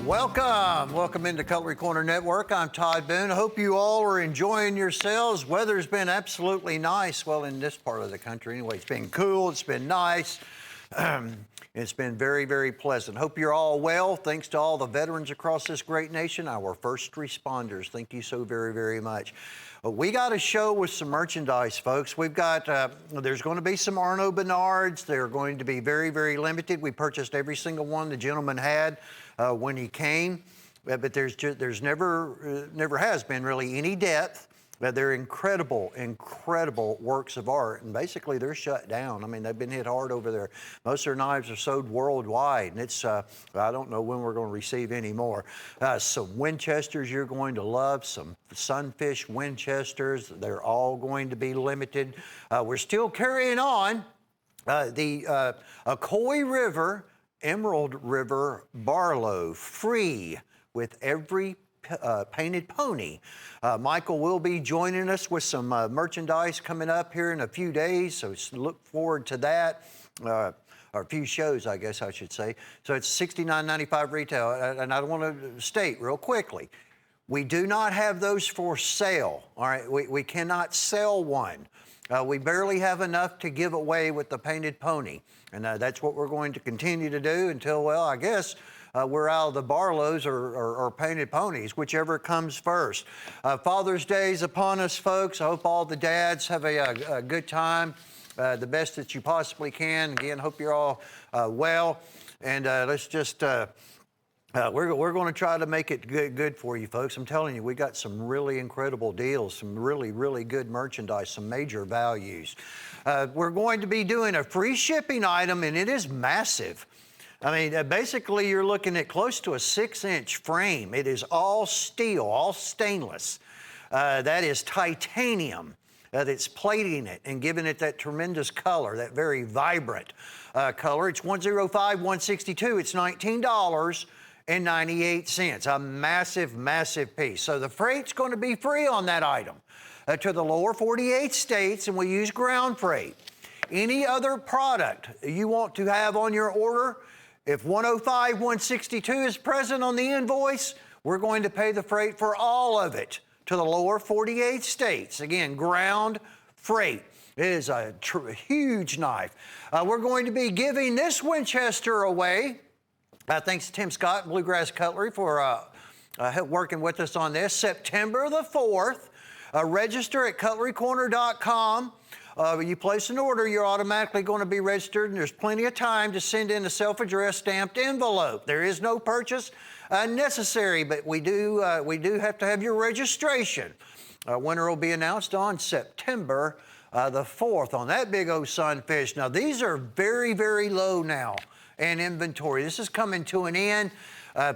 Welcome into Cutlery Corner Network. I'm Todd Boone. I hope you all are enjoying yourselves. Weather's been absolutely nice. Well, in this part of the country anyway. It's been cool, it's been nice. It's been very, very pleasant. Hope you're all well. Thanks to all the veterans across this great nation, our first responders. Thank you so very, very much. We got a show with some merchandise, folks. We've got, there's going to be some Arno Bernards. They're going to be very, very limited. We purchased every single one the gentleman had when he came, but there's never has been really any depth. They're incredible, incredible works of art, and basically they're shut down. I mean, they've been hit hard over there. Most of their knives are sold worldwide, and it's, I don't know when we're going to receive any more. Some Winchesters you're going to love, some Sunfish Winchesters. They're all going to be limited. We're still carrying on the Coy River, Emerald River Barlow, free with every painted pony. Michael will be joining us with some merchandise coming up here in a few days, so look forward to that. Or a few shows, I guess I should say. So it's $69.95 retail, and I want to state real quickly, we do not have those for sale, all right? We cannot sell one. We barely have enough to give away with the painted pony, and that's what we're going to continue to do until, well, I guess, we're out of the Barlows or painted ponies, whichever comes first. Father's Day is upon us, folks. I hope all the dads have a good time, the best that you possibly can. Again, hope you're all well. And let's just, we're going to try to make it good for you, folks. I'm telling you, we got some really incredible deals, some really, really good merchandise, some major values. We're going to be doing a free shipping item, and it is massive. I mean, basically, you're looking at close to a 6-inch frame. It is all steel, all stainless. That is titanium. That's plating it and giving it that tremendous color, that very vibrant color. It's $105,162. It's $19.98. A massive, massive piece. So the freight's going to be free on that item to the lower 48 states, and we use ground freight. Any other product you want to have on your order, if $105,162 is present on the invoice, we're going to pay the freight for all of it to the lower 48 states. Again, ground freight. It is a huge knife. We're going to be giving this Winchester away. Thanks to Tim Scott, Bluegrass Cutlery, for working with us on this. September the 4th. Register at cutlerycorner.com. When you place an order, you're automatically going to be registered, and there's plenty of time to send in a self-addressed stamped envelope. There is no purchase necessary, but we do have to have your registration. Winner will be announced on September the 4th on that big old Sunfish. Now, these are very, very low now in inventory. This is coming to an end.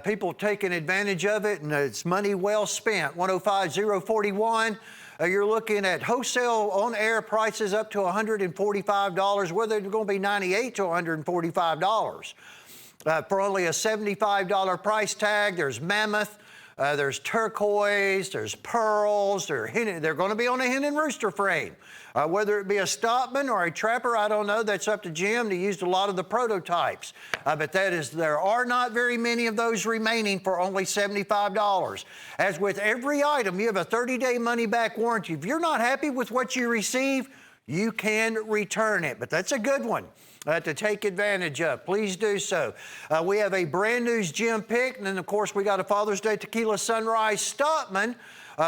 People taking advantage of it, and it's money well spent. 105,041. You're looking at wholesale on-air prices up to $145, where they're going to be $98 to $145. For only a $75 price tag, there's mammoth, there's turquoise, there's pearls, they're going to be on a hen and rooster frame. Whether it be a Stockman or a Trapper, I don't know. That's up to Jim. They used a lot of the prototypes. But there are not very many of those remaining for only $75. As with every item, you have a 30-day money-back warranty. If you're not happy with what you receive, you can return it. But that's a good one to take advantage of. Please do so. We have a brand new Jim pick, and then, of course, we got a Father's Day Tequila Sunrise Stockman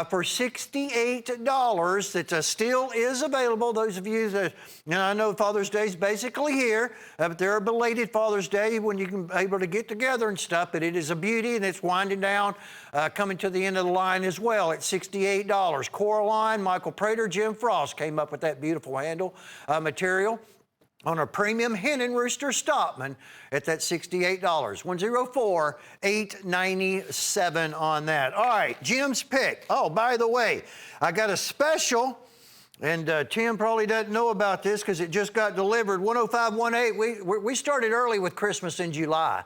for $68 that still is available. Those of you that, I know Father's Day is basically here, but there are belated Father's Day when you can be able to get together and stuff, but it is a beauty, and it's winding down, coming to the end of the line as well at $68. Coraline, Michael Prater, Jim Frost came up with that beautiful handle material on a premium hen and rooster Stockman at that $68. $104,897 on that. All right, Jim's pick. Oh, by the way, I got a special, and Tim probably doesn't know about this because it just got delivered. 10518. We started early with Christmas in July.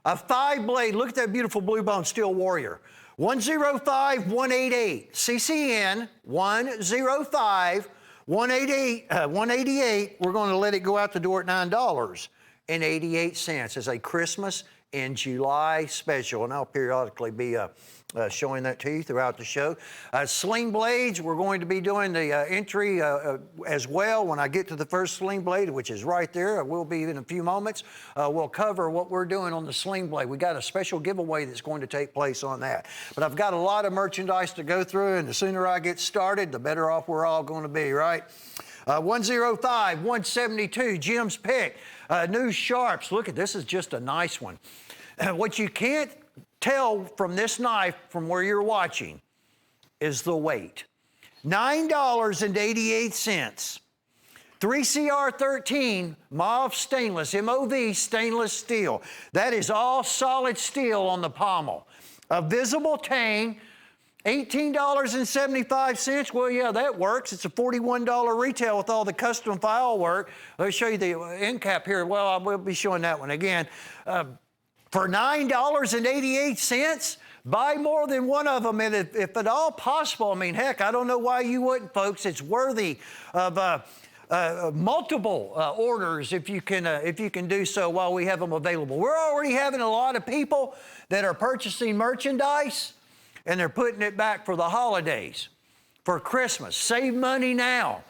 A 5-blade. Look at that beautiful blue bone steel warrior. 105,188. CCN 105. 188, we're going to let it go out the door at $9.88 as a Christmas in July special, and I'll periodically be showing that to you throughout the show. Sling blades, we're going to be doing the entry as well when I get to the first sling blade, which is right there. I will be in a few moments. We'll cover what we're doing on the sling blade. We got a special giveaway that's going to take place on that. But I've got a lot of merchandise to go through, and the sooner I get started, the better off we're all going to be, right? 105, 172, Jim's pick. New sharps. Look at this, is just a nice one. What you can't tell from this knife from where you're watching is the weight. $9.88. 3CR13 mauve stainless, MOV stainless steel. That is all solid steel on the pommel. A visible tang, $18.75. Well, yeah, that works. It's a $41 retail with all the custom file work. Let me show you the end cap here. Well, I will be showing that one again. For $9.88, buy more than one of them, and if at all possible, I mean, heck, I don't know why you wouldn't, folks. It's worthy of multiple orders if you can do so while we have them available. We're already having a lot of people that are purchasing merchandise, and they're putting it back for the holidays, for Christmas. Save money now.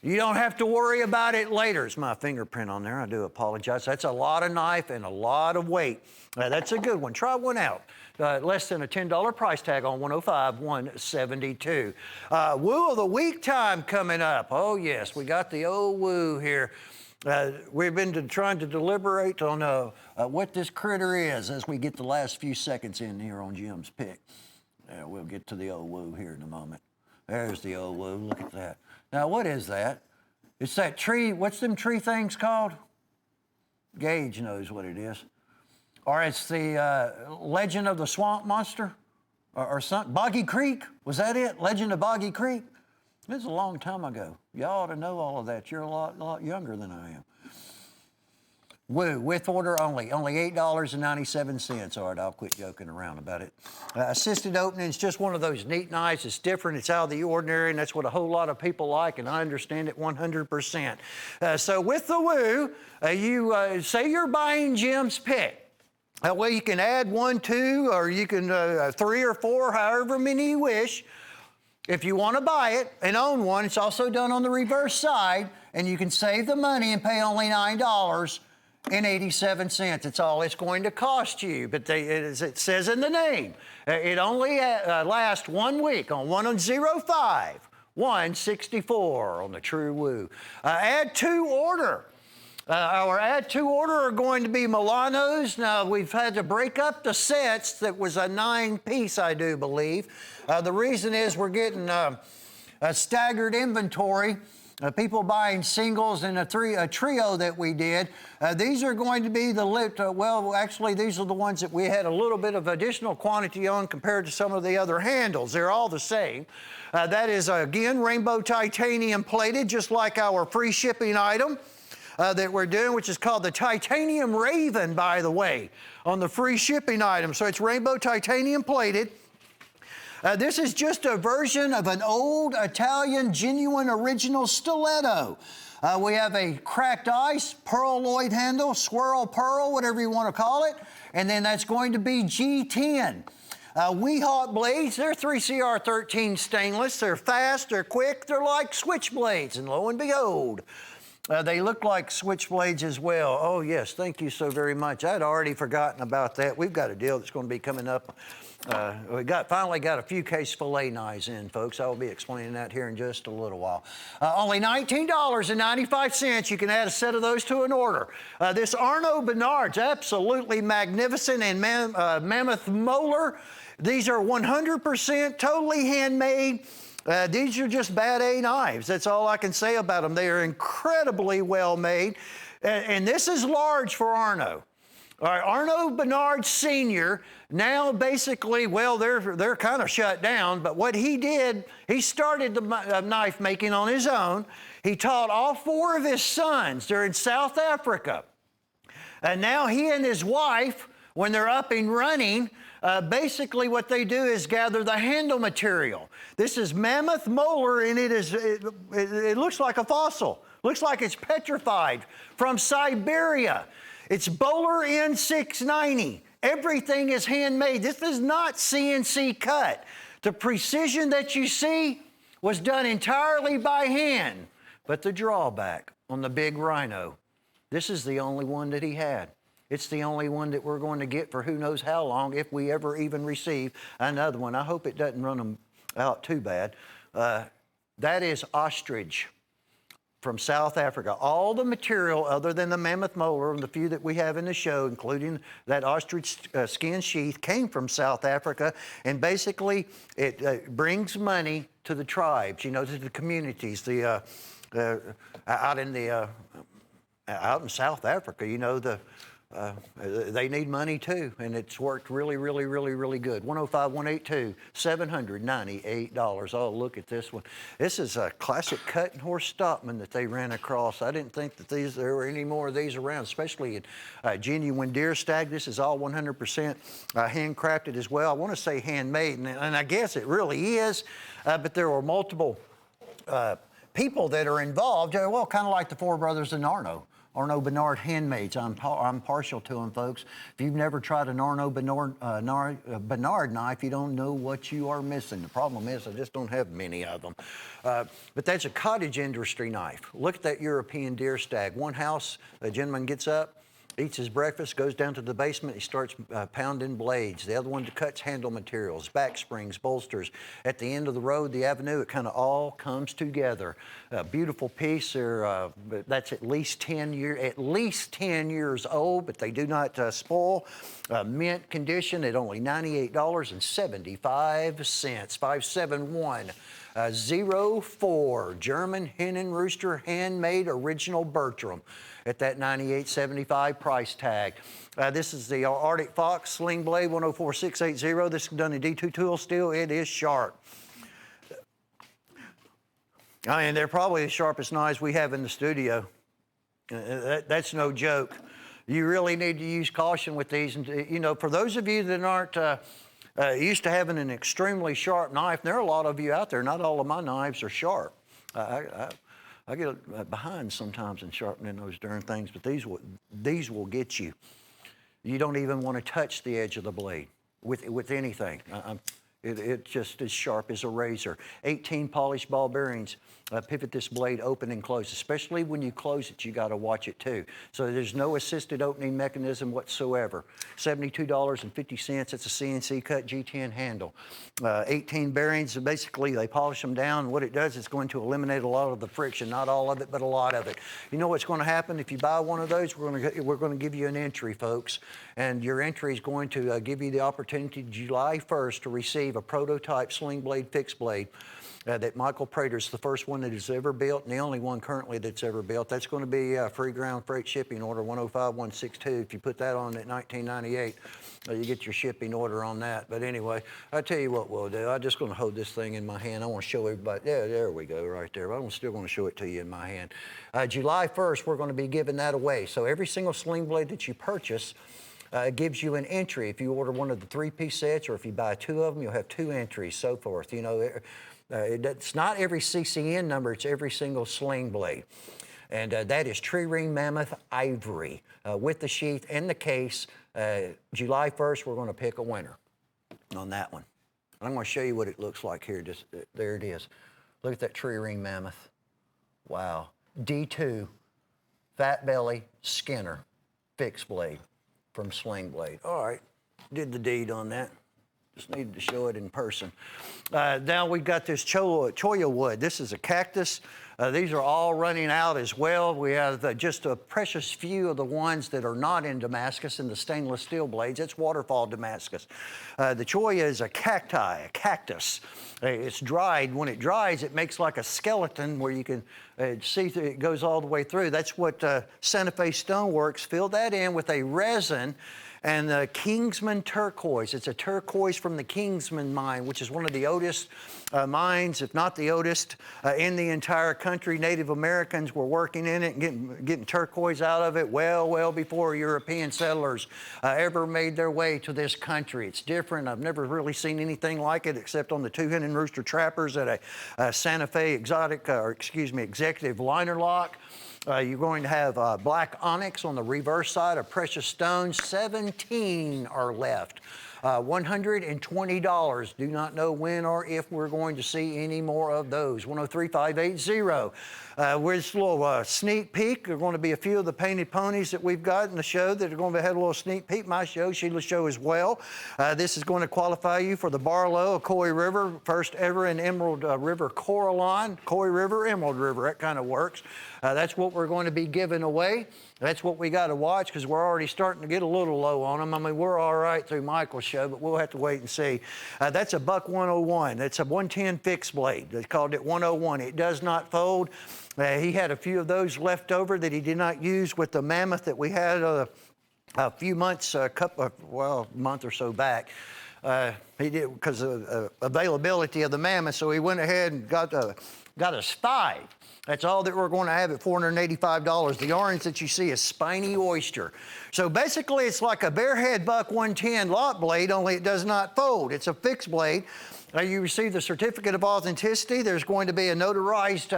You don't have to worry about it later. It's my fingerprint on there. I do apologize. That's a lot of knife and a lot of weight. That's a good one. Try one out. Less than a $10 price tag on 105, 172. Woo of the week time coming up. Oh, yes, we got the old woo here. We've been trying to deliberate on what this critter is as we get the last few seconds in here on Jim's pick. We'll get to the old woo here in a moment. There's the old woo. Look at that. Now, what is that? It's that tree. What's them tree things called? Gage knows what it is. Or it's the Legend of the Swamp Monster or something. Boggy Creek. Was that it? Legend of Boggy Creek? This is a long time ago. Y'all ought to know all of that. You're a lot younger than I am. Woo, with order only $8.97. All right, I'll quit joking around about it. Assisted opening is just one of those neat knives. It's different, it's out of the ordinary, and that's what a whole lot of people like, and I understand it 100%. So with the woo, you say you're buying Jim's pick. Well, you can add 1, 2, or you can 3 or 4, however many you wish. If you want to buy it and own one, it's also done on the reverse side, and you can save the money and pay only $9.87. It's all it's going to cost you. But as it says in the name, it only lasts 1 week on 105, 164 on the True Woo. Add to order. Our add to order are going to be Milanos. Now, we've had to break up the sets. That was a 9-piece, I do believe. The reason is we're getting a staggered inventory. People buying singles and a trio that we did. These are going to be well, actually, these are the ones that we had a little bit of additional quantity on compared to some of the other handles. They're all the same. That is, again, rainbow titanium plated, just like our free shipping item that we're doing, which is called the Titanium Raven, by the way, on the free shipping item. So it's rainbow titanium plated. This is just a version of an old Italian genuine original stiletto. We have a cracked ice, pearloid handle, swirl pearl, whatever you want to call it, and then that's going to be G10. Weehawk blades, they're 3CR13 stainless. They're fast, they're quick, they're like switchblades, and lo and behold, they look like switchblades as well. Oh, yes, thank you so very much. I'd already forgotten about that. We've got a deal that's going to be coming up. We finally got a few case fillet knives in, folks. I will be explaining that here in just a little while. Only $19.95. You can add a set of those to an order. This Arnaud Bernard's absolutely magnificent, and mammoth molar. These are 100% totally handmade. These are just bad A knives. That's all I can say about them. They are incredibly well made. And this is large for Arnaud. All right, Arnaud Bernard Sr., now basically, well, they're kind of shut down, but what he did, he started the knife making on his own. He taught all 4 of his sons. They're in South Africa. And now he and his wife, when they're up and running, basically what they do is gather the handle material. This is mammoth molar, and it looks like a fossil. Looks like it's petrified from Siberia. It's Bowler N690. Everything is handmade. This is not CNC cut. The precision that you see was done entirely by hand. But the drawback on the big Rhino, this is the only one that he had. It's the only one that we're going to get for who knows how long, if we ever even receive another one. I hope it doesn't run them out too bad. That is ostrich from South Africa. All the material other than the mammoth molar and the few that we have in the show, including that ostrich skin sheath, came from South Africa. And basically, it brings money to the tribes, you know, to the communities, out in South Africa, you know, they need money too, and it's worked really, really, really, really good. 105-182, $798. Oh, look at this one. This is a classic cut and horse stockman that they ran across. I didn't think that there were any more of these around, especially in genuine deer stag. This is all 100% handcrafted as well. I want to say handmade, and I guess it really is, but there were multiple people that are involved. Well, kind of like the four brothers in Arno Bernard handmaids. I'm partial to them, folks. If you've never tried an Arno Bernard knife, you don't know what you are missing. The problem is I just don't have many of them. But that's a cottage industry knife. Look at that European deer stag. One house, a gentleman gets up, eats his breakfast, goes down to the basement, he starts pounding blades. The other one cuts handle materials, back springs, bolsters. At the end of the road, the avenue, it kind of all comes together. A beautiful piece. That's at least 10 years old, but they do not spoil. Mint condition at only $98.75. 571-04 German hen and rooster handmade original Bertram at that $98.75 price tag. This is the Arctic Fox Sling Blade 104680. This is done in D2 tool steel. It is sharp. I mean, they're probably the sharpest knives we have in the studio. That's no joke. You really need to use caution with these. And, you know, for those of you that aren't used to having an extremely sharp knife, there are a lot of you out there. Not all of my knives are sharp. I get behind sometimes in sharpening those darn things, but these will get you. You don't even want to touch the edge of the blade with anything. It's just as sharp as a razor. 18 polished ball bearings pivot this blade open and close. Especially when you close it, you got to watch it too. So there's no assisted opening mechanism whatsoever. $72.50. It's a CNC cut G10 handle. 18 bearings. Basically, they polish them down. And what it does is going to eliminate a lot of the friction. Not all of it, but a lot of it. You know what's going to happen if you buy one of those? We're going to give you an entry, folks, and your entry is going to give you the opportunity July 1st to receive a prototype sling blade fixed blade that Michael Prater's the first one that is ever built and the only one currently that's ever built. That's going to be free ground freight shipping order 105162. If you put that on at $19.98, you get your shipping order on that. But anyway, I'll tell you what we'll do. I'm just going to hold this thing in my hand. I want to show everybody. Yeah, there we go, right there. But I'm still going to show it to you in my hand. July 1st, we're going to be giving that away. So every single sling blade that you purchase gives you an entry. If you order one of the 3-piece sets or if you buy 2 of them, you'll have 2 entries, so forth. You know, it's not every CCN number, it's every single sling blade. And that is Tree Ring Mammoth Ivory with the sheath and the case. July 1st, we're going to pick a winner on that one. I'm going to show you what it looks like here. Just there it is. Look at that Tree Ring Mammoth. Wow. D2, fat belly, Skinner, fixed blade from Sling Blade. All right, did the deed on that. Just needed to show it in person. Now we've got this cholla wood. This is a cactus. These are all running out as well. We have just a precious few of the ones that are not in Damascus in the stainless steel blades. It's waterfall Damascus. The cholla is a cacti, a cactus. It's dried. When it dries, it makes like a skeleton where you can see it goes all the way through. That's what Santa Fe Stoneworks filled that in with a resin and the Kingsman turquoise. It's a turquoise from the Kingsman mine, which is one of the oldest mines, if not the oldest, in the entire country. Native Americans were working in it and getting turquoise out of it well before European settlers ever made their way to this country. It's different. I've never really seen anything like it except on the 2 Hen and Rooster Trappers at a Santa Fe executive liner lock. You're going to have black onyx on the reverse side, a precious stone. 17 are left. $120. Do not know when or if we're going to see any more of those. 103580. With a little sneak peek, there are going to be a few of the painted ponies that we've got in the show that are going to have a little sneak peek. My show, Sheila's show as well. This is going to qualify you for the Barlow of Coy River, first ever in Emerald River Coraline. Coy River, Emerald River, that kind of works. That's what we're going to be giving away. That's what we got to watch because we're already starting to get a little low on them. I mean, we're all right through Michael's show, but we'll have to wait and see. That's a buck 101. That's a 110 fixed blade. They called it 101. It does not fold. He had a few of those left over that he did not use with the mammoth that we had a few months, month or so back. He did because of availability of the mammoth, so he went ahead and got us 5. That's all that we're going to have at $485. The orange that you see is spiny oyster. So basically, it's like a barehead buck 110 lot blade, only it does not fold. It's a fixed blade. You receive the certificate of authenticity. There's going to be a notarized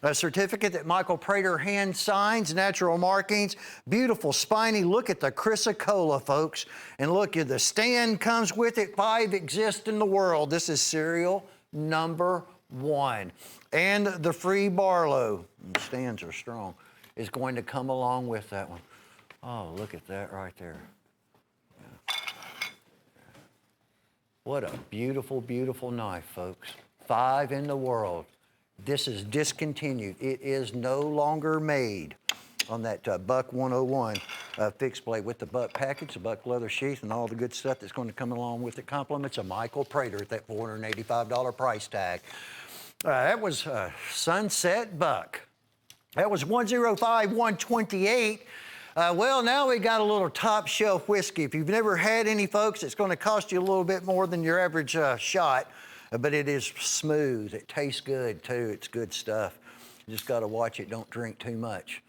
a certificate that Michael Prater hand signs, natural markings, beautiful spiny. Look at the chrysocolla, folks. And look, the stand comes with it. 5 exist in the world. This is serial number 1. And the free Barlow, the stands are strong, is going to come along with that one. Oh, look at that right there. What a beautiful, beautiful knife, folks. 5 in the world. This is discontinued. It is no longer made on that buck 101 fixed blade with the buck package, the buck leather sheath, and all the good stuff that's going to come along with it. Compliments of Michael Prater at that $485 price tag. That was Sunset Buck. That was 105, 128. Well, now we got a little top shelf whiskey. If you've never had any, folks, it's going to cost you a little bit more than your average shot, but it is smooth. It tastes good, too. It's good stuff. You just got to watch it. Don't drink too much.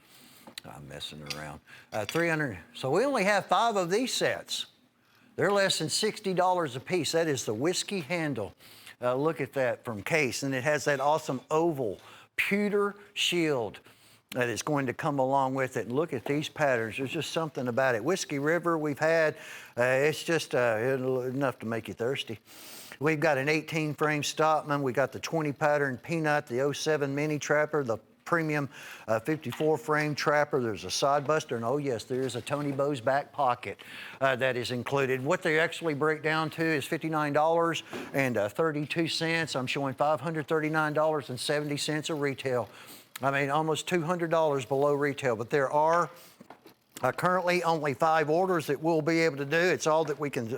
I'm messing around. 300. So we only have 5 of these sets. They're less than $60 a piece. That is the whiskey handle. Look at that from Case, and it has that awesome oval pewter shield that is going to come along with it. And look at these patterns. There's just something about it. Whiskey River we've had. It's just enough to make you thirsty. We've got an 18 frame Stockman. We got the 20 pattern Peanut, the 07 Mini Trapper, the premium 54 frame Trapper. There's a side buster, and oh yes, there is a Tony Bowes back pocket that is included. What they actually break down to is $59.32. I'm showing $539.70 of retail. I mean, almost $200 below retail, but there are currently only 5 orders that we'll be able to do. It's all that we can,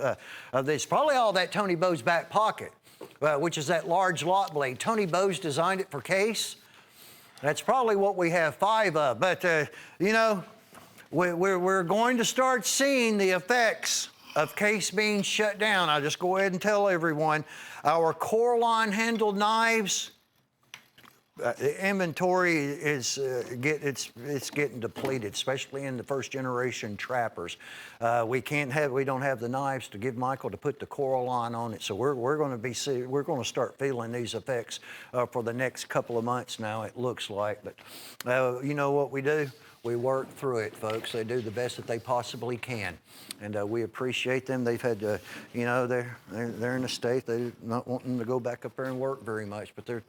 it's probably all that Tony Bowes back pocket, which is that large lot blade. Tony Bowes designed it for Case. That's probably what we have 5 of. But, you know, we're going to start seeing the effects of Case being shut down. I'll just go ahead and tell everyone, our Coraline handled knives, the inventory is it's getting depleted, especially in the first generation trappers. We don't have the knives to give Michael to put the Coraline on it, so we're going to start feeling these effects for the next couple of months now. It looks like, but you know what we do? We work through it, folks. They do the best that they possibly can, and we appreciate them. They've had to, you know, they're in a state they're not wanting to go back up there and work very much, but they're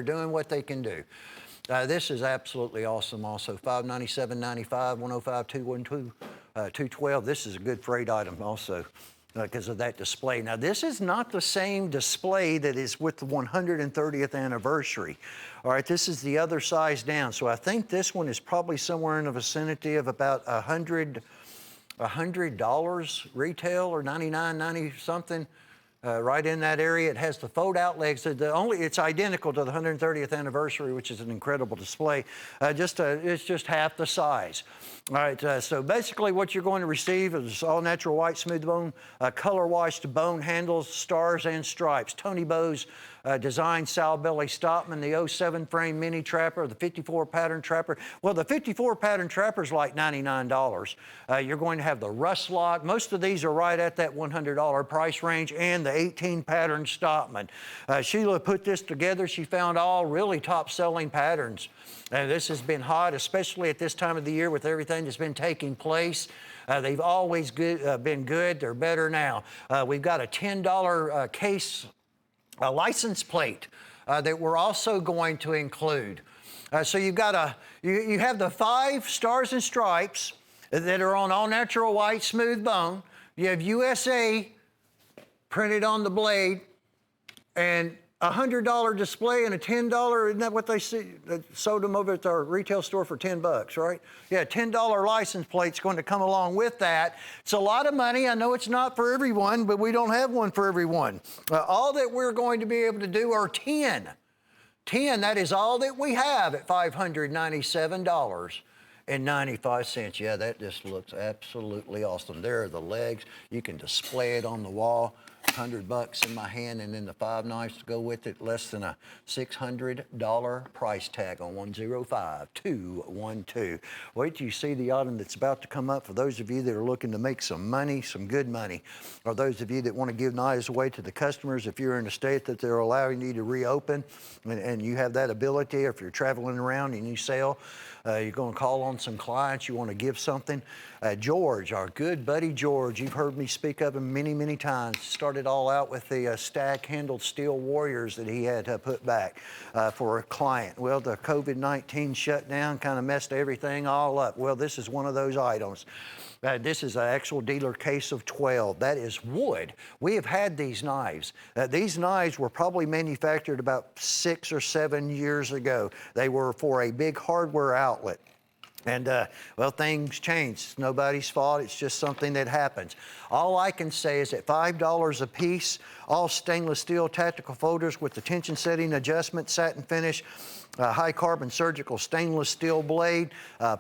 doing what they can do. This is absolutely awesome. Also, $597.95, $105, $212, $212. This is a good freight item also, because of that display. Now, this is not the same display that is with the 130th anniversary. All right, this is the other size down. So I think this one is probably somewhere in the vicinity of about $100 retail, or 99, 90 something. Right in that area. It has the fold-out legs. It's identical to the 130th anniversary, which is an incredible display. It's just half the size. All right, so basically what you're going to receive is all-natural white smooth bone, color-washed bone handles, stars, and stripes. Tony Bowes designed sow belly Stockman, the 07 frame Mini Trapper, the 54 pattern Trapper. Well, the 54 pattern Trapper is like $99. You're going to have the rust lock. Most of these are right at that $100 price range, and the the 18 pattern Stockman. Sheila put this together. She found all really top-selling patterns. And this has been hot, especially at this time of the year with everything that's been taking place. They've always been good. They're better now. We've got a $10 case license plate that we're also going to include. So you've got you have the 5 stars and stripes that are on all natural white smooth bone. You have USA printed on the blade, and a $100 display and a $10, isn't that what they sold them over at our retail store for $10, right? Yeah, $10 license plate's going to come along with that. It's a lot of money. I know it's not for everyone, but we don't have one for everyone. All that we're going to be able to do are 10. 10, that is all that we have at $597.95. Yeah, that just looks absolutely awesome. There are the legs. You can display it on the wall. $100 in my hand, and then the 5 knives to go with it. Less than a $600 price tag on 105212. Wait till you see the item that's about to come up. For those of you that are looking to make some money, some good money, or those of you that want to give knives away to the customers, if you're in a state that they're allowing you to reopen, and you have that ability, or if you're traveling around and you sell, you're going to call on some clients, you want to give something. George, our good buddy George, you've heard me speak of him many, many times. Started all out with the stack-handled steel warriors that he had put back for a client. Well, the COVID-19 shutdown kind of messed everything all up. Well, this is one of those items. This is an actual dealer case of 12. That is wood. We have had these knives. These knives were probably manufactured about 6 or 7 years ago. They were for a big hardware outlet. And, well, things change. It's nobody's fault. It's just something that happens. All I can say is at $5 a piece, all stainless steel tactical folders with the tension setting adjustment, satin finish, high carbon surgical stainless steel blade,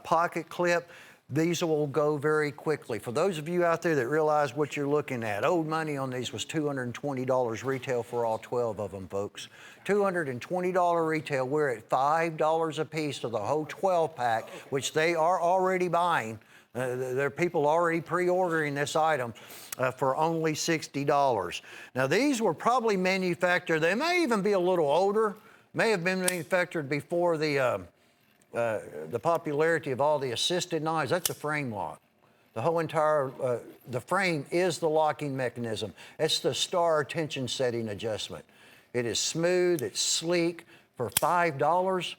pocket clip. These will go very quickly. For those of you out there that realize what you're looking at, old money on these was $220 retail for all 12 of them, folks. $220 retail. We're at $5 a piece for the whole 12-pack, which they are already buying. There are people already pre-ordering this item for only $60. Now, these were probably manufactured, they may even be a little older, may have been manufactured before the popularity of all the assisted knives. That's a frame lock. The whole entire, the frame is the locking mechanism. It's the star tension setting adjustment. It is smooth, it's sleek. For $5,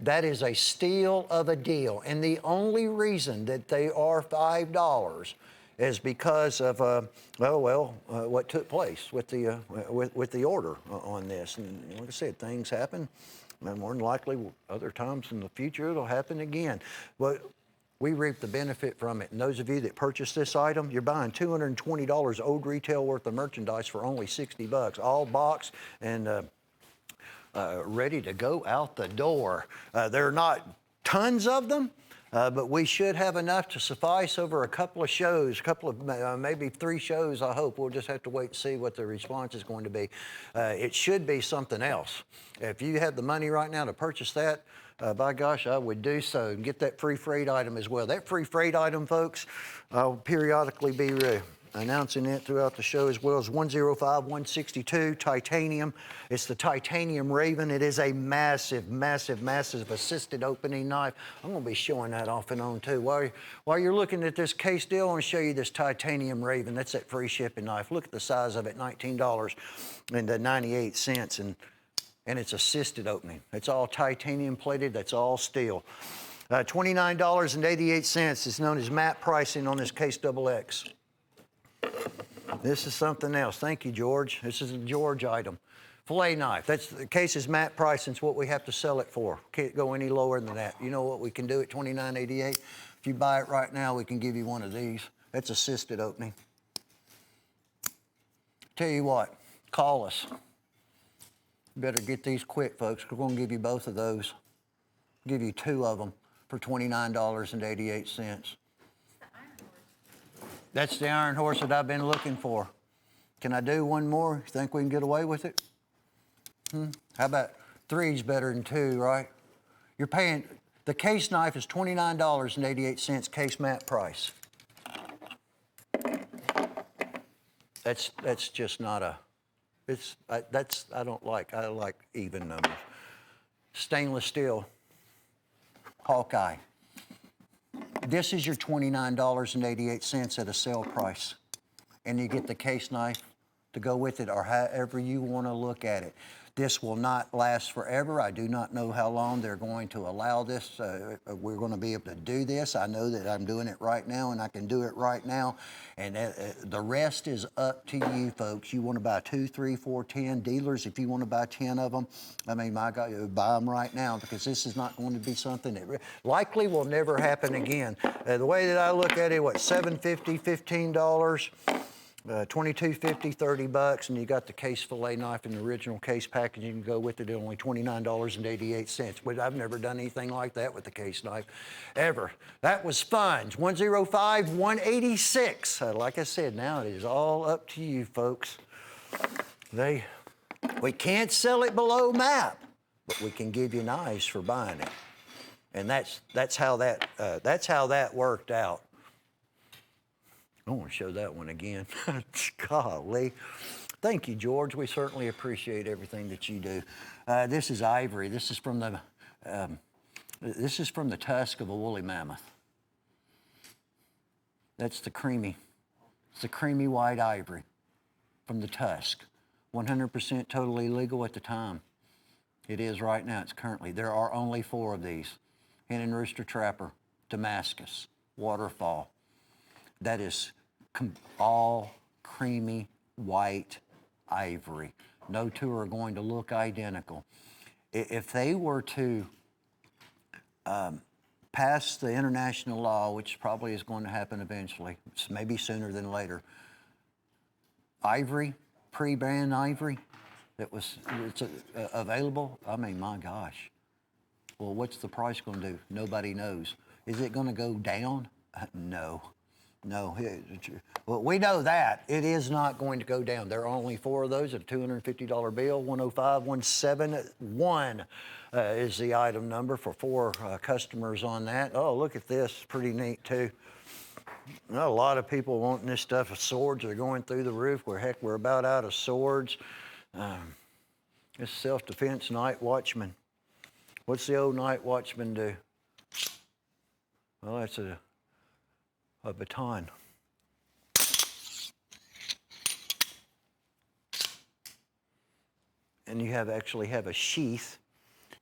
that is a steal of a deal. And the only reason that they are $5 is because of, what took place with the order on this. And like I said, things happen. And more than likely, other times in the future, it'll happen again. But we reap the benefit from it. And those of you that purchase this item, you're buying $220 old retail worth of merchandise for only $60, all boxed and ready to go out the door. There are not tons of them, but we should have enough to suffice over a couple of shows, maybe 3 shows, I hope. We'll just have to wait and see what the response is going to be. It should be something else. If you have the money right now to purchase that, by gosh, I would do so and get that free freight item as well. That free freight item, folks, I'll periodically be announcing it throughout the show as well as 105-162 titanium. It's the titanium Raven. It is a massive, massive, massive assisted opening knife. I'm going to be showing that off and on too. While you're looking at this case deal, I want to show you this titanium Raven. That's that free shipping knife. Look at the size of it, $19.98, and it's assisted opening. It's all titanium plated. That's all steel. $29.88 is known as matte pricing on this Case XX. This is something else. Thank you, George. This is a George item. Fillet knife. That's the Case's matte pricing. It's what we have to sell it for. Can't go any lower than that. You know what we can do at $29.88? If you buy it right now, we can give you one of these. That's assisted opening. Tell you what, call us. Better get these quick, folks. We're going to give you both of those. Give you 2 of them for $29.88. That's the Iron Horse that I've been looking for. Can I do one more? You think we can get away with it? How about 3's better than 2, right? You're paying, the Case knife is $29.88 Case matte price. That's just not a. I don't like. I like even numbers. Stainless steel. Hawkeye. This is your $29.88 at a sale price, and you get the case knife to go with it, or however you want to look at it. This will not last forever. I do not know how long they're going to allow this. We're going to be able to do this. I know that I'm doing it right now, and I can do it right now. And the rest is up to you, folks. You want to buy 2, 3, 4, 10 dealers. If you want to buy 10 of them, I mean, my God, buy them right now, because this is not going to be something that likely will never happen again. The way that I look at it, what, $7.50, $15? $22.50, $30, and you got the case fillet knife in the original case package. You can go with it at only $29.88. But I've never done anything like that with the case knife, ever. That was fun. 105, 186. Like I said, now it is all up to you, folks. We can't sell it below map, but we can give you knives for buying it, and that's how that worked out. I want to show that one again. Golly. Thank you, George. We certainly appreciate everything that you do. This is ivory. This is from the tusk of a woolly mammoth. It's the creamy white ivory from the tusk. 100% totally legal at the time. It is right now. It's currently. There are only 4 of these. Hen and Rooster Trapper, Damascus, Waterfall. That is all creamy white ivory. No two are going to look identical. If they were to pass the international law, which probably is going to happen eventually, maybe sooner than later, ivory, pre-brand ivory, it's available, I mean, my gosh. Well, what's the price going to do? Nobody knows. Is it going to go down? No. Well, we know that. It is not going to go down. There are only 4 of those at a $250 bill. 105, 171 is the item number for 4 customers on that. Oh, look at this. Pretty neat, too. A lot of people wanting this stuff. Swords are going through the roof. We're about out of swords. This self-defense night watchman. What's the old night watchman do? Well, that's a baton. And you actually have a sheath.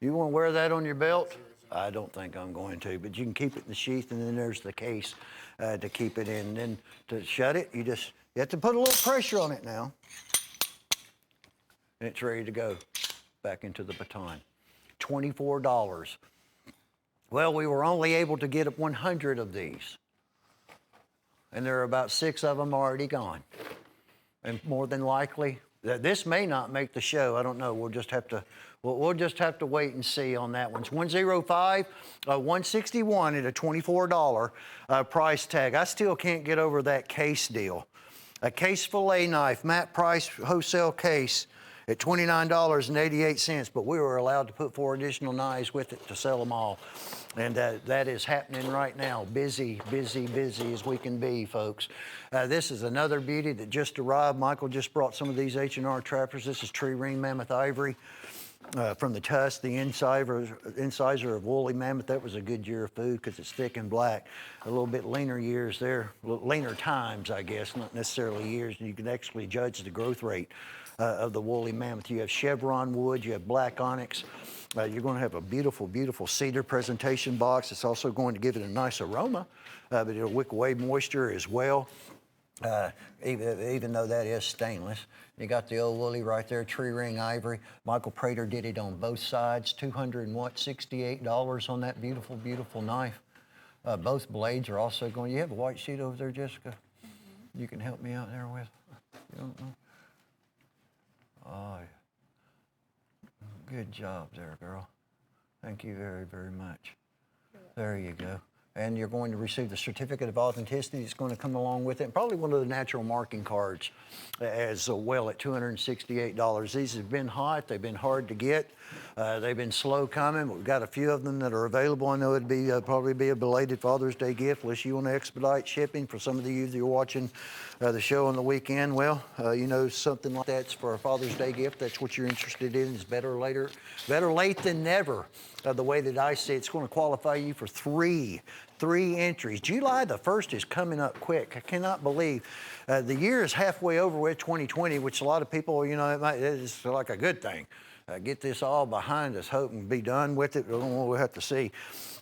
You want to wear that on your belt? I don't think I'm going to, but you can keep it in the sheath, and then there's the case to keep it in. And then to shut it, you have to put a little pressure on it now, and it's ready to go back into the baton. $24. Well, we were only able to get 100 of these, and there are about 6 of them already gone. And more than likely, this may not make the show. I don't know. We'll just have to wait and see on that one. It's 105, 161 at a $24 price tag. I still can't get over that case deal. A case fillet knife, Matt Price wholesale case at $29.88, but we were allowed to put 4 additional knives with it to sell them all. And that is happening right now. Busy as we can be, folks. This is another beauty that just arrived. Michael just brought some of these H&R trappers. This is tree ring mammoth ivory from the tusk, the incisor of woolly mammoth. That was a good year of food because it's thick and black. A little bit leaner years there, leaner times, I guess, not necessarily years. You can actually judge the growth rate of the woolly mammoth. You have chevron wood, you have black onyx. You're going to have a beautiful, beautiful cedar presentation box. It's also going to give it a nice aroma, but it'll wick away moisture as well, even though that is stainless. You got the old woolly right there, tree ring ivory. Michael Prater did it on both sides. $268 on that beautiful, beautiful knife. Both blades are also going. You have a white sheet over there, Jessica? Mm-hmm. You can help me out there with. You don't know? Oh, good job there, girl. Thank you very, very much. There you go. And you're going to receive the certificate of authenticity. It's going to come along with it, and probably one of the natural marking cards as well at $268. These have been hot. They've been hard to get. They've been slow coming. We've got a few of them that are available. I know it'd be probably be a belated Father's Day gift unless you want to expedite shipping. For some of you that are watching the show on the weekend. Well, you know, something like that's for a Father's Day gift. That's what you're interested in. Is better late than never. The way that I see it, it's going to qualify you for three entries. July the 1st is coming up quick. I cannot believe the year is halfway over with 2020, which a lot of people, you know, it's like a good thing. Get this all behind us, hope and be done with it. We'll have to see.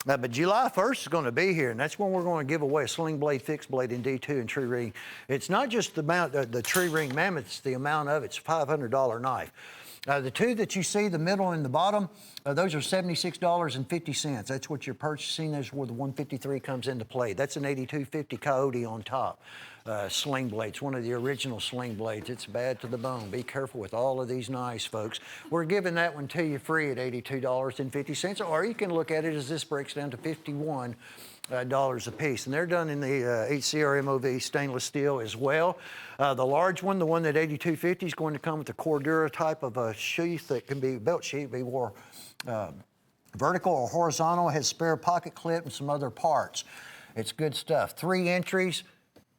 But July 1st is going to be here, and that's when we're going to give away a Sling Blade, Fixed Blade, and D2 and Tree Ring. It's not just the amount, the Tree Ring Mammoth, it's the amount of it. It's a $500 knife. The two that you see, the middle and the bottom, those are $76.50. That's what you're purchasing. That's where the 153 comes into play. That's an 8250 Coyote on top. Sling blades, one of the original sling blades. It's bad to the bone. Be careful with all of these knives, folks. We're giving that one to you free at $82.50, or you can look at it as this breaks down to $51 a piece. And they're done in the HCR MOV stainless steel as well. The large one, the one at $82.50, is going to come with the Cordura type of a sheath that can be belt sheath, be more vertical or horizontal. It has spare pocket clip and some other parts. It's good stuff. 3 entries,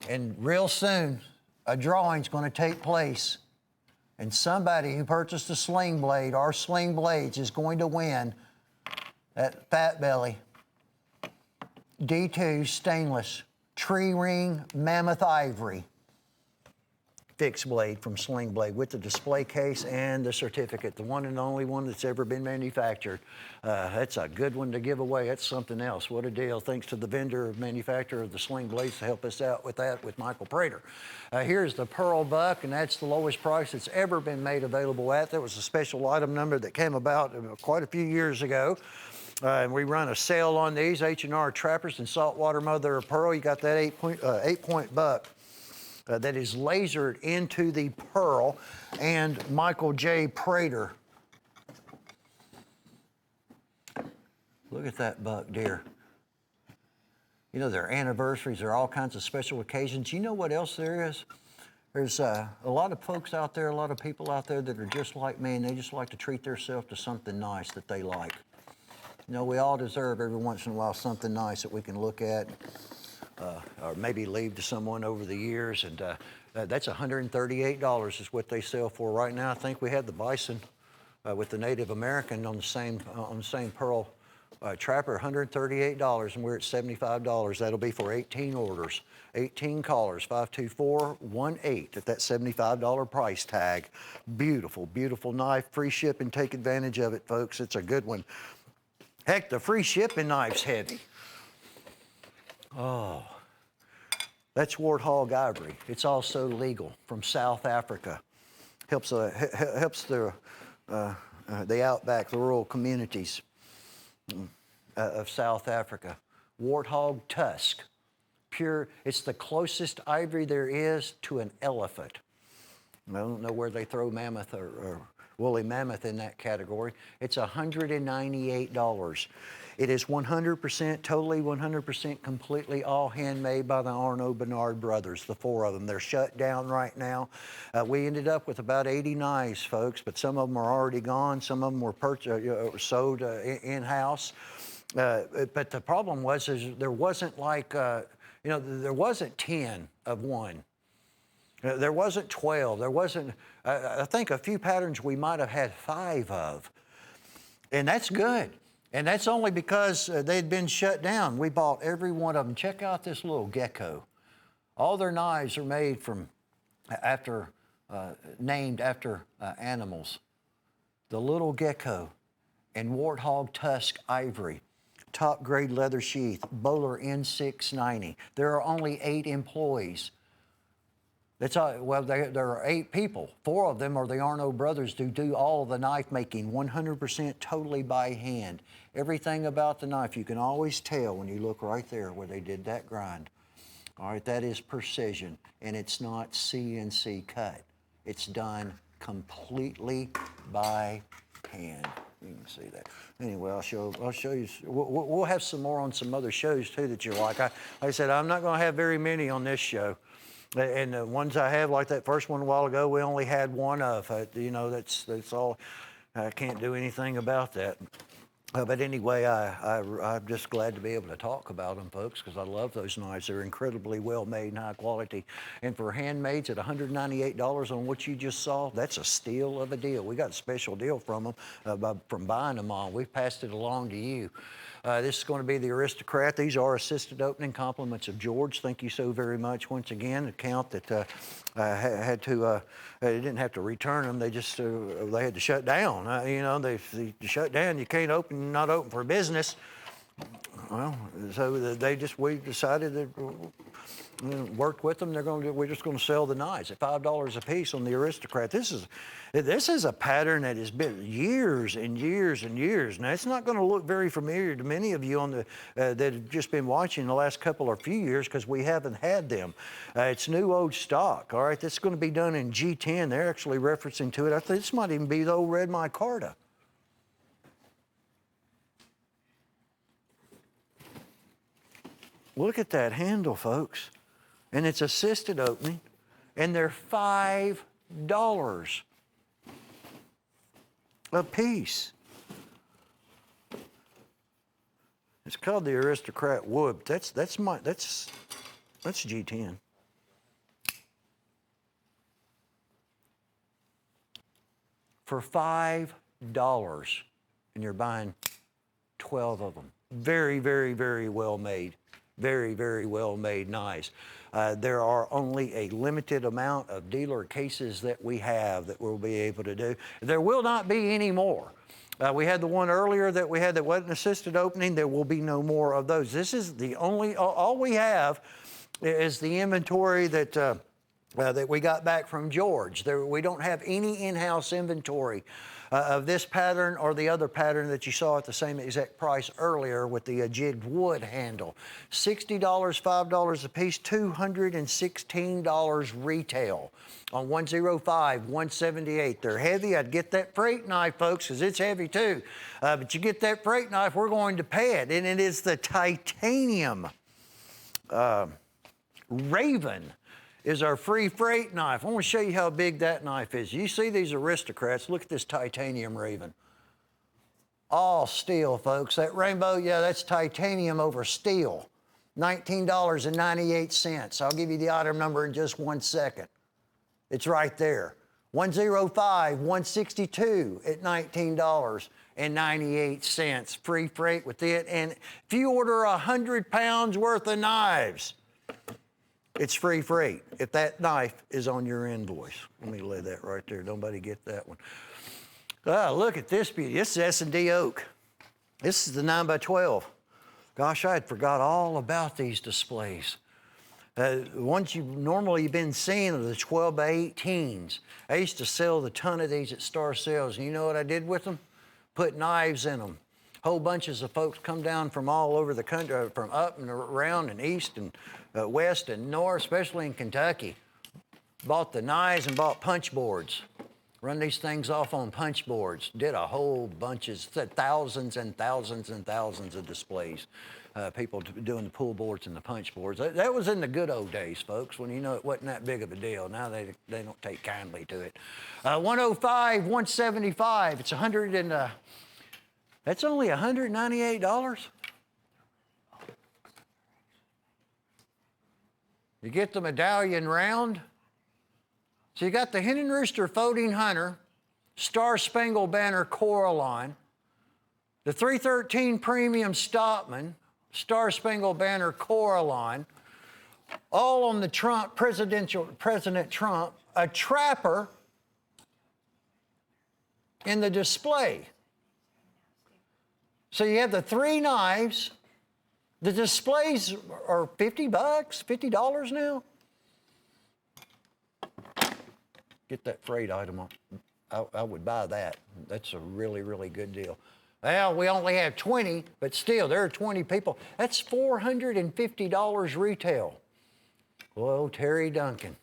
and real soon a drawing's going to take place, and somebody who purchased a sling blade or sling blades is going to win that Fat Belly D2 stainless Tree Ring Mammoth Ivory fixed blade from Sling Blade with the display case and the certificate, the one and only one that's ever been manufactured. That's a good one to give away. That's something else. What a deal. Thanks to the vendor, manufacturer of the Sling Blades to help us out with that with Michael Prater. Here's the Pearl Buck, and that's the lowest price that's ever been made available at. There was a special item number that came about quite a few years ago. And we run a sale on these, H&R Trappers and Saltwater Mother of Pearl. You got that 8-point buck that is lasered into the pearl, and Michael J. Prater. Look at that buck, dear. You know, there are anniversaries, there are all kinds of special occasions. You know what else there is? There's a lot of folks out there, a lot of people out there that are just like me, and they just like to treat themselves to something nice that they like. You know, we all deserve every once in a while something nice that we can look at or maybe leave to someone over the years. And that's $138 is what they sell for right now. I think we had the bison with the Native American on the same pearl trapper, $138, and we're at $75. That'll be for 18 orders. 18 callers, 524-18 at that $75 price tag. Beautiful, beautiful knife. Free shipping. Take advantage of it, folks. It's a good one. Heck, the free shipping knife's heavy. Oh, that's Warthog Ivory. It's also legal from South Africa. Helps the outback, the rural communities of South Africa. Warthog tusk, pure. It's the closest ivory there is to an elephant. I don't know where they throw mammoth or woolly mammoth in that category. It's $198. It is 100%, totally 100% completely all handmade by the Arnaud Bernard brothers, the 4 of them. They're shut down right now. We ended up with about 80 knives, folks, but some of them are already gone. Some of them were sold in-house. But the problem was is there wasn't like, there wasn't 10 of one. There wasn't 12. There wasn't, I think a few patterns we might have had 5 of. And that's good. And that's only because they'd been shut down. We bought every one of them. Check out this little gecko. All their knives are made from, named after animals. The little gecko and Warthog tusk ivory. Top grade leather sheath, Bowler N690. There are only 8 employees. That's all, well, there are 8 people. 4 of them are the Arnaud brothers who do all of the knife making, 100% totally by hand. Everything about the knife, you can always tell when you look right there where they did that grind. All right, that is precision, and it's not CNC cut. It's done completely by hand. You can see that. Anyway, I'll show you. We'll have some more on some other shows too that you like. Like I said, I'm not going to have very many on this show. And the ones I have, like that first one a while ago, we only had 1 of. You know, that's all. I can't do anything about that. But anyway, I'm just glad to be able to talk about them, folks, because I love those knives. They're incredibly well made and high quality. And for handmaids at $198 on what you just saw, that's a steal of a deal. We got a special deal from them, from buying them all. We've passed it along to you. This is going to be the Aristocrat. These are assisted opening compliments of George. Thank you so very much once again. The count that had to, they didn't have to return them. They just, they had to shut down. You know, they shut down. You can't open, not open for business. Well, so we decided that, worked with them. We're just going to sell the knives at $5 a piece on the Aristocrat. This is a pattern that has been years and years and years. Now, it's not going to look very familiar to many of you on the that have just been watching the last couple or few years because we haven't had them. It's new old stock. All right, this is going to be done in G10. They're actually referencing to it. I think this might even be the old red micarta. Look at that handle, folks. And it's assisted opening, and they're $5 a piece. It's called the Aristocrat Wood. That's G10. For $5, and you're buying 12 of them. Very, very, very well made. Very, very well made knives. There are only a limited amount of dealer cases that we have that we'll be able to do. There will not be any more. We had the one earlier that we had that wasn't assisted opening. There will be no more of those. This is the only, all we have is the inventory that we got back from George. We don't have any in-house inventory of this pattern or the other pattern that you saw at the same exact price earlier with the jigged wood handle. $60, $5 a piece, $216 retail on 105, 178. They're heavy. I'd get that freight knife, folks, because it's heavy too. But you get that freight knife, we're going to pay it. And it is the titanium Raven is our free freight knife. I want to show you how big that knife is. You see these Aristocrats. Look at this titanium Raven. All steel, folks. That rainbow, yeah, that's titanium over steel. $19.98. I'll give you the item number in just 1 second. It's right there. 105, 162 at $19.98. Free freight with it. And if you order 100 pounds worth of knives, it's free freight if that knife is on your invoice. Let me lay that right there. Nobody get that one. Look at this beauty. This is S&D oak. This is the 9x12. Gosh, I had forgot all about these displays. Ones you've normally been seeing are the 12x18s. I used to sell a ton of these at Star Sales, and you know what I did with them? Put knives in them. Whole bunches of folks come down from all over the country, from up and around and east and west and north, especially in Kentucky. Bought the knives and bought punch boards. Run these things off on punch boards. Did a whole bunches, thousands and thousands and thousands of displays. People doing the pull boards and the punch boards. That was in the good old days, folks, when you know it wasn't that big of a deal. Now they don't take kindly to it. 105, 175. It's that's only $198. You get the medallion round. So you got the Hen and Rooster Folding Hunter, Star Spangled Banner Coraline, the 313 Premium Stockman, Star Spangled Banner Coraline, all on the President Trump, a trapper in the display. So you have the three knives. The displays are $50, $50 now. Get that freight item on. I would buy that. That's a really, really good deal. Well, we only have 20, but still, there are 20 people. That's $450 retail. Whoa, Terry Duncan.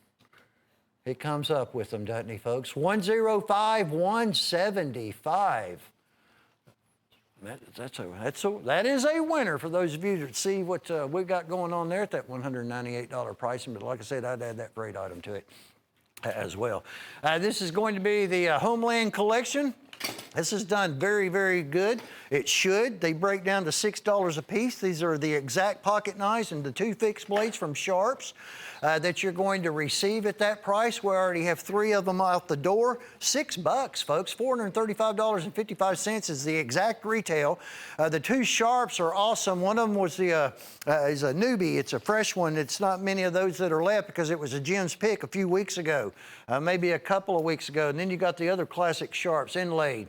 He comes up with them, doesn't he, folks? 105, 175. That is a winner for those of you that see what we got going on there at that $198 pricing. But like I said, I'd add that freight item to it as well. This is going to be the Homeland Collection. This is done very, very good. It should. They break down to $6 a piece. These are the exact pocket knives and the 2 fixed blades from Sharps that you're going to receive at that price. We already have 3 of them out the door. $6, folks. $435.55 is the exact retail. The 2 Sharps are awesome. One of them was is a newbie. It's a fresh one. It's not many of those that are left because it was a Jim's pick a few weeks ago, maybe a couple of weeks ago. And then you got the other classic Sharps, inlaid,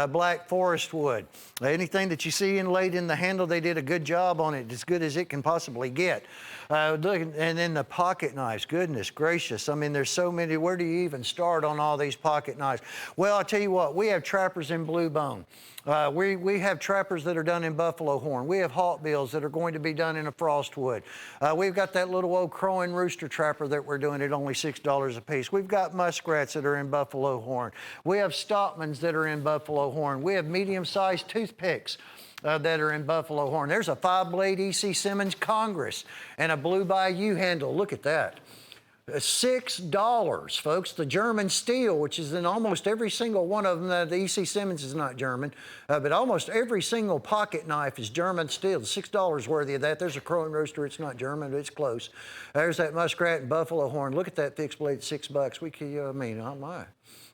black forest wood. Anything that you see inlaid in the handle, they did a good job on it, as good as it can possibly get. And then the pocket knives, goodness gracious. I mean, there's so many. Where do you even start on all these pocket knives? Well, I'll tell you what, we have trappers in blue bone. We have trappers that are done in buffalo horn. We have hawk bills that are going to be done in a frostwood. We've got that little old crowing rooster trapper that we're doing at only $6 a piece. We've got muskrats that are in buffalo horn. We have stockmans that are in buffalo horn. We have medium-sized toothpicks that are in buffalo horn. There's a 5-blade E.C. Simmons Congress and a Blue Bayou handle. Look at that. $6, folks. The German steel, which is in almost every single one of them. The E.C. Simmons is not German, but almost every single pocket knife is German steel. $6 worthy of that. There's a crowing rooster. It's not German, but it's close. There's that muskrat and buffalo horn. Look at that fixed blade, $6. We could, I mean, oh my.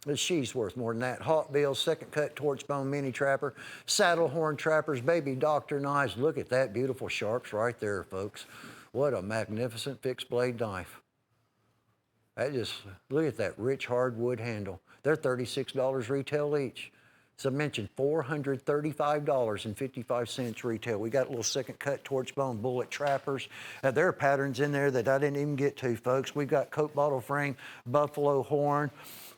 The she's worth more than that. Hawk bills, second cut torch bone mini trapper, saddle horn trappers, baby doctor knives. Look at that beautiful Sharps right there, folks. What a magnificent fixed blade knife. Look at that rich hardwood handle. They're $36 retail each. As I mentioned, $435.55 retail. We got little second cut torch bone bullet trappers. There are patterns in there that I didn't even get to, folks. We've got Coke bottle frame, buffalo horn,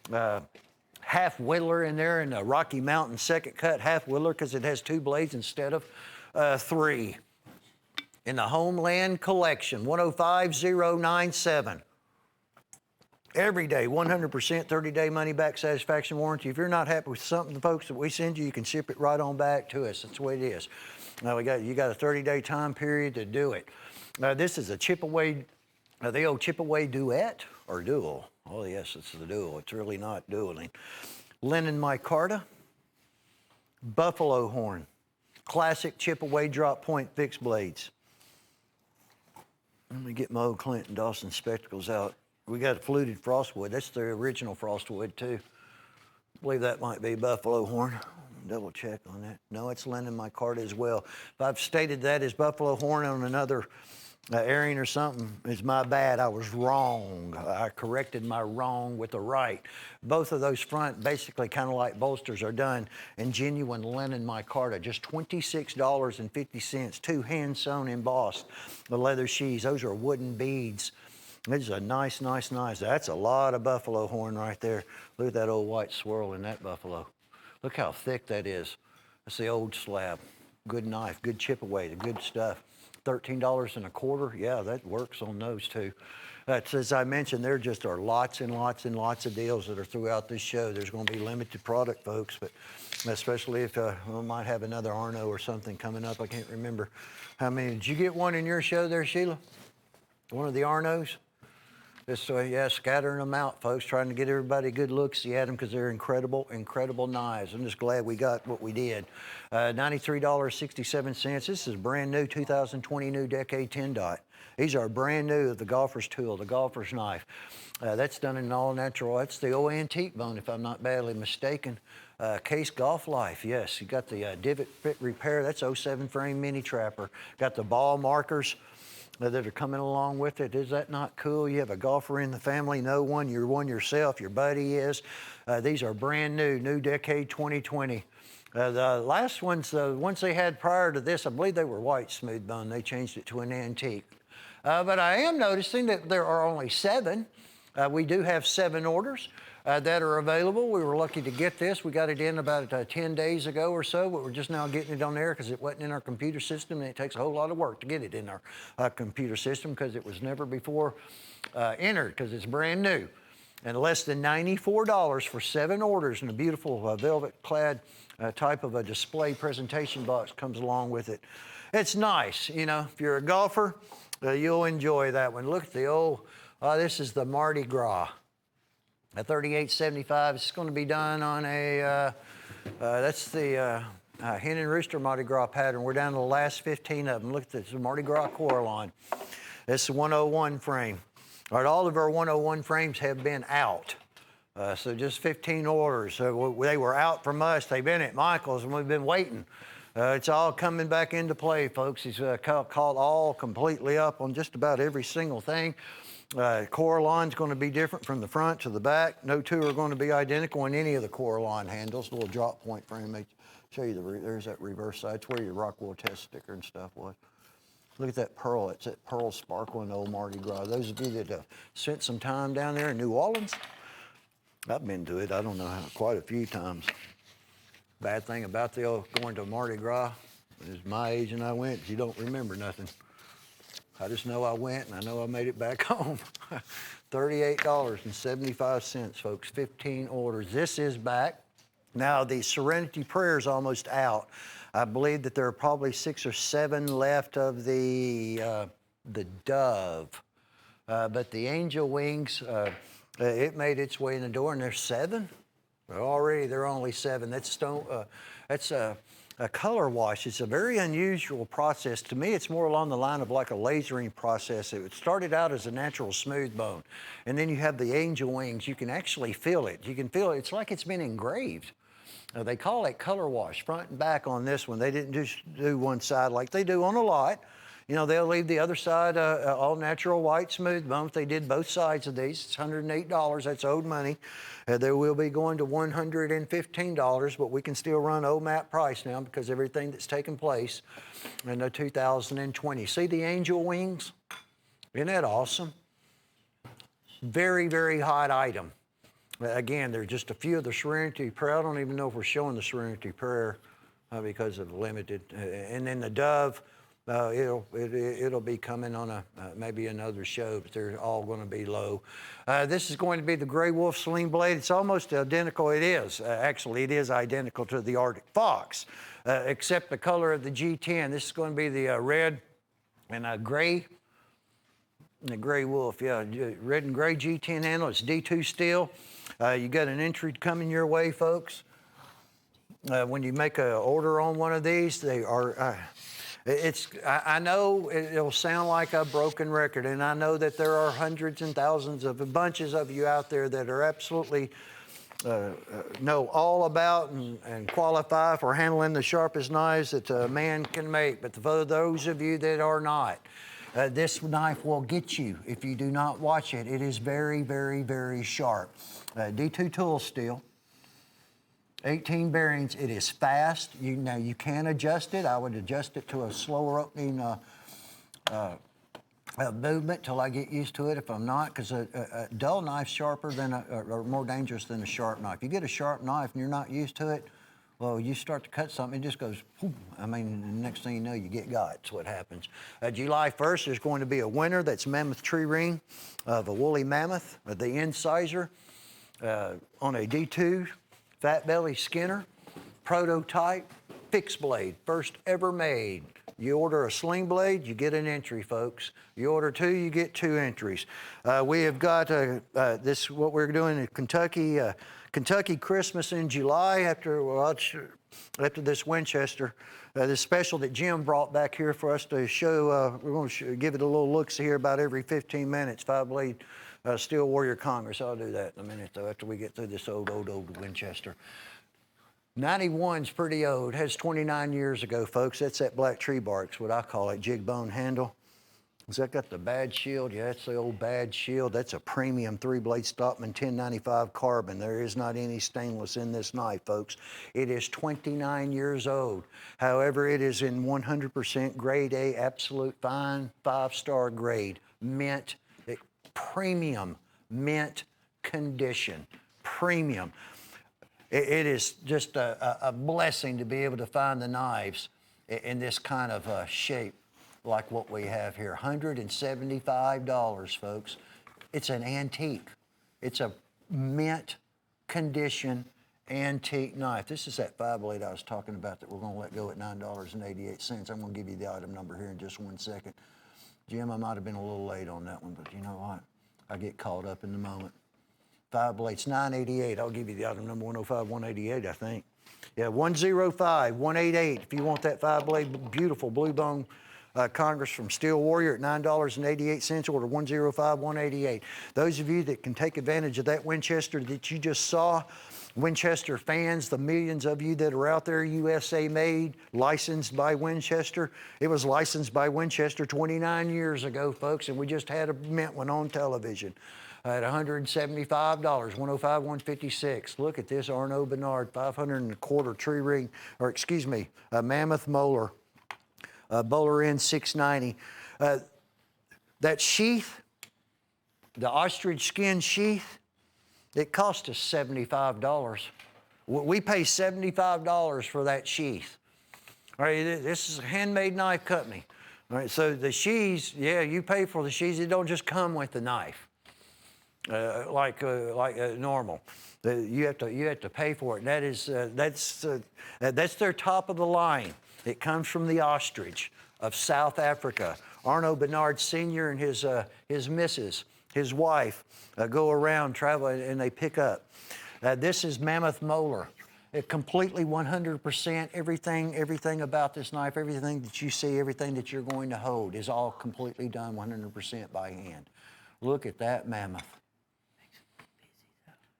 half whittler in there, and a Rocky Mountain second cut half whittler because it has 2 blades instead of 3. In the Homeland Collection, 105097. Every day, 100% 30-day money-back satisfaction warranty. If you're not happy with something, folks, that we send you, you can ship it right on back to us. That's the way it is. Now, you got a 30-day time period to do it. This is a chip-away, the old chip-away duet or dual. Oh, yes, it's the dual. It's really not dueling. Linen micarta, buffalo horn, classic chip-away drop point fixed blades. Let me get my old Clinton Dawson spectacles out. We got a fluted frostwood. That's the original frostwood, too. I believe that might be buffalo horn. Double check on that. No, it's linen micarta as well. If I've stated that as buffalo horn on another airing or something, it's my bad. I was wrong. I corrected my wrong with the right. Both of those front, basically kind of like bolsters, are done in genuine linen micarta. Just $26.50. 2 hand-sewn embossed. The leather sheaths, those are wooden beads. This is a nice, nice, nice. That's a lot of buffalo horn right there. Look at that old white swirl in that buffalo. Look how thick that is. That's the old slab. Good knife, good chip away, the good stuff. $13.25. Yeah, that works on those too. As I mentioned, there just are lots and lots and lots of deals that are throughout this show. There's going to be limited product, folks, but especially if we might have another Arno or something coming up. I can't remember how many. Did you get one in your show there, Sheila? One of the Arnos? Just yeah, scattering them out, folks, trying to get everybody a good look-see at them because they're incredible, incredible knives. I'm just glad we got what we did. $93.67. This is brand new 2020 new Decade 10 dot. These are brand new of the golfer's tool, the golfer's knife. That's done in all natural. That's the old antique bone, if I'm not badly mistaken. Case Golf Life, yes. You got the divot fit repair. That's 07 frame mini trapper. Got the ball markers that are coming along with it. Is that not cool? You have a golfer in the family, know one, you're one yourself, your buddy is. These are brand new, new Decade 2020. The last ones, the ones they had prior to this, I believe they were white smooth bone. They changed it to an antique. But I am noticing that there are only 7. We do have 7 orders that are available. We were lucky to get this. We got it in about 10 days ago or so, but we're just now getting it on there because it wasn't in our computer system, and it takes a whole lot of work to get it in our computer system because it was never before entered because it's brand new. And less than $94 for 7 orders, and a beautiful velvet-clad type of a display presentation box comes along with it. It's nice, you know. If you're a golfer, you'll enjoy that one. Look at the old, this is the Mardi Gras. A 3875. It's going to be done on a That's the Hen and Rooster Mardi Gras pattern. We're down to the last 15 of them. Look at this, Mardi Gras Coraline. That's the 101 frame. All right, all of our 101 frames have been out. So just 15 orders. So they were out from us. They've been at Michael's, and we've been waiting. It's all coming back into play, folks. He's caught all completely up on just about every single thing. Coraline's going to be different from the front to the back. No two are going to be identical in any of the Coraline handles. Little drop point frame. Let me show you there's that reverse side. It's where your Rockwell test sticker and stuff was. Look at that pearl. It's that pearl sparkle in old Mardi Gras. Those of you that spent some time down there in New Orleans, I've been to it. I don't know how, quite a few times. Bad thing about going to Mardi Gras is my age and I went, you don't remember nothing. I just know I went and I know I made it back home. $38.75, folks, 15 orders. This is back. Now the Serenity Prayer is almost out. I believe that there are probably 6 or 7 left of the Dove. But the Angel Wings, it made its way in the door and there's 7. Already there are only 7. That's a color wash. It's a very unusual process. To me, it's more along the line of like a lasering process. It started out as a natural smooth bone. And then you have the Angel Wings. You can actually feel it. You can feel it. It's like it's been engraved. They call it color wash, front and back on this one. They didn't just do one side like they do on a lot. You know, they'll leave the other side all natural white smooth bone. If they did both sides of these, it's $108. That's owed money. They will be going to $115, but we can still run OMAP price now because everything that's taken place in 2020. See the Angel Wings? Isn't that awesome? Very, very hot item. Again, there's just a few of the Serenity Prayer. I don't even know if we're showing the Serenity Prayer because of limited. And then the Dove. It'll be coming on maybe another show, but they're all going to be low. This is going to be the Gray Wolf Sling Blade. It's almost identical. It is. Actually, it is identical to the Arctic Fox, except the color of the G10. This is going to be the red and gray. And the Gray Wolf, yeah, red and gray G10 handle. It's D2 steel. You got an entry coming your way, folks. When you make an order on one of these, they are... I know it'll sound like a broken record, and I know that there are hundreds and thousands of bunches of you out there that are absolutely know all about and qualify for handling the sharpest knives that a man can make. But for those of you that are not, this knife will get you if you do not watch it. It is very, very, very sharp. D2 tool steel. 18 bearings. It is fast. Now you can adjust it. I would adjust it to a slower opening movement till I get used to it. If I'm not, because a dull knife's sharper than or more dangerous than a sharp knife. You get a sharp knife and you're not used to it, well, you start to cut something, it just goes, whoop. I mean, the next thing you know, you get got. That's what happens. July 1st, there's going to be a winner. That's mammoth tree ring of a woolly mammoth, the incisor on a D2. Fat Belly Skinner, prototype, fixed blade, first ever made. You order a sling blade, you get an entry, folks. You order 2, you get 2 entries. We have got this, what we're doing in Kentucky, Kentucky Christmas in July after this Winchester. This special that Jim brought back here for us to show, we're going to give it a little look-see here about every 15 minutes, 5-blade. Steel Warrior Congress. I'll do that in a minute, though, after we get through this old Winchester. 91's pretty old. It has 29 years ago, folks. That's that black tree bark's what I call it, jig bone handle. Has that got the bad shield? Yeah, that's the old bad shield. That's a premium 3-blade Stockman 1095 carbon. There is not any stainless in this knife, folks. It is 29 years old. However, it is in 100% grade A, absolute fine, 5-star grade, mint, premium, mint condition, premium. It is just a blessing to be able to find the knives in this kind of shape like what we have here. $175, folks. It's an antique. It's a mint condition antique knife. This is that 5-blade I was talking about that we're going to let go at $9.88. I'm going to give you the item number here in just 1 second. Jim, I might have been a little late on that one, but you know what? I get caught up in the moment. 5 blades, 988. I'll give you the item number 105, 188, I think. Yeah, 105, 188. If you want that 5-blade, beautiful blue bone Congress from Steel Warrior at $9.88, order 105, 188. Those of you that can take advantage of that Winchester that you just saw, Winchester fans, the millions of you that are out there, USA made, licensed by Winchester. It was licensed by Winchester 29 years ago, folks, and we just had a mint one on television at $175, 105, 156. Look at this Arnaud Bernard 500 tree ring, or excuse me, a mammoth molar, bowler end 690. That sheath, the ostrich skin sheath, it cost us $75. We pay $75 for that sheath. All right, this is a handmade knife company. All right, so the sheaths, yeah, you pay for the sheaths. It don't just come with the knife like normal. You have to pay for it. And that's their top of the line. It comes from the ostrich of South Africa. Arnaud Bernard Sr. and his missus, his wife, go around traveling and they pick up. This is mammoth molar. It completely 100%, everything about this knife, everything that you see, everything that you're going to hold is all completely done 100% by hand. Look at that mammoth.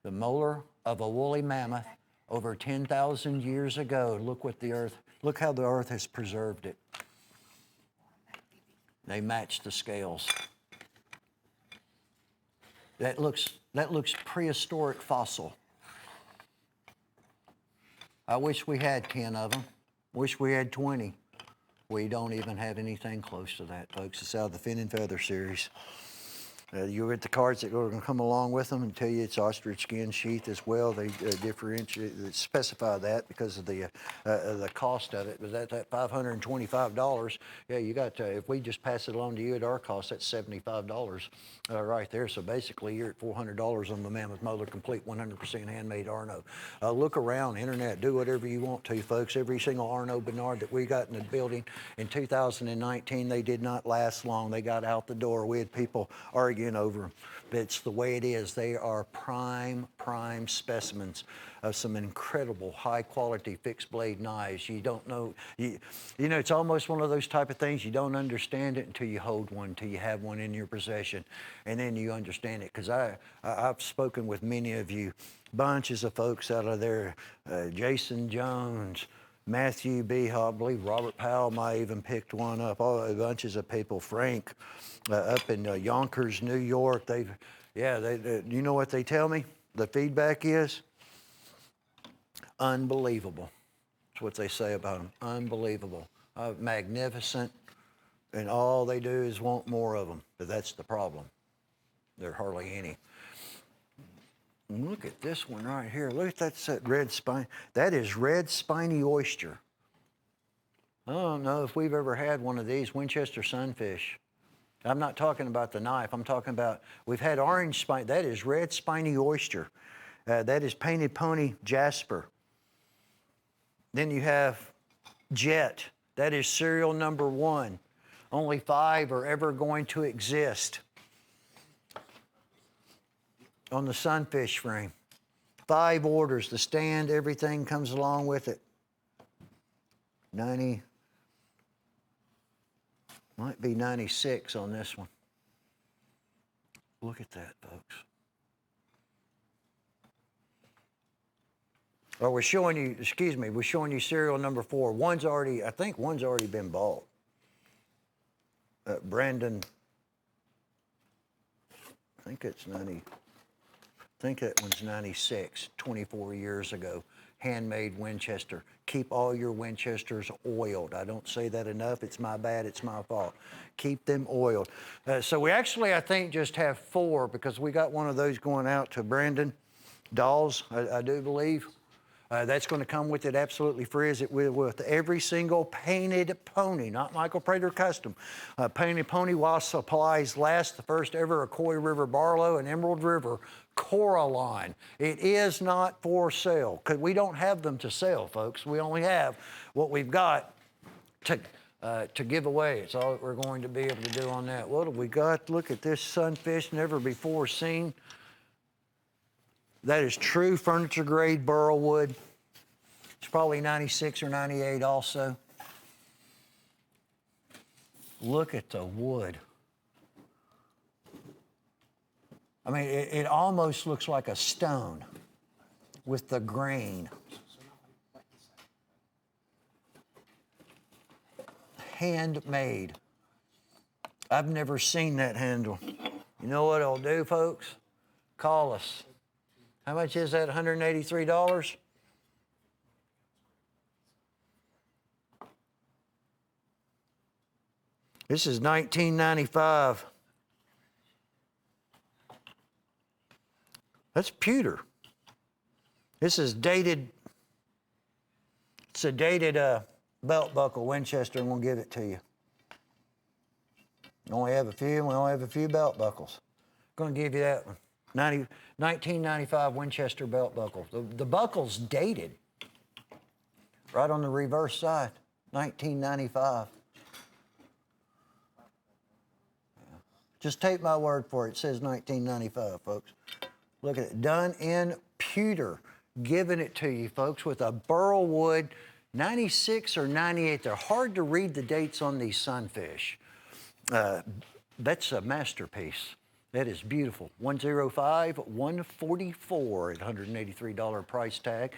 The molar of a woolly mammoth over 10,000 years ago. Look how the earth has preserved it. They match the scales. That looks prehistoric fossil. I wish we had 10 of them. Wish we had 20. We don't even have anything close to that, folks. It's out of the Fin and Feather series. You'll get the cards that are going to come along with them and tell you it's ostrich skin sheath as well. They specify that because of the cost of it. But that $525, yeah, you got if we just pass it along to you at our cost, that's $75 right there. So basically, you're at $400 on the mammoth molar, complete 100% handmade Arnaud. Look around, internet, do whatever you want to, folks. Every single Arnaud Bernard that we got in the building in 2019, they did not last long. They got out the door. We had people arguing over them. It's the way it is. They are prime specimens of some incredible high-quality fixed-blade knives. You don't know, you know, it's almost one of those type of things, you don't understand it until you hold one, until you have one in your possession, and then you understand it. Because I've spoken with many of you, bunches of folks out of there, Jason Jones, Matthew B. I believe Robert Powell might even picked one up. All bunches of people. Frank up in Yonkers, New York. You know what they tell me? The feedback is unbelievable. That's what they say about them. Unbelievable, magnificent, and all they do is want more of them. But that's the problem. There are hardly any. Look at this one right here. Look at that red spine. That is red spiny oyster. I don't know if we've ever had one of these Winchester sunfish. I'm not talking about the knife. I'm talking about, we've had orange spine. That is red spiny oyster. That is painted pony jasper. Then you have jet. That is serial number 1. Only 5 are ever going to exist on the sunfish frame. 5 orders, the stand, everything comes along with it. 90, might be 96 on this one. Look at that, folks. Oh, we're showing you serial number 4. I think one's already been bought. Brandon, I think it's 90. I think that one's 96, 24 years ago. Handmade Winchester. Keep all your Winchesters oiled. I don't say that enough. It's my bad. It's my fault. Keep them oiled. So we actually, I think, just have 4 because we got one of those going out to Brandon Dawes, I do believe. That's going to come with it absolutely free, as it will with every single painted pony, not Michael Prater custom. Painted pony while supplies last. The first ever Ocoee River Barlow and Emerald River Coraline. It is not for sale because we don't have them to sell, folks. We only have what we've got to give away. It's all that we're going to be able to do on that. What have we got? Look at this sunfish, never before seen. That is true furniture grade burl wood. It's probably 96 or 98 also. Look at the wood. I mean, it almost looks like a stone with the grain. Handmade. I've never seen that handle. You know what it'll do, folks? Call us. How much is that, $183? This is $19.95. That's pewter. This is dated. It's a dated belt buckle, Winchester, and we'll give it to you. We only have a few belt buckles. Going to give you that one. 1995 Winchester belt buckle. The buckle's dated. Right on the reverse side, 1995. Just take my word for it. It says 1995, folks. Look at it. Done in pewter. Giving it to you, folks, with a burl wood, 96 or 98. They're hard to read the dates on these sunfish. That's a masterpiece. That is beautiful. 105, 144 at $183 price tag.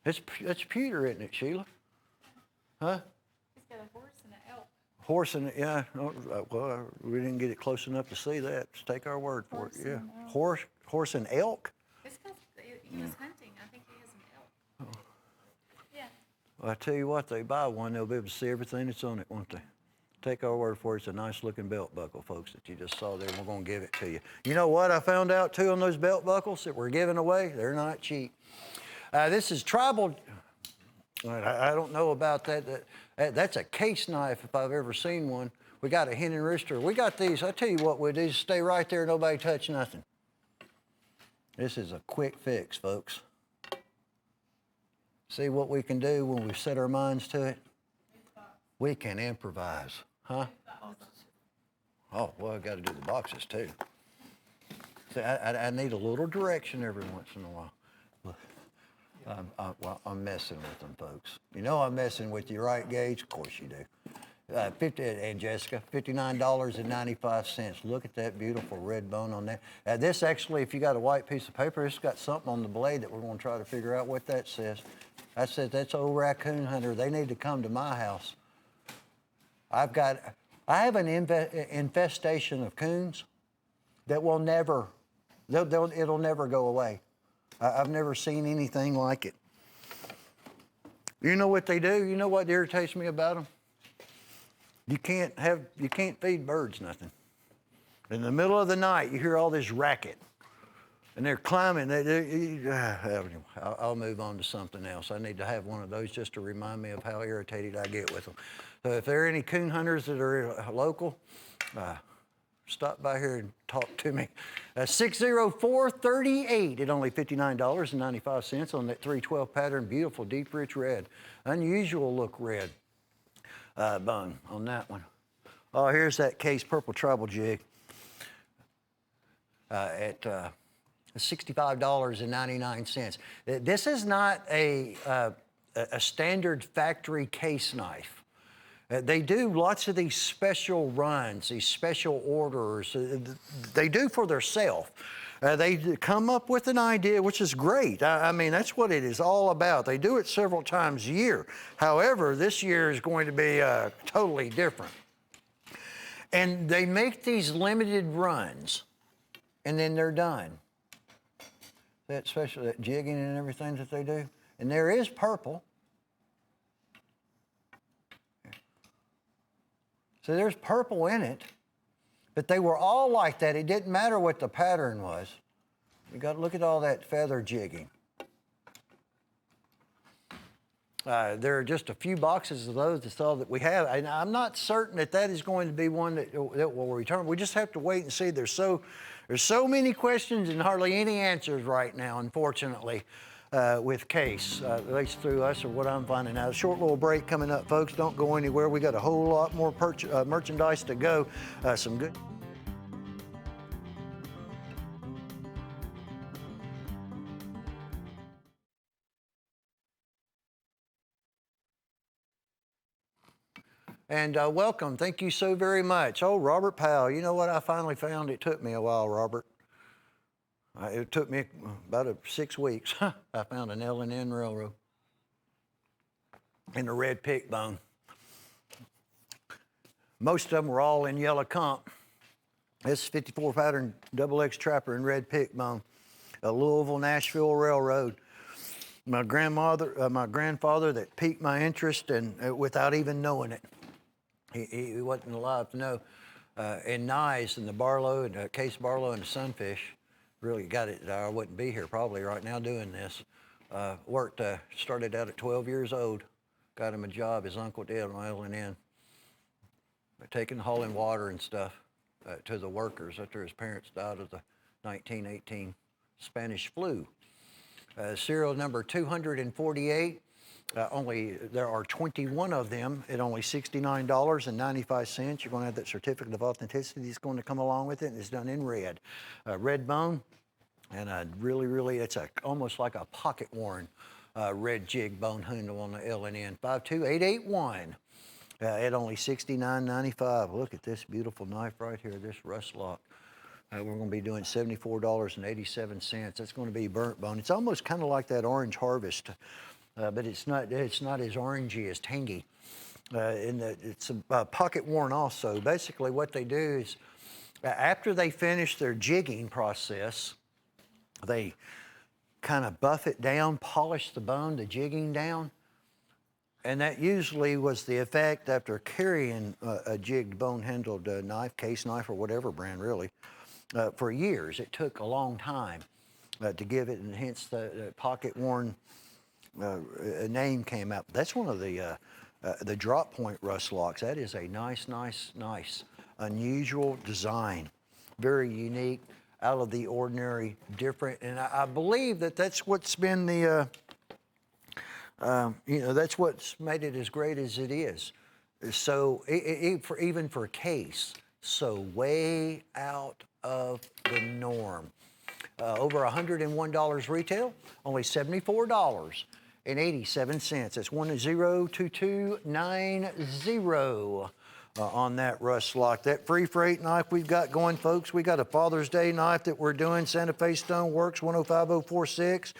That's pewter, isn't it, Sheila? Huh? It's got a horse and an elk. Horse and, yeah, well, we didn't get it close enough to see that. Just take our word for it, yeah. Horse and elk? It's because he was hunting. I think he has an elk. Oh. Yeah. Well, I tell you what, they buy one, they'll be able to see everything that's on it, won't they? Take our word for it. It's a nice looking belt buckle, folks, that you just saw there, and we're going to give it to you. You know what I found out, too, on those belt buckles that we're giving away? They're not cheap. This is tribal. I don't know about that. That's a case knife if I've ever seen one. We got a hen and rooster. We got these. I tell you what we do, stay right there, nobody touch nothing. This is a quick fix, folks. See what we can do when we set our minds to it? We can improvise, huh? Oh, well, I got to do the boxes too. See, I need a little direction every once in a while. Well, I'm messing with them, folks. You know I'm messing with you, right, Gage? Of course you do. And Jessica, $59.95. Look at that beautiful red bone on that. This actually, if you got a white piece of paper, it's got something on the blade that we're going to try to figure out what that says. I said, that's old raccoon hunter. They need to come to my house. I have an infestation of coons that will never, it'll never go away. I've never seen anything like it. You know what they do? You know what irritates me about them? You can't feed birds nothing. In the middle of the night, you hear all this racket, and they're climbing. I'll move on to something else. I need to have one of those just to remind me of how irritated I get with them. So if there are any coon hunters that are local, stop by here and talk to me. 604-38 at only $59.95 on that 312 pattern. Beautiful, deep, rich red. Unusual look red bone on that one. Oh, here's that case purple tribal jig at $65.99. This is not a standard factory case knife. They do lots of these special runs, these special orders. They do for themselves. They come up with an idea, which is great. I mean, that's what it is all about. They do it several times a year. However, this year is going to be totally different. And they make these limited runs, and then they're done. That special, that jigging and everything that they do. And there is purple. So there's purple in it, but they were all like that. It didn't matter what the pattern was. You got to look at all that feather jigging. There are just a few boxes of those. That's all that we have. And I'm not certain that that is going to be one that will return. We just have to wait and see. There's so many questions and hardly any answers right now, unfortunately. With Case, at least through us, or what I'm finding out. A short little break coming up, folks. Don't go anywhere. We got a whole lot more merchandise to go. Some good. And welcome. Thank you so very much. Oh, Robert Powell. You know what I finally found? It took me a while, Robert. It took me about 6 weeks. I found an L&N railroad in the red pick bone. Most of them were all in yellow comp. This is 54 pattern XX trapper in red pick bone, a Louisville, Nashville railroad. My grandfather that piqued my interest and without even knowing it. He wasn't alive to know. In Nyes and the Barlow and Case Barlow and the Sunfish, really got it. I wouldn't be here probably right now doing this. Started out at 12 years old. Got him a job. His uncle did on L&N. Taking hauling water and stuff to the workers after his parents died of the 1918 Spanish flu. Serial number 248. There are 21 of them at only $69.95. You're going to have that certificate of authenticity that's going to come along with it, and it's done in red. Red bone, and it's almost like a pocket worn red jig bone handle on the L&N. 52881 at only $69.95. Look at this beautiful knife right here, this rust lock. We're going to be doing $74.87. That's going to be burnt bone. It's almost kind of like that Orange Harvest, but it's not as orangey as tangy. It's pocket worn also. Basically what they do is after they finish their jigging process, they kind of buff it down, polish the bone, the jigging down. And that usually was the effect after carrying a jigged bone-handled knife, case knife, or whatever brand really, for years. It took a long time to give it, and hence the pocket-worn name came out. That's one of the drop point rust locks. That is a nice, unusual design. Very unique, out of the ordinary, different. And I believe that's what's been the, that's what's made it as great as it is. So even for case, so way out of the norm. Over $101 retail, only $74.87. That's 102290 on that rust lock. That free freight knife we've got going, folks. We got a Father's Day knife that we're doing, Santa Fe Stone Works 105046.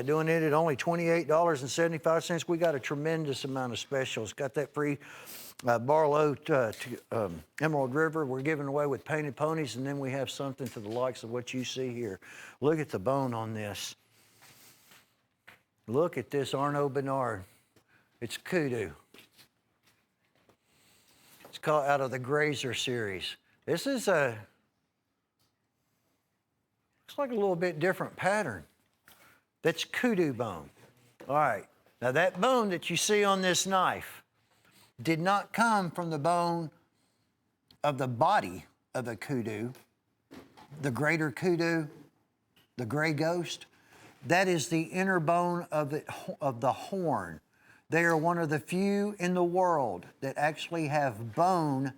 Doing it at only $28.75. We got a tremendous amount of specials. Got that free Barlow Emerald River we're giving away with painted ponies, and then we have something to the likes of what you see here. Look at the bone on this. Look at this Arnaud Bernard. It's kudu. It's called out of the Grazer series. This is looks like a little bit different pattern. That's kudu bone. All right, now that bone that you see on this knife did not come from the bone of the body of a kudu, the greater kudu, the gray ghost. That is the inner bone of the horn. They are one of the few in the world that actually have bone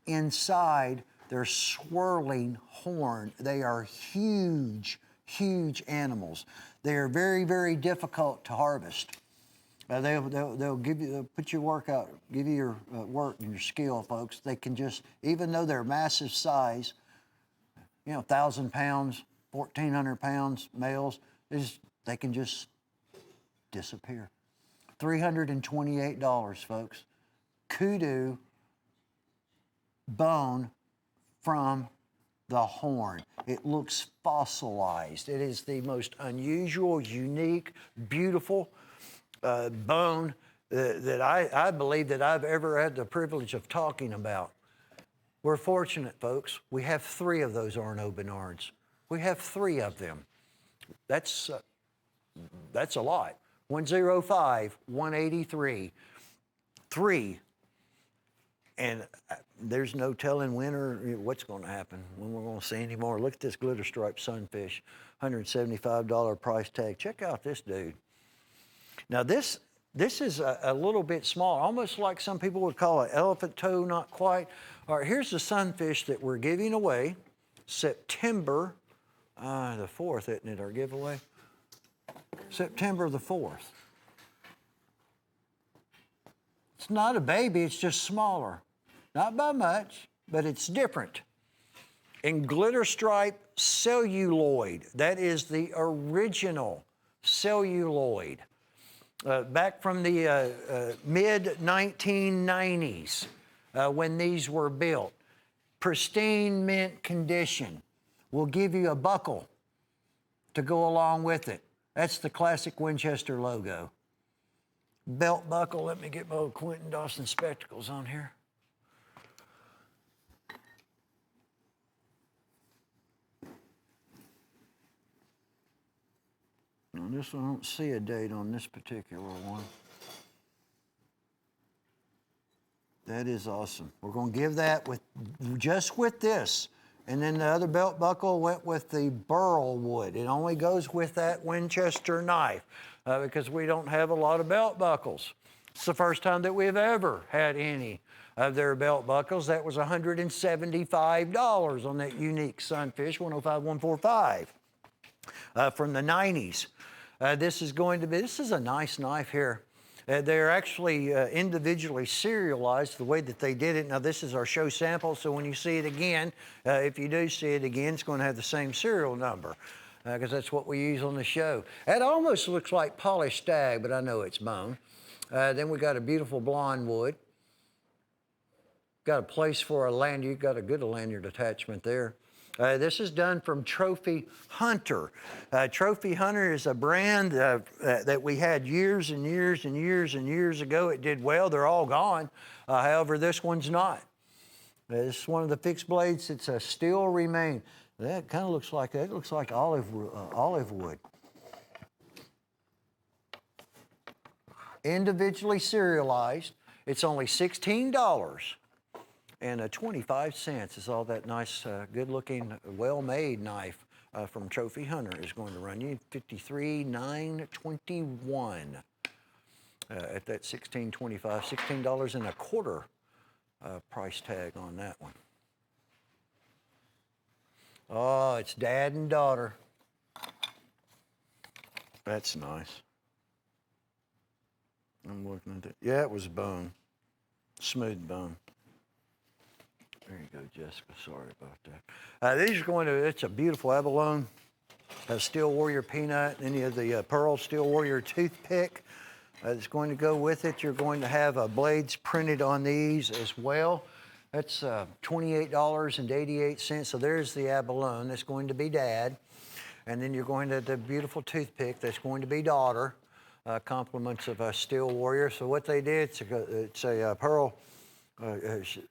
inside their swirling horn. They are huge, huge animals. They are very, very difficult to harvest. They'll put your work out, give you your work and your skill, folks. They can just, even though they're massive size, 1,000 pounds, 1,400 pounds males, they can just disappear. $328, folks. Kudu bone from the horn. It looks fossilized. It is the most unusual, unique, beautiful bone that I believe that I've ever had the privilege of talking about. We're fortunate, folks. We have 3 of those Arnaud Bernards. We have 3 of them. That's a lot. 105, 183, 3. And there's no telling when or what's going to happen, when we're going to see any more. Look at this glitter stripe sunfish, $175 price tag. Check out this dude. Now this is a little bit small, almost like some people would call an elephant toe, not quite. All right, here's the sunfish that we're giving away, September the 4th, isn't it, our giveaway? September the 4th. It's not a baby, it's just smaller. Not by much, but it's different. And glitter stripe celluloid, that is the original celluloid. Back from the mid-1990s when these were built. Pristine mint condition. We'll give you a buckle to go along with it. That's the classic Winchester logo. Belt buckle, let me get my old Quentin Dawson spectacles on here. Now this one, I don't see a date on this particular one. That is awesome. We're going to give that just with this. And then the other belt buckle went with the burl wood. It only goes with that Winchester knife because we don't have a lot of belt buckles. It's the first time that we've ever had any of their belt buckles. That was $175 on that unique Sunfish 105145 from the 90s. This is a nice knife here. They're actually individually serialized the way that they did it. Now, this is our show sample, so when you see it again, if you do see it again, it's going to have the same serial number because that's what we use on the show. It almost looks like polished stag, but I know it's bone. Then we got a beautiful blonde wood. Got a place for a lanyard. Got a good lanyard attachment there. This is done from Trophy Hunter. Trophy Hunter is a brand that we had years and years and years and years ago. It did well. They're all gone. However, this one's not. This is one of the fixed blades. It's a steel remain. That kind of looks like olive wood. Individually serialized. It's only $16. And 25 cents is all that nice, good-looking, well-made knife from Trophy Hunter is going to run you $53,921 at that $16.25, $16.25 price tag on that one. Oh, it's dad and daughter. That's nice. I'm looking at it. Yeah, it was bone, smooth bone. There you go, Jessica. Sorry about that. These are going to, it's a beautiful abalone, Steel Warrior peanut, any of the Pearl Steel Warrior toothpick that's going to go with it. You're going to have blades printed on these as well. That's $28.88. So there's the abalone. That's going to be dad. And then you're going to the beautiful toothpick. That's going to be daughter. Compliments of Steel Warrior. So what they did, it's a pearl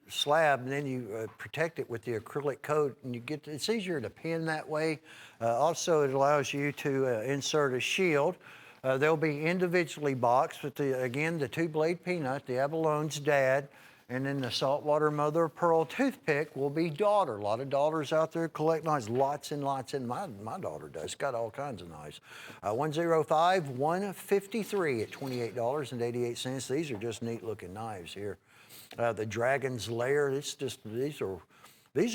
slab, and then you protect it with the acrylic coat, and it's easier to pin that way. Also, it allows you to insert a shield. They'll be individually boxed with again the two-blade peanut, the abalone's dad, and then the saltwater mother of pearl toothpick will be daughter. A lot of daughters out there collect knives, lots and lots, and my daughter does. Got all kinds of knives. 105-153 at $28.88. These are just neat-looking knives here. The Dragon's Lair, these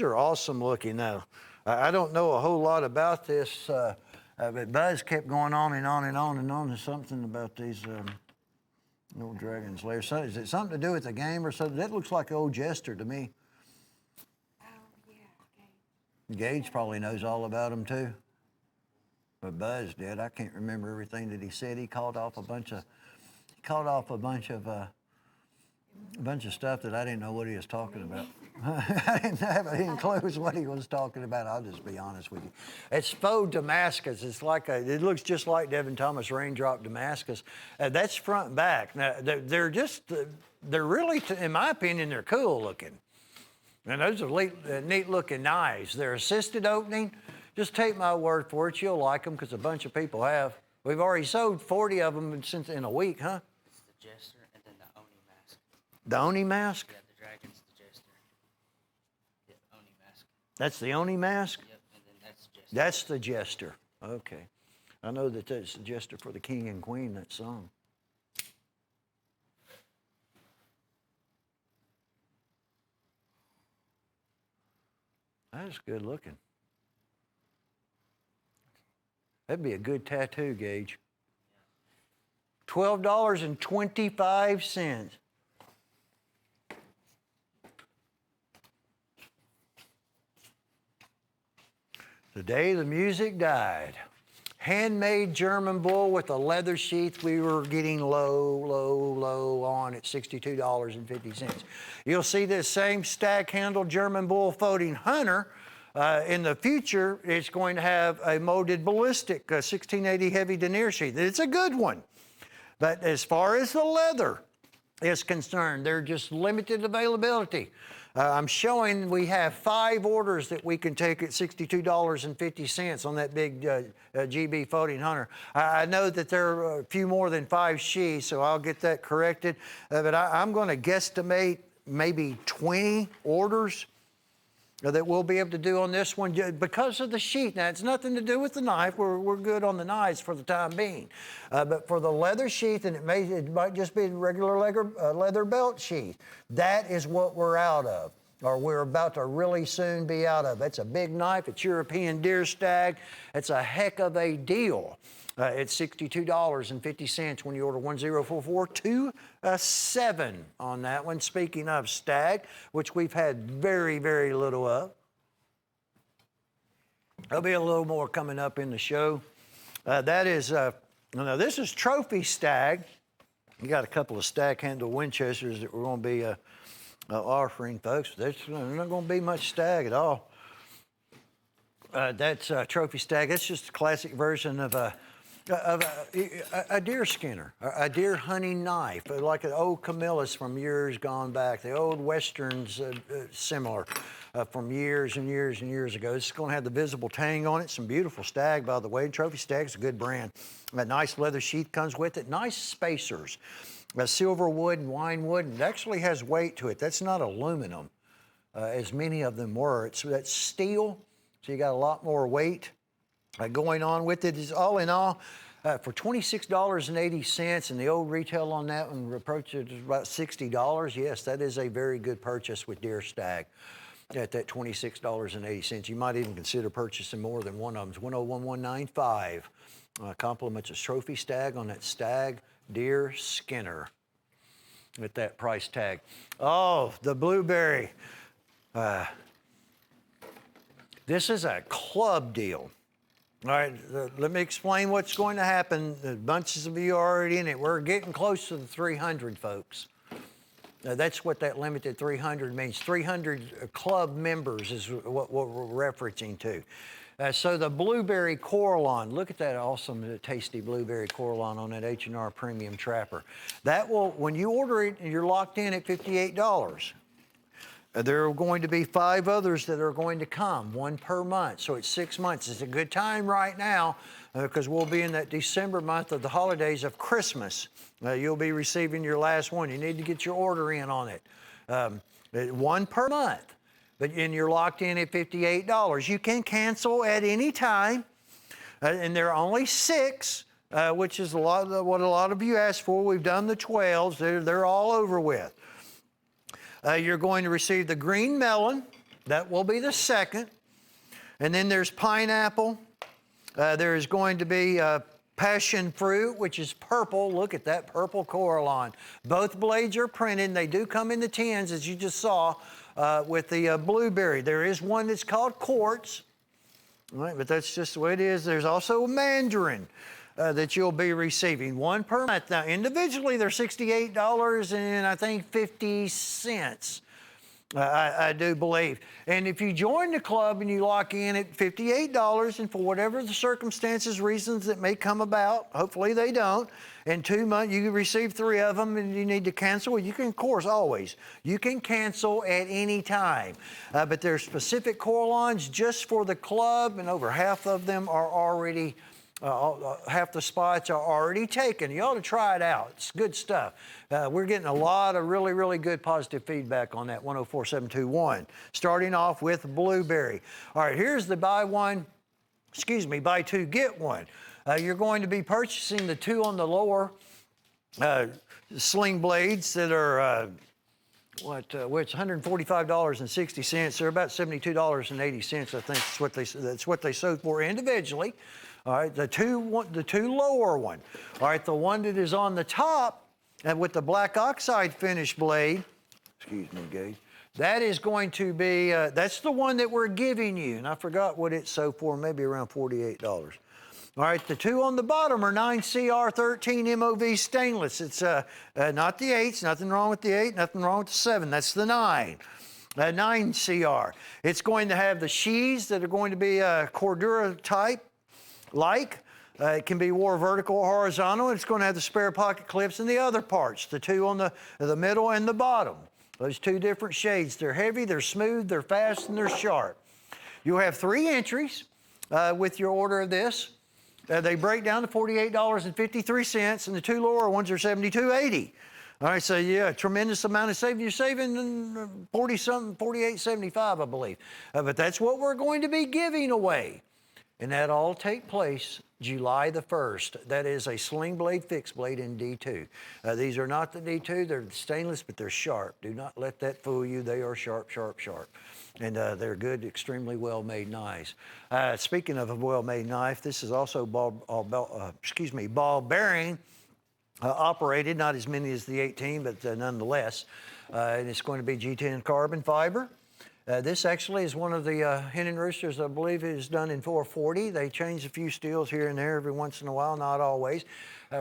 are awesome looking. Now, I don't know a whole lot about this, but Buzz kept going on and on and on and on to something about these old Dragon's Lair. So, is it something to do with the game or something? That looks like old Jester to me. Oh, yeah, Gage probably knows all about them too. But Buzz did. I can't remember everything that he said. He called off a bunch of stuff that I didn't know what he was talking about. I didn't have any clues what he was talking about. I'll just be honest with you. It's faux Damascus. It's like it looks just like Devin Thomas Raindrop Damascus. That's front and back. Now they're really, in my opinion, they're cool looking. And those are neat looking knives. They're assisted opening. Just take my word for it. You'll like them because a bunch of people have. We've already sold 40 of them in a week, huh? It's the Jester and then the Oni mask. The Oni mask? Yeah, the dragon's the Jester. Yeah, Oni mask. That's the Oni mask? Yep, and then that's Jester. That's the Jester. Okay. I know that that's the Jester for the King and Queen, that song. That's good looking. That'd be a good tattoo, Gage. $12.25. The day the music died. Handmade German bull with a leather sheath. We were getting low on at $62.50. You'll see this same stack handle German bull folding hunter. In the future, it's going to have a molded ballistic 1680 heavy denier sheath. It's a good one. But as far as the leather is concerned, they're just limited availability. I'm showing we have 5 orders that we can take at $62.50 on that big GB folding hunter. I know that there are a few more than 5 sheaths, so I'll get that corrected. But I'm going to guesstimate maybe 20 orders that we'll be able to do on this one because of the sheath. Now, it's nothing to do with the knife. We're good on the knives for the time being. But for the leather sheath, and it might just be a regular leather belt sheath, that is what we're out of, or we're about to really soon be out of. It's a big knife. It's European deer stag. It's a heck of a deal. It's $62.50 when you order 104427 on that one. Speaking of stag, which we've had very, very little of. There'll be a little more coming up in the show. That is, now this is trophy stag. We got a couple of stack handle Winchesters that we're going to be offering, folks. There's not going to be much stag at all. That's trophy stag. That's just a classic version of a deer skinner, a deer hunting knife, like an old Camillus from years gone back. The old Westerns, similar, from years and years and years ago. It's going to have the visible tang on it. Some beautiful stag, by the way. Trophy Stag's a good brand. A nice leather sheath comes with it. Nice spacers. Silver wood and wine wood. And it actually has weight to it. That's not aluminum, as many of them were. That's steel, so you got a lot more weight going on with it. Is all in all, for $26.80, and the old retail on that one approaches about $60. Yes, that is a very good purchase with deer stag at that $26.80. You might even consider purchasing more than one of them. It's 101195. Compliments a trophy stag on that stag deer skinner at that price tag. Oh, the blueberry. This is a club deal. All right, let me explain what's going to happen. Bunches of you are already in it. We're getting close to the 300, folks. That's what that limited 300 means. 300 club members is what we're referencing to. So the blueberry Coralon, look at that awesome, tasty blueberry Coralon on that H&R Premium Trapper. That will, when you order it, you're locked in at $58. There are going to be 5 others that are going to come, 1 per month. So it's 6 months. It's a good time right now because we'll be in that December month of the holidays of Christmas. You'll be receiving your last one. You need to get your order in on it. 1 per month, and you're locked in at $58. You can cancel at any time, and there are only 6, which is what a lot of you asked for. We've done the 12s. They're all over with. You're going to receive the green melon. That will be the second. And then there's pineapple. There is going to be passion fruit, which is purple. Look at that purple Coralon. Both blades are printed. They do come in the tins, as you just saw, with the blueberry. There is one that's called quartz. All right, but that's just the way it is. There's also a mandarin. That you'll be receiving, 1 per month. Now, individually, they're $68 and I think 50 cents, I do believe. And if you join the club and you lock in at $58, and for whatever the circumstances, reasons that may come about, hopefully they don't, in 2 months, you receive 3 of them and you need to cancel, you can, of course, always. You can cancel at any time. But there's specific Coralons just for the club, and over half of them are already half the spots are already taken. You ought to try it out. It's good stuff. We're getting a lot of really, really good positive feedback on that 104721. Starting off with blueberry. All right, here's the buy 2, get 1. You're going to be purchasing the 2 on the lower sling blades that are which $145.60. They're about $72.80. I think that's what they sold for individually. All right, the two lower one. All right, the one that is on the top and with the black oxide finish blade, excuse me, Gage, That is going to be, that's the one that we're giving you. And I forgot what it's sold for, maybe around $48. All right, the two on the bottom are 9CR13 MOV stainless. It's not the 8s, nothing wrong with the 8, nothing wrong with the 7. That's the 9. 9CR. It's going to have the sheaths that are going to be Cordura type, it can be wore vertical or horizontal. It's going to have the spare pocket clips and the other parts, the two on the middle and the bottom. Those two different shades. They're heavy, they're smooth, they're fast, and they're sharp. You'll have 3 entries with your order of this. They break down to $48.53, and the two lower ones are $72.80. All right, so yeah, tremendous amount of saving. You're saving 40-something, $48.75, I believe. But that's what we're going to be giving away. And that all take place July the 1st. That is a sling blade, fixed blade in D2. These are not the D2, they're stainless, but they're sharp. Do not let that fool you. They are sharp, sharp, sharp. And they're good, extremely well-made knives. Speaking of a well-made knife, this is also ball bearing operated, not as many as the 18, but nonetheless. And it's going to be G10 carbon fiber. This actually is one of the Hen and Roosters, I believe, is done in 440. They change a few steels here and there every once in a while, not always.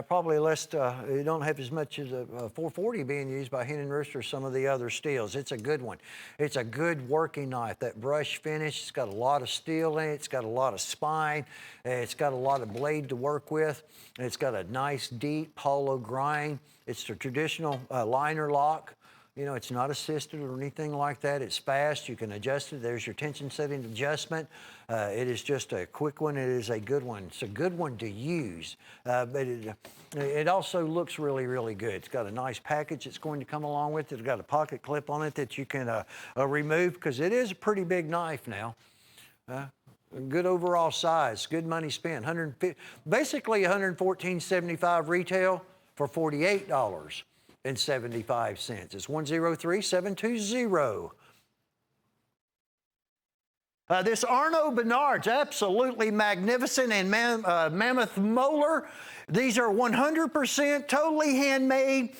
Probably less, you don't have as much as a 440 being used by Hen and Rooster as some of the other steels. It's a good one. It's a good working knife. That brush finish, it's got a lot of steel in it. It's got a lot of spine. It's got a lot of blade to work with. It's got a nice, deep hollow grind. It's the traditional liner lock. You know, it's not assisted or anything like that. It's fast. You can adjust it. There's your tension setting adjustment. It is just a quick one. It is a good one. It's a good one to use. But it also looks really, really good. It's got a nice package that's going to come along with it. It's got a pocket clip on it that you can remove because it is a pretty big knife now. Good overall size. Good money spent. Basically $114.75 retail for $48.75. It's 103720. This Arnaud Bernard's absolutely magnificent and mammoth molar. These are 100% totally handmade.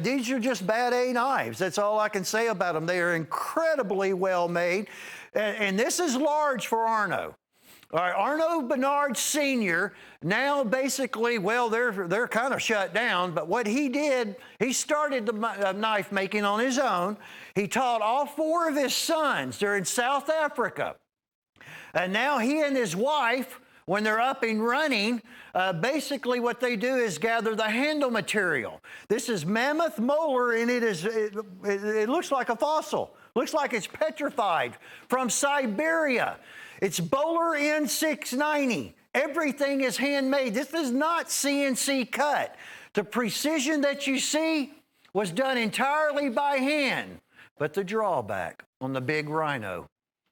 These are just bad A knives. That's all I can say about them. They are incredibly well made. And this is large for Arnaud. All right, Arnaud Bernard Sr., now basically, well, they're kind of shut down, but what he did, he started the knife making on his own. He taught all 4 of his sons. They're in South Africa. And now he and his wife, when they're up and running, basically what they do is gather the handle material. This is mammoth molar, and it looks like a fossil. Looks like it's petrified from Siberia. It's Bowler N690. Everything is handmade. This is not CNC cut. The precision that you see was done entirely by hand. But the drawback on the big Rhino,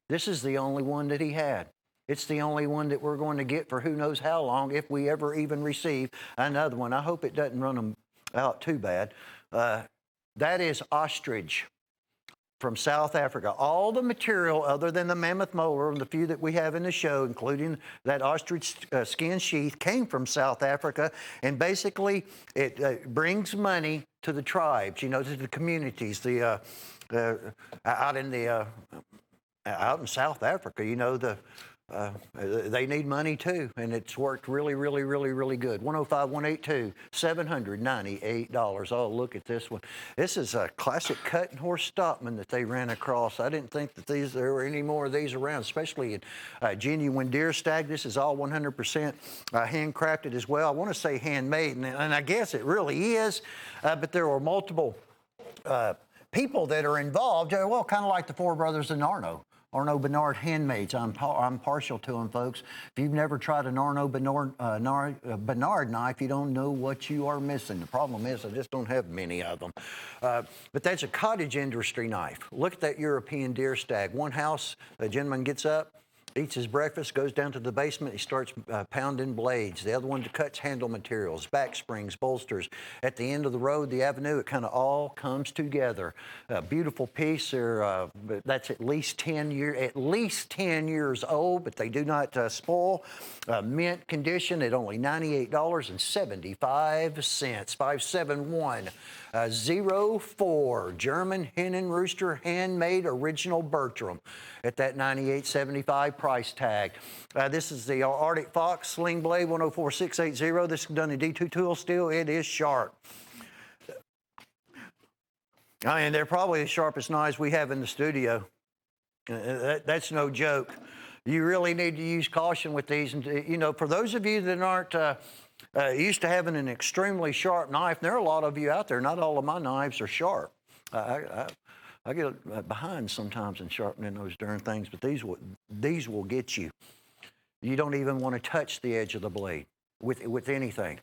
this is the only one that he had. It's the only one that we're going to get for who knows how long, if we ever even receive another one. I hope it doesn't run them out too bad. That is ostrich from South Africa. All the material other than the mammoth molar and the few that we have in the show, including that ostrich skin sheath, came from South Africa. And basically, it brings money to the tribes, you know, to the communities, out in South Africa, you know, they need money too, and it's worked really, really, really, really good. 105-182, $798. Oh, look at this one. This is a classic cut and horse Stockman that they ran across. I didn't think that there were any more of these around, especially in genuine deer stag. This is all 100% handcrafted as well. I want to say handmade, and I guess it really is, but there were multiple people that are involved. Well, kind of like the 4 brothers in Arnaud Bernard handmaids. I'm partial to them, folks. If you've never tried an Arnaud Bernard knife, you don't know what you are missing. The problem is I just don't have many of them. But that's a cottage industry knife. Look at that European deer stag. One house, a gentleman gets up, Eats his breakfast, goes down to the basement, he starts pounding blades. The other one cuts handle materials, back springs, bolsters. At the end of the road, the avenue, it kind of all comes together. A beautiful piece. That's at least 10 years old, but they do not spoil. Mint condition at only $98.75. 571-04 German hen and rooster, handmade original Bertram at that $98.75 price tag. This is the Arctic Fox Sling Blade 104680. This is done in D2 tool steel. It is sharp. I mean, they're probably the sharpest knives we have in the studio. That's no joke. You really need to use caution with these. And, you know, for those of you that aren't used to having an extremely sharp knife, there are a lot of you out there. Not all of my knives are sharp. I get behind sometimes in sharpening those darn things, but these will get you. You don't even want to touch the edge of the blade with anything.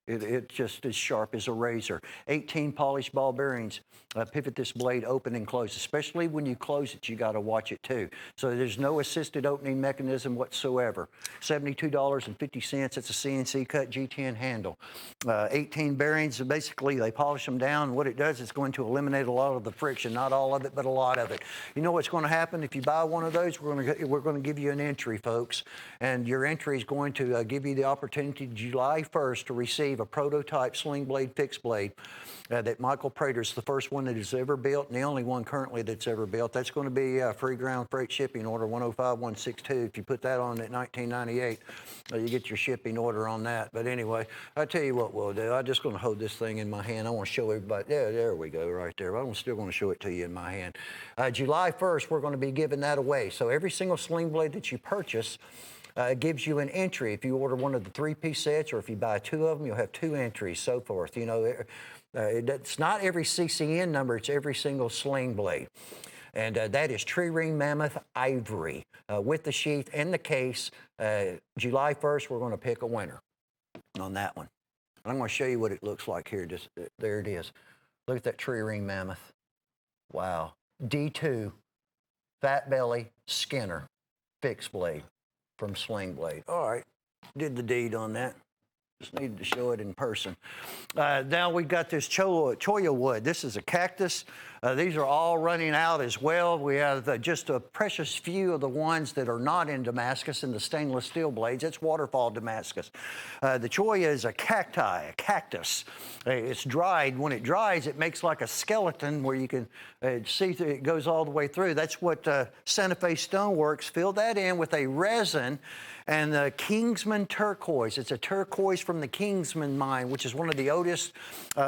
It's just as sharp as a razor. 18 polished ball bearings pivot this blade open and close. Especially when you close it, you got to watch it too. So there's no assisted opening mechanism whatsoever. $72.50. It's a CNC cut G10 handle. 18 bearings. Basically, they polish them down. And what it does is going to eliminate a lot of the friction. Not all of it, but a lot of it. You know what's going to happen if you buy one of those? We're going to give you an entry, folks, and your entry is going to give you the opportunity July 1st to receive a prototype sling blade fixed blade that Michael Prater's the first one that has ever built and the only one currently that's ever built. That's going to be free ground freight shipping order 105162. If you put that on at $19.98, you get your shipping order on that. But anyway, I tell you what we'll do. I'm just going to hold this thing in my hand. I want to show everybody. There we go, right there. But I'm still going to show it to you in my hand. July 1st, we're going to be giving that away. So every single sling blade that you purchase gives you an entry. If you order one of the 3-piece sets or if you buy 2 of them, you'll have 2 entries, so forth. You know, it's not every CCN number, it's every single sling blade. And that is Tree Ring Mammoth Ivory with the sheath and the case. July 1st, we're going to pick a winner on that one. And I'm going to show you what it looks like here. Just there it is. Look at that Tree Ring Mammoth. Wow. D2, Fat Belly Skinner fixed blade from Sling Blade. All right, did the deed on that. Just needed to show it in person. Now we've got this cholla wood. This is a cactus. These are all running out as well. We have just a precious few of the ones that are not in Damascus in the stainless steel blades. It's waterfall Damascus. The cholla is a cactus. It's dried. When it dries, it makes like a skeleton where you can see it goes all the way through. That's what Santa Fe Stoneworks filled that in with a resin and the Kingsman turquoise. It's a turquoise from the Kingsman mine, which is one of the oldest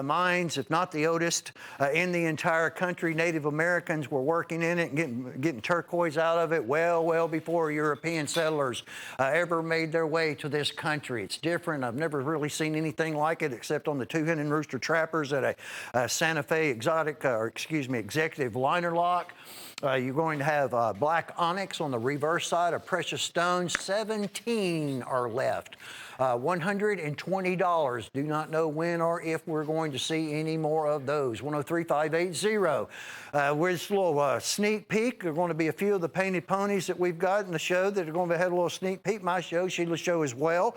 mines, if not the oldest, in the entire country. Native Americans were working in it and getting turquoise out of it well before European settlers ever made their way to this country. It's different. I've never really seen anything like it except on the 2 Hen and Rooster Trappers at a Santa Fe executive liner lock. You're going to have black onyx on the reverse side, a precious stone. 17 are left. $120. Do not know when or if we're going to see any more of those. 103580. With this little sneak peek, there are going to be a few of the painted ponies that we've got in the show that are going to have a little sneak peek. My show, Sheila's show as well.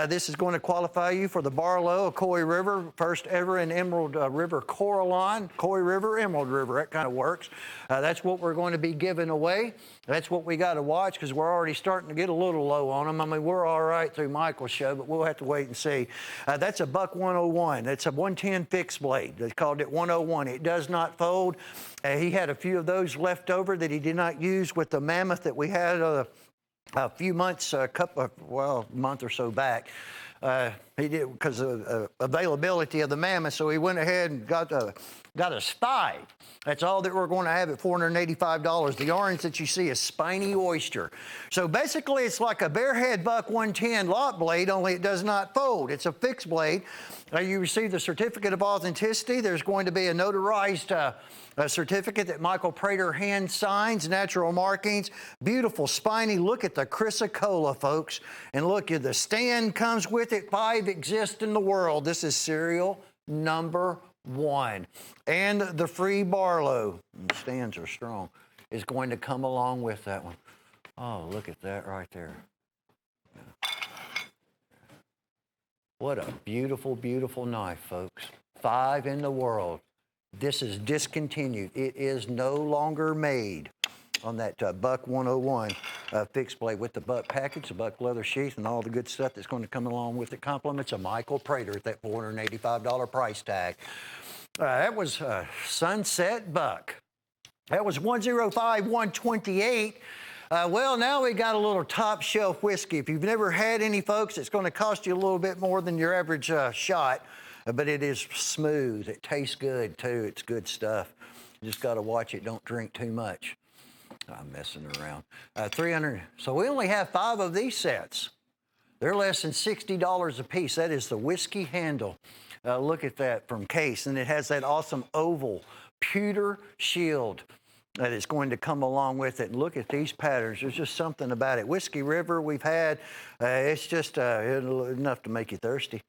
This is going to qualify you for the Barlow of Coy River, first ever in Emerald River Coraline. Coy River, Emerald River, that kind of works. That's what we're going to be giving away. That's what we got to watch because we're already starting to get a little low on them. I mean, we're all right through Michael's show, but we'll have to wait and see. That's a buck 101. That's a 110 fixed blade. They called it 101. It does not fold. He had a few of those left over that he did not use with the Mammoth that we had a few months, a month or so back. He did because of availability of the Mammoth, so he went ahead and got us 5. That's all that we're going to have at $485. The orange that you see is Spiny Oyster. So basically, it's like a Bearhead Buck 110 lot blade, only it does not fold. It's a fixed blade. You receive the certificate of authenticity. There's going to be a notarized a certificate that Michael Prater hand signs, natural markings, beautiful spiny. Look at the chrysocolla, folks. And look, the stand comes with it. 5 exist in the world. This is serial number 1. And the free Barlow, the stands are strong, is going to come along with that one. Oh, look at that right there. What a beautiful, beautiful knife, folks. 5 in the world. This is discontinued. It is no longer made on that Buck 101 fixed blade with the Buck package, the Buck leather sheath, and all the good stuff that's going to come along with it. Compliments of Michael Prater at that $485 price tag. That was Sunset Buck. That was 105, 128. Well, now we got a little top shelf whiskey. If you've never had any, folks, it's going to cost you a little bit more than your average shot, but it is smooth. It tastes good, too. It's good stuff. You just got to watch it. Don't drink too much. I'm messing around. 300. So we only have 5 of these sets. They're less than $60 a piece. That is the whiskey handle. Look at that from Case, and it has that awesome oval pewter shield that is going to come along with it. And look at these patterns. There's just something about it. Whiskey River we've had. It's just enough to make you thirsty.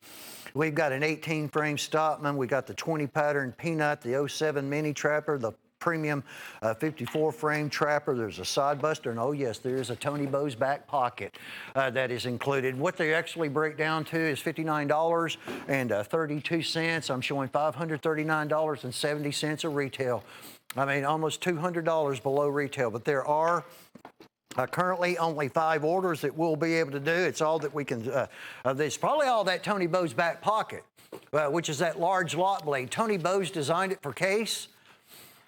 We've got an 18 frame Stockman. We got the 20 pattern Peanut, the 07 Mini Trapper, the premium 54 frame Trapper. There's a side buster, and oh yes, there is a Tony Bowes back pocket that is included. What they actually break down to is $59.32. I'm showing $539.70 a retail. I mean, almost $200 below retail, but there are currently only 5 orders that we'll be able to do. It's all that we can, it's probably all that Tony Bowes back pocket, which is that large lot blade. Tony Bowes designed it for Case.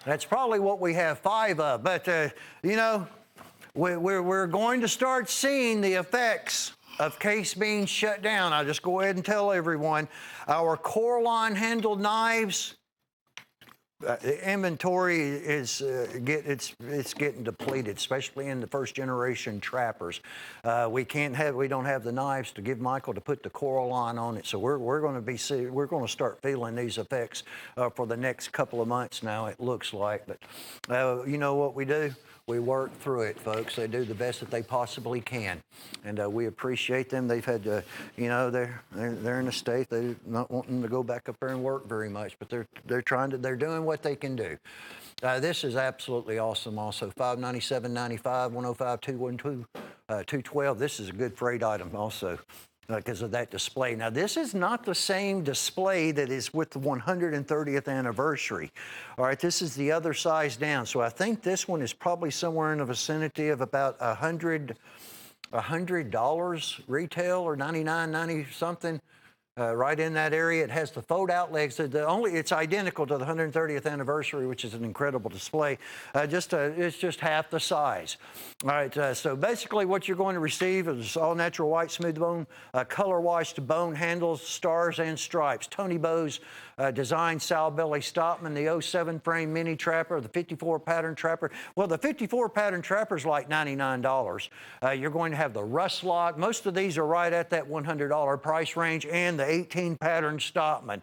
That's probably what we have 5 of, but you know, we're going to start seeing the effects of Case being shut down. I'll just go ahead and tell everyone, our Coraline handled knives, the inventory is it's getting depleted, especially in the first generation trappers. We don't have the knives to give Michael to put the Coraline on it, so we're going to start feeling these effects for the next couple of months now. It looks like, but you know what we do? We work through it, folks. They do the best that they possibly can, and we appreciate them. They've had to, you know, they're in a state they're not wanting to go back up there and work very much, but they're doing what they can do. This is absolutely awesome. Also, $597.95, 105, 212, 212. This is a good freight item also, because of that display. Now, this is not the same display that is with the 130th anniversary. All right, this is the other size down. So I think this one is probably somewhere in the vicinity of about $100 retail, or 99, 90 something. Right in that area. It has the fold-out legs. It's identical to the 130th anniversary, which is an incredible display. It's just half the size. All right, so basically what you're going to receive is all-natural white smooth bone, color-washed bone handles, stars and stripes. Tony Bowes designed sow belly Stockman, the 07 frame Mini Trapper, the 54 pattern Trapper. Well, the 54 pattern Trapper is like $99. You're going to have the rust lock. Most of these are right at that $100 price range, and the 18 pattern Stockman.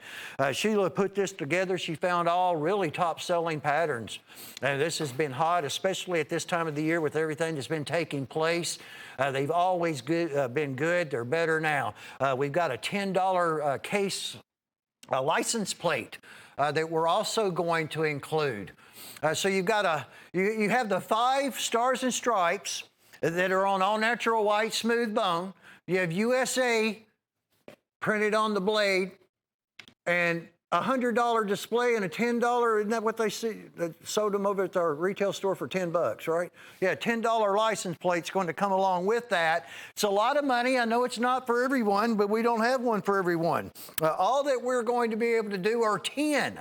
Sheila put this together. She found all really top-selling patterns. And this has been hot, especially at this time of the year with everything that's been taking place. They've always been good. They're better now. We've got a $10 case license plate that we're also going to include. So you've got you have the 5 stars and stripes that are on all-natural white smooth bone. You have USA printed on the blade, and a $100 display and a $10, isn't that what they sold them over at our retail store for $10, right? Yeah, $10 license plate's going to come along with that. It's a lot of money. I know it's not for everyone, but we don't have one for everyone. All that we're going to be able to do are 10.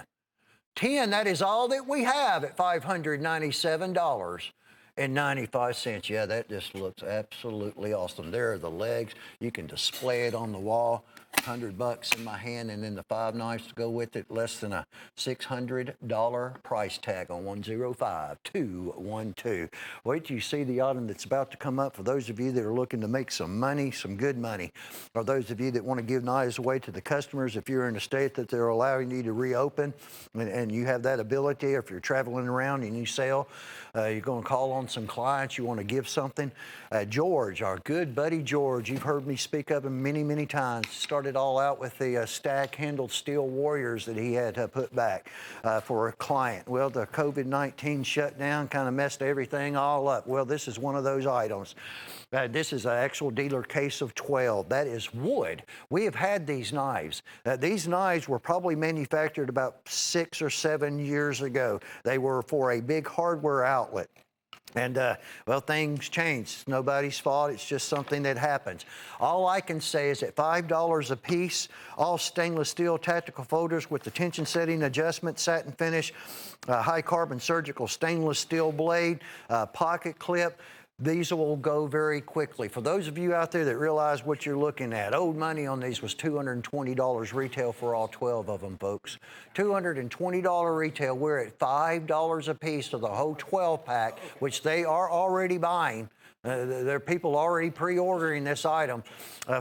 10, that is all that we have at $597.95. Yeah, that just looks absolutely awesome. There are the legs. You can display it on the wall. $100 in my hand, and then the 5 knives to go with it, less than a $600 price tag on 105-212. Wait till you see the item that's about to come up for those of you that are looking to make some money, some good money, or those of you that want to give knives away to the customers. If you're in a state that they're allowing you to reopen and you have that ability, or if you're traveling around and you sell, you're going to call on some clients, you want to give something. George, our good buddy George, you've heard me speak of him many, many times, started it all out with the stack-handled steel warriors that he had put back for a client. Well, the COVID-19 shutdown kind of messed everything all up. Well, this is one of those items. This is an actual dealer case of 12. That is wood. We have had these knives. These knives were probably manufactured about 6 or 7 years ago. They were for a big hardware outlet. And, well, things change. It's nobody's fault. It's just something that happens. All I can say is at $5 a piece, all stainless steel tactical folders with the tension setting adjustment, satin finish, high carbon surgical stainless steel blade, pocket clip. These will go very quickly. For those of you out there that realize what you're looking at, old money on these was $220 retail for all 12 of them, folks. $220 retail. We're at $5 a piece for the whole 12-pack, which they are already buying. There are people already pre-ordering this item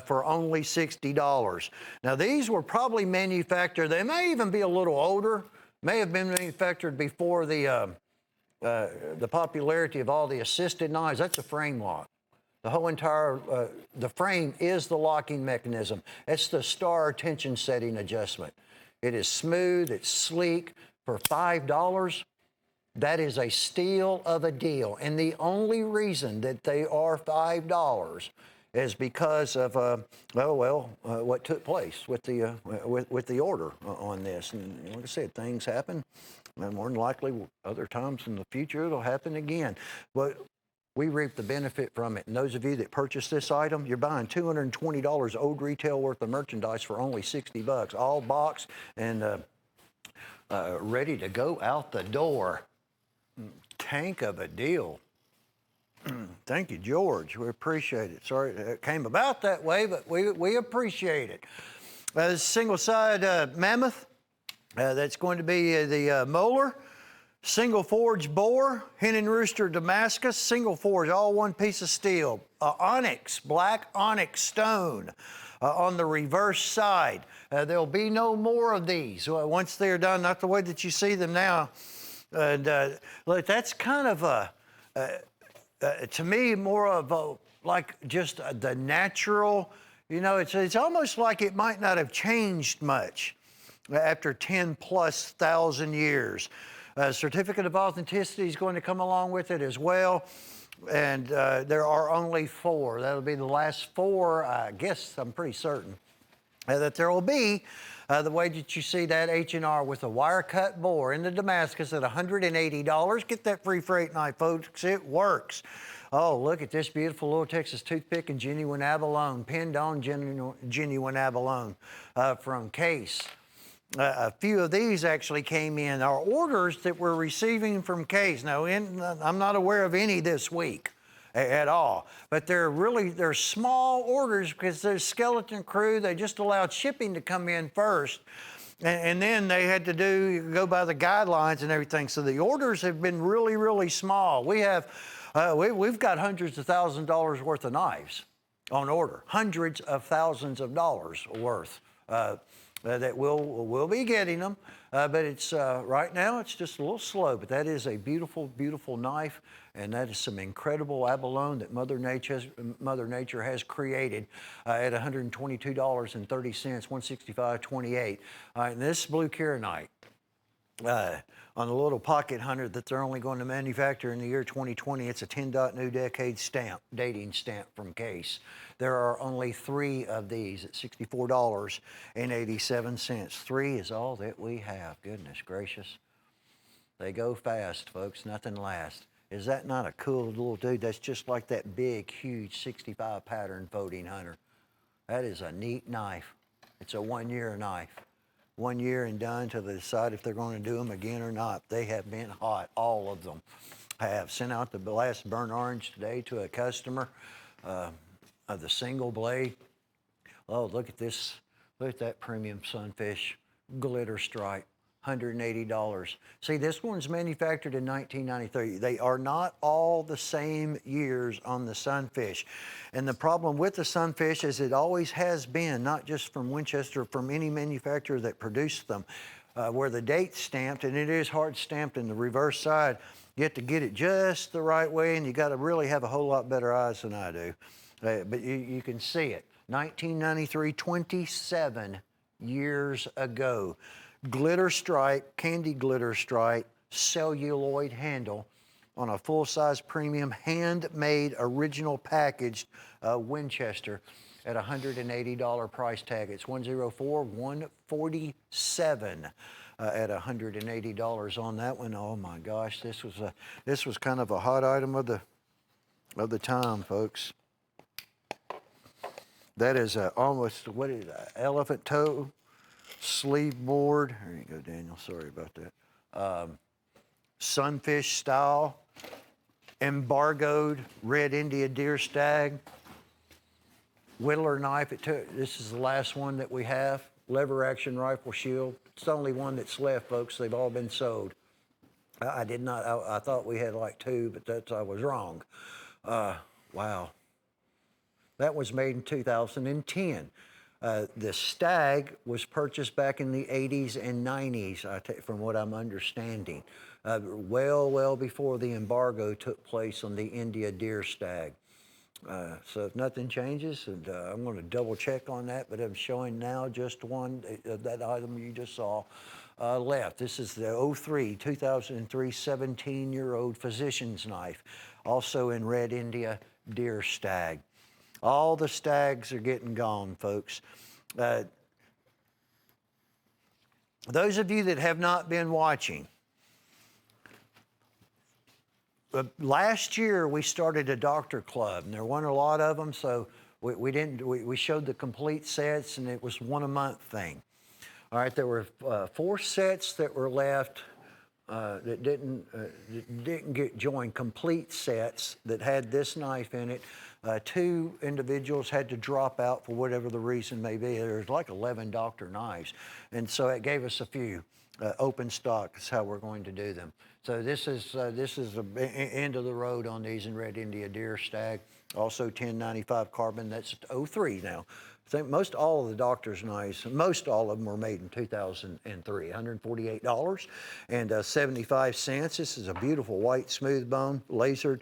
for only $60. Now, these were probably manufactured, they may even be a little older, may have been manufactured before the popularity of all the assisted knives. That's a frame lock. The whole entire, the frame is the locking mechanism. It's the star tension setting adjustment. It is smooth, it's sleek. For $5, that is a steal of a deal. And the only reason that they are $5 is because of, what took place with the order on this. And like I said, things happen. And more than likely, other times in the future, it'll happen again. But we reap the benefit from it. And those of you that purchase this item, you're buying $220 old retail worth of merchandise for only $60, all boxed and ready to go out the door. Tank of a deal. Thank you, George. We appreciate it. Sorry it came about that way, but we appreciate it. Single side mammoth. That's going to be the molar, single forge bore, hen and rooster Damascus, single forge, all one piece of steel, onyx, black onyx stone on the reverse side. There'll be no more of these once they're done, not the way that you see them now. And look, that's kind of to me, more of like just the natural, you know, it's almost like it might not have changed much after 10+ thousand years. A certificate of authenticity is going to come along with it as well. And there are only 4. That'll be the last 4, I guess, I'm pretty certain, that there will be. The way that you see that H&R with a wire cut bore in the Damascus at $180. Get that free freight knife, folks. It works. Oh, look at this beautiful little Texas toothpick and genuine abalone, pinned on genuine abalone from Case. A few of these actually came in. Our orders that we're receiving from Case. Now, I'm not aware of any this week at all, but they're small orders because they're skeleton crew. They just allowed shipping to come in first, and then they had to go by the guidelines and everything. So the orders have been really, really small. We've got hundreds of thousands of dollars worth of knives on order, hundreds of thousands of dollars worth. That we'll be getting them, but it's right now it's just a little slow. But that is a beautiful, beautiful knife, and that is some incredible abalone that Mother Nature has created at $122.30, $165.28. And this blue Kieranite on a little pocket hunter that they're only going to manufacture in the year 2020. It's a 10. New Decade stamp, dating stamp from Case. There are only 3 of these at $64.87. 3 is all that we have. Goodness gracious. They go fast, folks. Nothing lasts. Is that not a cool little dude? That's just like that big, huge 65 pattern voting hunter. That is a neat knife. It's a 1-year knife. 1 year and done till they decide if they're going to do them again or not. They have been hot. All of them. I have sent out the last burnt orange today to a customer of the single blade. Oh, look at this. Look at that premium sunfish glitter stripe. $180. See, this one's manufactured in 1993. They are not all the same years on the sunfish. And the problem with the sunfish is it always has been, not just from Winchester, from any manufacturer that produced them, where the date's stamped, and it is hard stamped in the reverse side. You have to get it just the right way, and you got to really have a whole lot better eyes than I do. But you can see it. 1993, 27 years ago. Glitter stripe, candy glitter stripe, celluloid handle on a full-size premium handmade original packaged Winchester at $180 price tag. It's 104, 147 at $180 on that one. Oh my gosh, this was kind of a hot item of the time, folks. That is almost, what is that, elephant toe sleeve board. There you go, Daniel. Sorry about that. Sunfish style, embargoed red India deer stag, whittler knife. This is the last one that we have. Lever action rifle shield. It's the only one that's left, folks. They've all been sold. I did not. I thought we had like two, but I was wrong. Wow. That was made in 2010. The Stag was purchased back in the 80s and 90s, from what I'm understanding, well before the embargo took place on the India deer stag. So if nothing changes, and I'm going to double check on that, but I'm showing now just one, that item you just saw left. This is the 2003 17-year-old physician's knife, also in red India deer stag. All the stags are getting gone, folks. Those of you that have not been watching, last year we started a doctor club, and there weren't a lot of them, so we showed the complete sets, and it was one a month thing. All right, there were 4 sets that were left that didn't get joined, complete sets that had this knife in it. 2 individuals had to drop out for whatever the reason may be. There's like 11 doctor knives, and so it gave us a few. Open stock is how we're going to do them. So this is the end of the road on these in red India deer stag. Also 1095 carbon. That's 03 now. I think most all of the doctor's knives, most all of them were made in 2003. $148 and 75 cents. This is a beautiful white smooth bone, lasered.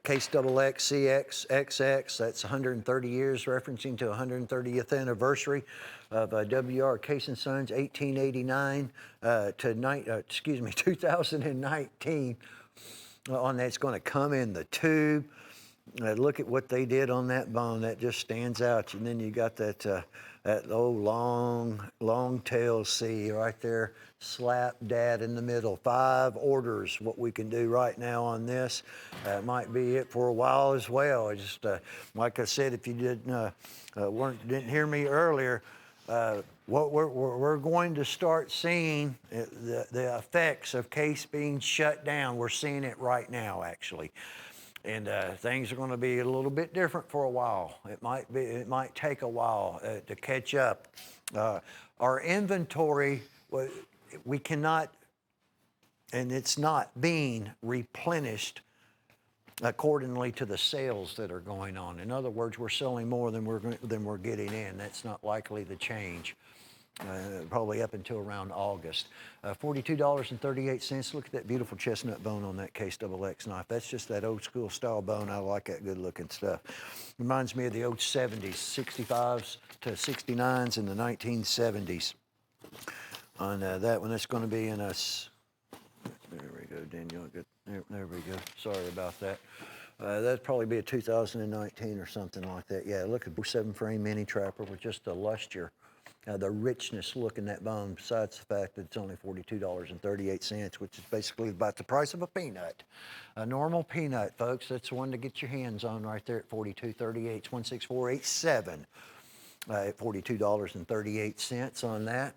Case XX CX XX, that's 130 years, referencing to 130th anniversary of W.R. Case & Sons, 1889 to 2019. On that's going to come in the tube. Look at what they did on that bone. That just stands out. And then you got that old long tail C right there, slap dad in the middle. 5 orders, what we can do right now on this. Might be it for a while as well. Just like I said, if you didn't hear me earlier, what we're going to start seeing the effects of Case being shut down. We're seeing it right now, actually. And things are going to be a little bit different for a while. It might take a while to catch up. Our inventory, we cannot, and it's not being replenished accordingly to the sales that are going on. In other words, we're selling more than we're getting in. That's not likely to change. Probably up until around August. $42.38. Look at that beautiful chestnut bone on that Case XX knife. That's just that old school style bone. I like that good looking stuff. Reminds me of the old 70s, 65s to 69s in the 1970s. On that one, that's going to be in us. There we go, Daniel. There we go. Sorry about that. That'd probably be a 2019 or something like that. Yeah, look at 7 frame mini trapper with just the luster. The richness look in that bone, besides the fact that it's only $42.38, which is basically about the price of a peanut. A normal peanut, folks. That's the one to get your hands on right there at $42.38. It's 16487 at $42.38 on that.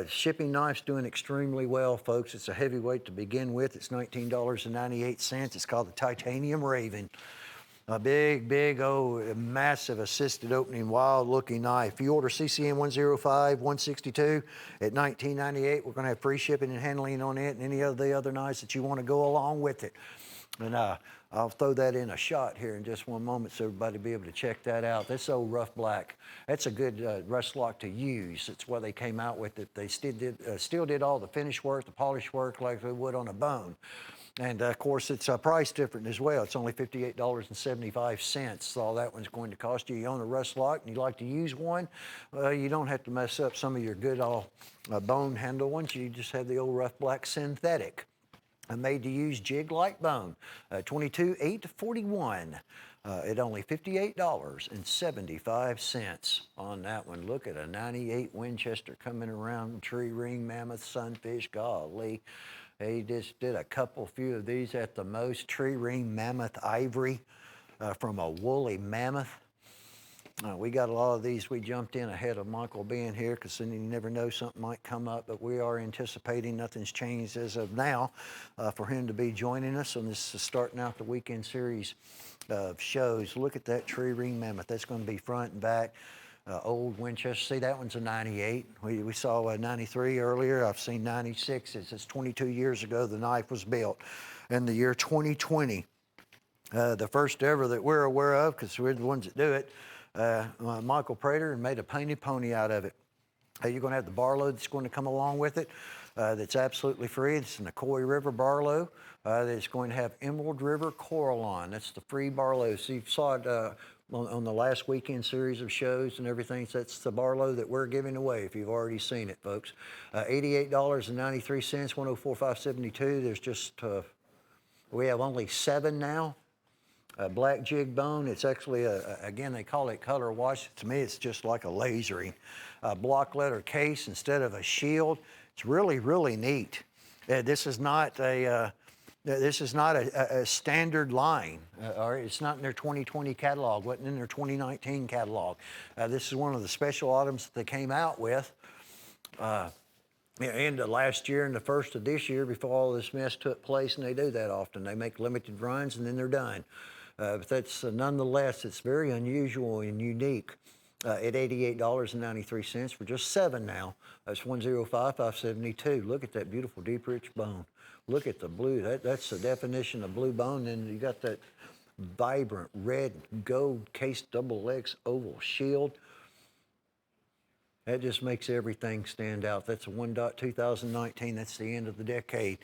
Shipping knife's doing extremely well, folks. It's a heavyweight to begin with. It's $19.98. It's called the Titanium Raven. A big, massive assisted opening, wild-looking knife. If you order CCN 105, 162 at $19.98, we're going to have free shipping and handling on it and any of the other knives that you want to go along with it. And I'll throw that in a shot here in just one moment so everybody will be able to check that out. This old rough black, that's a good rust lock to use. That's why they came out with it. They still did all the finish work, the polish work like they would on a bone. And of course, it's priced different as well. It's only $58.75. So all that one's going to cost you. You own a rust lock and you like to use one, you don't have to mess up some of your good bone handle ones. You just have the old rough black synthetic. Made to use jig-like bone, 22/841 at only $58.75 on that one. Look at a 98 Winchester coming around, tree ring, mammoth, sunfish, golly. They just did a few of these at the most. Tree ring, mammoth, ivory from a woolly mammoth. We got a lot of these. We jumped in ahead of Michael being here because then you never know, something might come up. But we are anticipating, nothing's changed as of now, for him to be joining us. And this is starting out the weekend series of shows. Look at that tree ring mammoth. That's going to be front and back. Old Winchester. See, that one's a 98. We saw a 93 earlier. I've seen 96s. It's 22 years ago the knife was built. In the year 2020, the first ever that we're aware of, because we're the ones that do it, Michael Prater made a painted pony out of it. You're going to have the Barlow that's going to come along with it. That's absolutely free. It's an Coy River Barlow. That's going to have Emerald River Coral on. That's the free Barlow. So you saw it on the last weekend series of shows and everything. So that's the Barlow that we're giving away if you've already seen it, folks. $88.93, 104,572. There's just, we have only 7 now. Black jig bone. It's actually, again, they call it color wash. To me, it's just like a lasering. Block letter case instead of a shield. It's really, really neat. This is not a standard line, or it's not in their 2020 catalog, wasn't in their 2019 catalog. This is one of the special items that they came out with end of last year and the first of this year before all this mess took place, and they do that often. They make limited runs and then they're done. But that's nonetheless, it's very unusual and unique at $88.93 for just 7 now. That's 105,572. Look at that beautiful deep rich bone. Look at the blue. That's the definition of blue bone. And you got that vibrant red gold case double X oval shield. That just makes everything stand out. That's a 1 dot 2019. That's the end of the decade.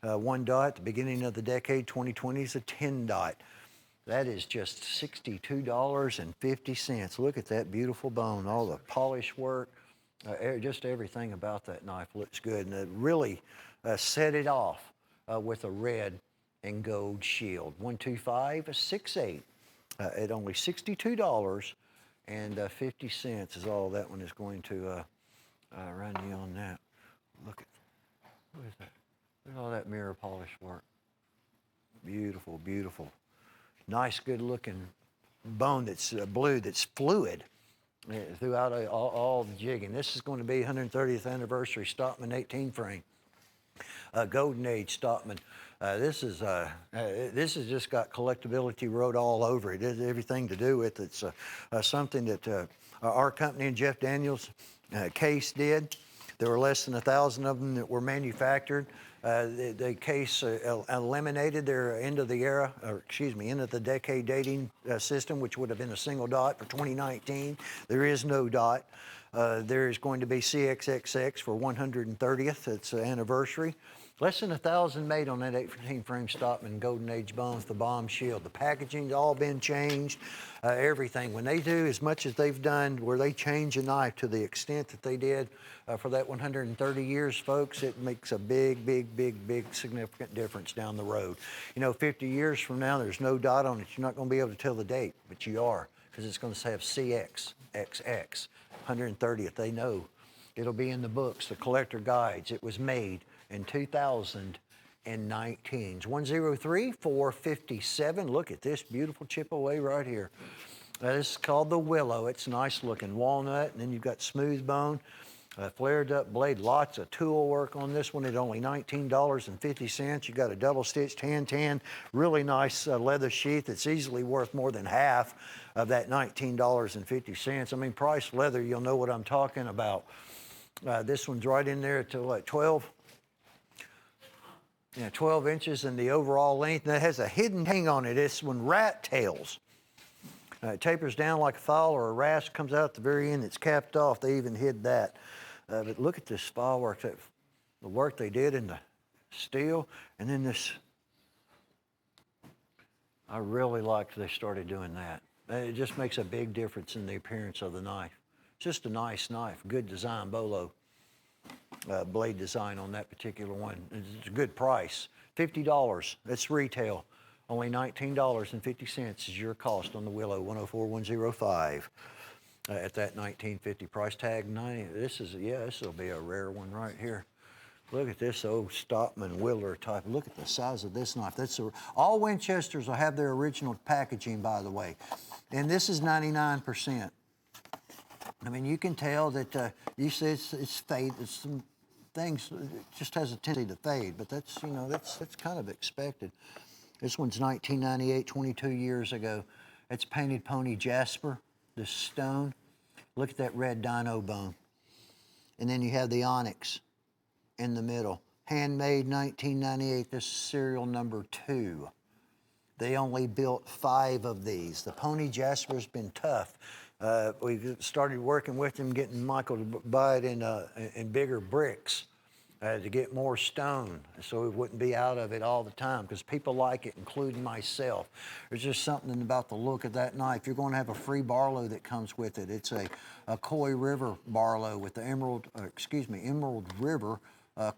1 dot, the beginning of the decade. 2020 is a 10 dot. That is just $62.50. Look at that beautiful bone, all the polish work, just everything about that knife looks good. And it really set it off with a red and gold shield. 12568 at only $62.50 is all that one is going to run you on that. Look at, what is that? Look at all that mirror polish work. Beautiful, beautiful. Nice, good-looking bone that's blue, that's fluid throughout all the jigging. This is going to be 130th anniversary Stockman 18 frame, Golden Age Stockman. This has just got collectability wrote all over it. It has everything to do with it. It's something that our company and Jeff Daniels Case did. There were less than 1,000 of them that were manufactured. The case eliminated their end of the decade dating system, which would have been a single dot for 2019. There is no dot. There is going to be CXXX for 130th. It's anniversary. Less than 1,000 made on that 815 frame Stockman Golden Age bones, the bomb shield. The packaging's all been changed, everything. When they do as much as they've done, where they change a knife to the extent that they did for that 130 years, folks, it makes a big, big, big, big significant difference down the road. You know, 50 years from now, there's no dot on it. You're not going to be able to tell the date, but you are, because it's going to have CXXX, 130th. They know. It'll be in the books, the collector guides. It was made in 2019. 103-457. Look at this beautiful chip away right here. This is called the Willow. It's nice looking walnut, and then you've got smooth bone, flared up blade. Lots of tool work on this one at only $19.50. You got a double stitched hand tan, really nice leather sheath. It's easily worth more than half of that $19.50. I mean, price leather, you'll know what I'm talking about. This one's right in there to what, 12 inches in the overall length. And it has a hidden hang on it. This one, rat tails. It tapers down like a file or a rasp, comes out at the very end. It's capped off. They even hid that. But look at this file work, the work they did in the steel, and then this I really like they started doing that. It just makes a big difference in the appearance of the knife. It's just a nice knife, good design, bolo blade design on that particular one. It's a good price, $50. That's retail. Only $19.50 is your cost on the Willow 104105 at that $19.50 price tag. This will be a rare one right here. Look at this old Stockman Willer type. Look at the size of this knife. All Winchesters will have their original packaging, by the way. And this is 99%. I mean, you can tell that you see it's fade. It's some things, it just has a tendency to fade, but that's kind of expected. This one's 1998, 22 years ago. It's painted pony jasper, the stone. Look at that red dino bone. And then you have the onyx in the middle. Handmade 1998, this is serial number 2. They only built 5 of these. The pony jasper's been tough. We started working with them, getting Michael to buy it in bigger bricks to get more stone, so we wouldn't be out of it all the time, because people like it, including myself. There's just something about the look of that knife. You're going to have a free Barlow that comes with it. It's a Coy River Barlow with the Emerald River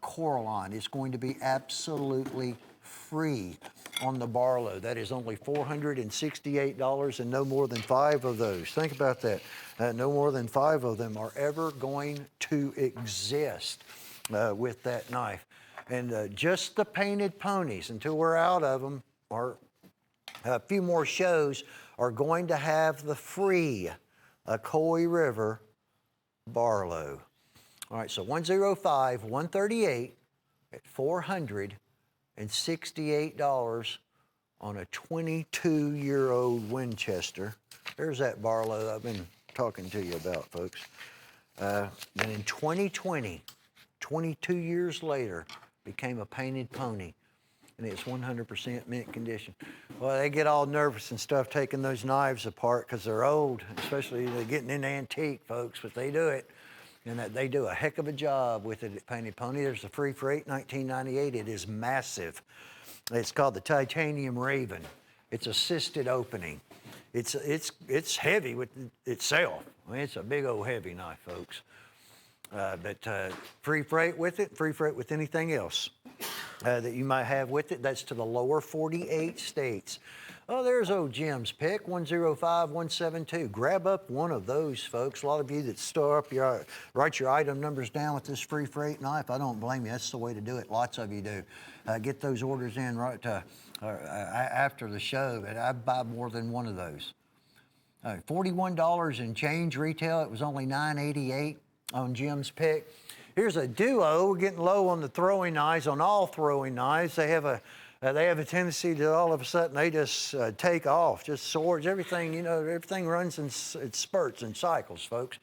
Coraline. It's going to be absolutely free on the Barlow. That is only $468 and no more than 5 of those. Think about that. No more than 5 of them are ever going to exist with that knife. And just the painted ponies, until we're out of them, or a few more shows, are going to have the free Coy River Barlow. All right, so 105, 138 at $468 on a 22-year-old Winchester. There's that Barlow I've been talking to you about, folks. Then in 2020, 22 years later, became a painted pony, and it's 100% mint condition. Well, they get all nervous and stuff taking those knives apart because they're old, especially they're getting into antique, folks, but they do it. And they do a heck of a job with it at Painted Pony. There's a free for 1998. It is massive. It's called the Titanium Raven. It's assisted opening. It's heavy with itself. I mean, it's a big old heavy knife, folks. But free freight with it, free freight with anything else that you might have with it. That's to the lower 48 states. Oh, there's old Jim's pick, 105-172. Grab up one of those, folks. A lot of you that store up write your item numbers down with this free freight knife. I don't blame you. That's the way to do it. Lots of you do. Get those orders in right after the show, and I'd buy more than one of those. $41 in change retail. It was only $9.88 on Jim's pick. Here's a duo. We're getting low on the throwing knives, on all throwing knives. They have a tendency to all of a sudden they just take off, just swords, everything, everything runs in spurts and cycles, folks.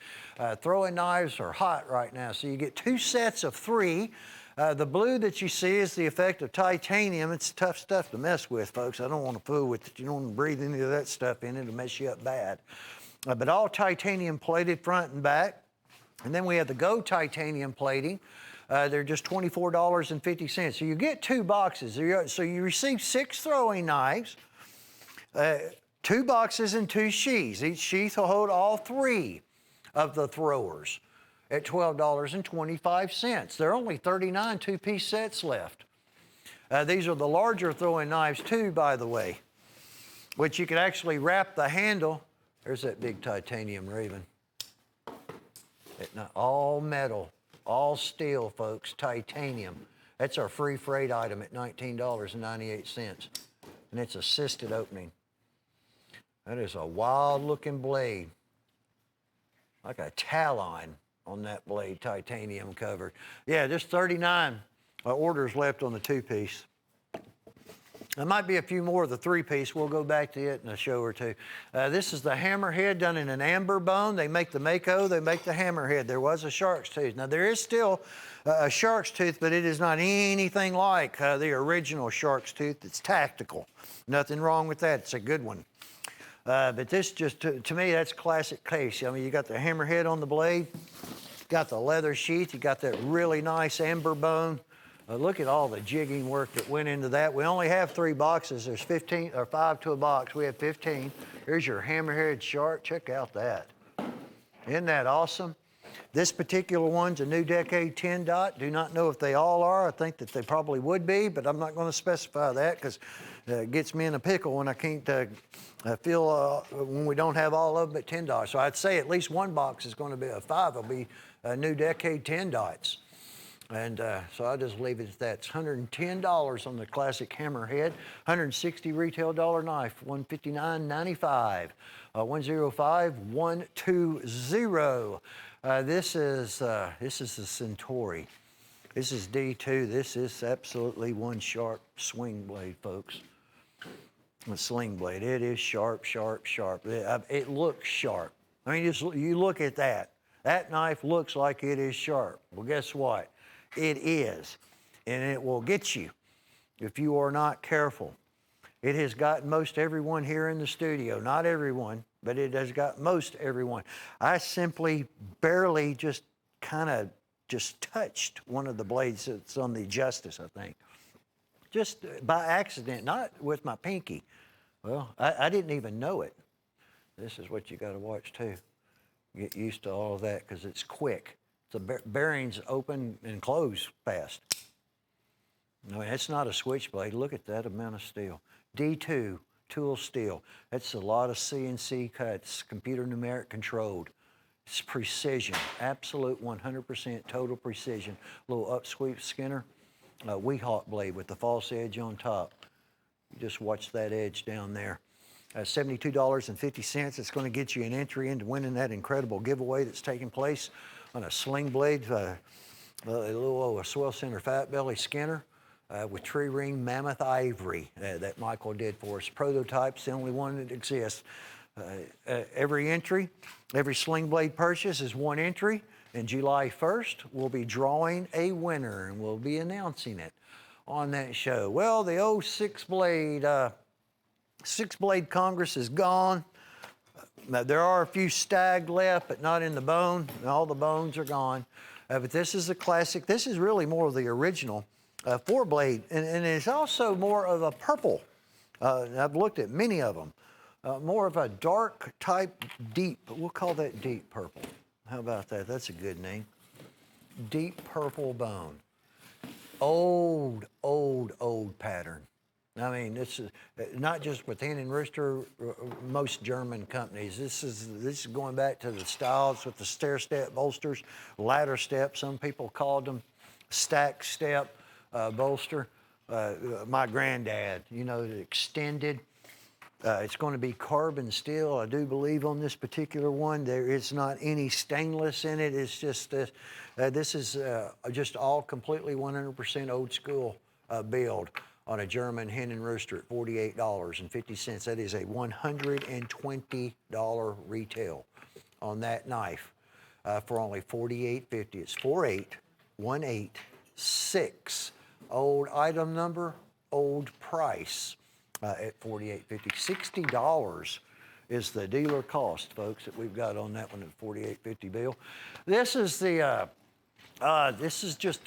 Throwing knives are hot right now, so you get 2 sets of 3. The blue that you see is the effect of titanium. It's tough stuff to mess with, folks. I don't want to fool with it. You don't want to breathe any of that stuff in. It'll mess you up bad. But all titanium plated front and back. And then we have the Go titanium plating. They're just $24.50. So you get 2 boxes. So you receive 6 throwing knives, 2 boxes and 2 sheaths. Each sheath will hold all 3 of the throwers at $12.25. There are only 39 2-piece sets left. These are the larger throwing knives too, by the way, which you could actually wrap the handle. There's that big titanium Raven. All metal. All steel, folks, titanium. That's our free freight item at $19.98. And it's assisted opening. That is a wild-looking blade. Like a talon on that blade, titanium covered. Yeah, just 39 orders left on the 2-piece. There might be a few more of the 3-piece. We'll go back to it in a show or two. This is the hammerhead done in an amber bone. They make the Mako, they make the hammerhead. There was a shark's tooth. Now, there is still a shark's tooth, but it is not anything like the original shark's tooth. It's tactical. Nothing wrong with that. It's a good one. But this just, to me, that's classic case. I mean, you got the hammerhead on the blade, got the leather sheath, you got that really nice amber bone Look at all the jigging work that went into that. We only have 3 boxes. There's 15 or 5 to a box. We have 15. Here's your hammerhead shark. Check out that. Isn't that awesome? This particular one's a New Decade 10 dot. Do not know if they all are. I think that they probably would be, but I'm not going to specify that because it gets me in a pickle when I can't feel when we don't have all of them at 10 dots. So I'd say at least one box is going to be a 5. Will be New Decade 10 dots. And so I'll just leave it at that. It's $110 on the classic hammerhead, $160 retail dollar knife, $159.95, 105-120. This is the Centauri. This is D2. This is absolutely one sharp swing blade, folks. A sling blade. It is sharp, sharp, sharp. It looks sharp. I mean, you look at that. That knife looks like it is sharp. Well, guess what? It is, and it will get you if you are not careful. It has got most everyone here in the studio, not everyone, but it has got most everyone. I simply barely just kind of just touched one of the blades that's on the Justice, I think. Just by accident, not with my pinky. Well, I didn't even know it. This is what you got to watch too. Get used to all of that because it's quick. The bearings open and close fast. I mean, it's not a switchblade. Look at that amount of steel. D2 tool steel. That's a lot of CNC cuts, computer numeric controlled. It's precision, absolute 100% total precision. Little upsweep skinner, Weehawk blade with the false edge on top. You just watch that edge down there. $72.50. It's going to get you an entry into winning that incredible giveaway that's taking place on a sling blade, a little swell center fat belly skinner with tree ring mammoth ivory that Michael did for us. Prototype's the only one that exists. Every entry, every sling blade purchase is one entry. And July 1st, we'll be drawing a winner and we'll be announcing it on that show. Well, the old six blade Congress is gone. Now, there are a few stag left, but not in the bone. All the bones are gone. But this is a classic. This is really more of the original 4-blade, and it's also more of a purple. I've looked at many of them. More of a dark type deep, we'll call that deep purple. How about that? That's a good name. Deep purple bone. Old, old, old pattern. I mean, this is not just with Hen and Rooster, most German companies. This is going back to the styles with the stair-step bolsters, ladder step. Some people called them stack step bolster. My granddad, you know, extended. It's going to be carbon steel, I do believe, on this particular one. There is not any stainless in it. It's just this is just all completely 100% old school build on a German Hen and Rooster at $48.50. That is a $120 retail on that knife for only $48.50. It's 48186. Old item number, old price at $48.50. $60 is the dealer cost, folks, that we've got on that one at $48.50 bill. This is the this is just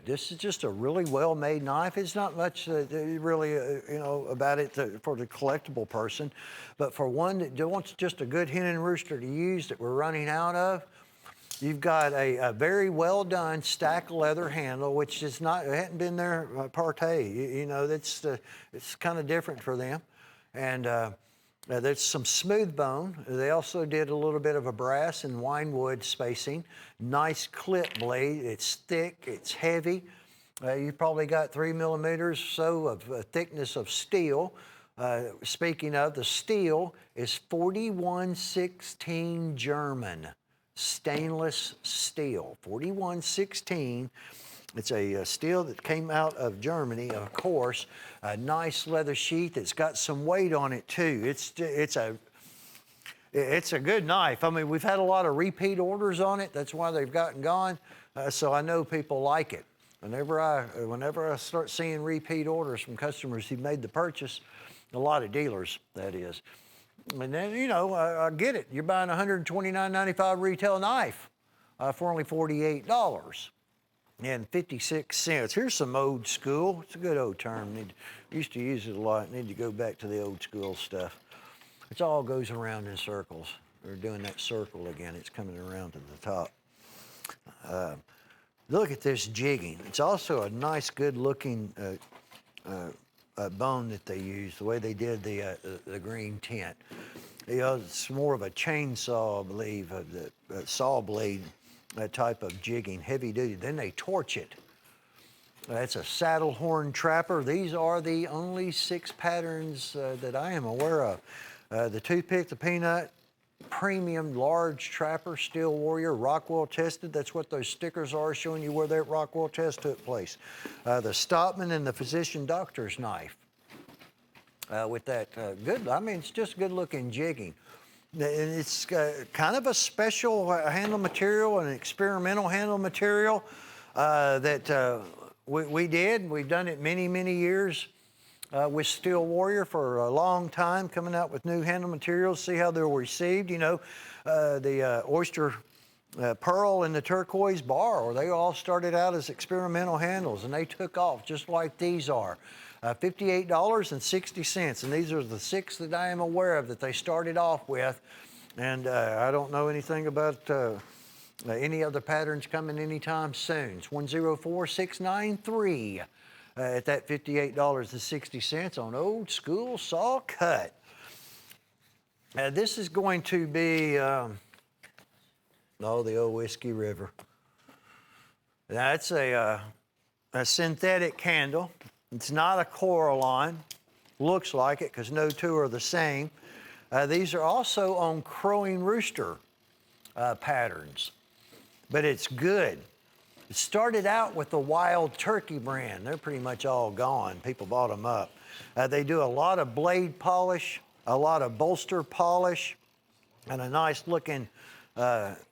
this is just a really well-made knife. It's not much really, you know, about it for the collectible person, but for one that wants just a good Hen and Rooster to use that we're running out of, you've got a very well-done stack leather handle, which is not, it hadn't been their partay. You know, it's kind of different for them. And there's some smooth bone. They also did a little bit of a brass and winewood spacing. Nice clip blade. It's thick, it's heavy. You've probably got 3 millimeters or so of thickness of steel. Speaking of, the steel is 4116 German stainless steel. 4116. It's a steel that came out of Germany, of course. A nice leather sheath. It's got some weight on it too. It's a good knife. I mean, we've had a lot of repeat orders on it. That's why they've gotten gone. So I know people like it. Whenever I start seeing repeat orders from customers who made the purchase, a lot of dealers, that is. And then, you know, I get it. You're buying a $129.95 retail knife for only $48. and 56 cents. Here's some old school. It's a good old term. Used to use it a lot. Need to go back to the old school stuff. It all goes around in circles. We're doing that circle again. It's coming around to the top. Look at this jigging. It's also a nice, good-looking bone that they use, the way they did the green tint. You know, it's more of a chainsaw, I believe, of the saw blade type of jigging, heavy duty. Then they torch it. That's a saddle horn trapper. These are the only 6 patterns that I am aware of. The toothpick, the peanut, premium large trapper, steel warrior, Rockwell tested. That's what those stickers are, showing you where that Rockwell test took place. The Stockman and the physician doctor's knife. With that good, I mean, it's just good looking jigging. And it's kind of a special handle material, an experimental handle material that we did. We've done it many, many years with Steel Warrior for a long time, coming out with new handle materials, see how they're received. You know, the oyster pearl and the turquoise bar, they all started out as experimental handles, and they took off just like these are. $58.60, and these are the 6 that I am aware of that they started off with, and I don't know anything about any other patterns coming anytime soon. It's 104693 at that $58.60 on old school saw cut. This is going to be the old Whiskey River. That's a synthetic candle. It's not a Coraline. Looks like it because no two are the same. These are also on Crowing Rooster patterns, but it's good. It started out with the Wild Turkey brand. They're pretty much all gone. People bought them up. They do a lot of blade polish, a lot of bolster polish, and a nice looking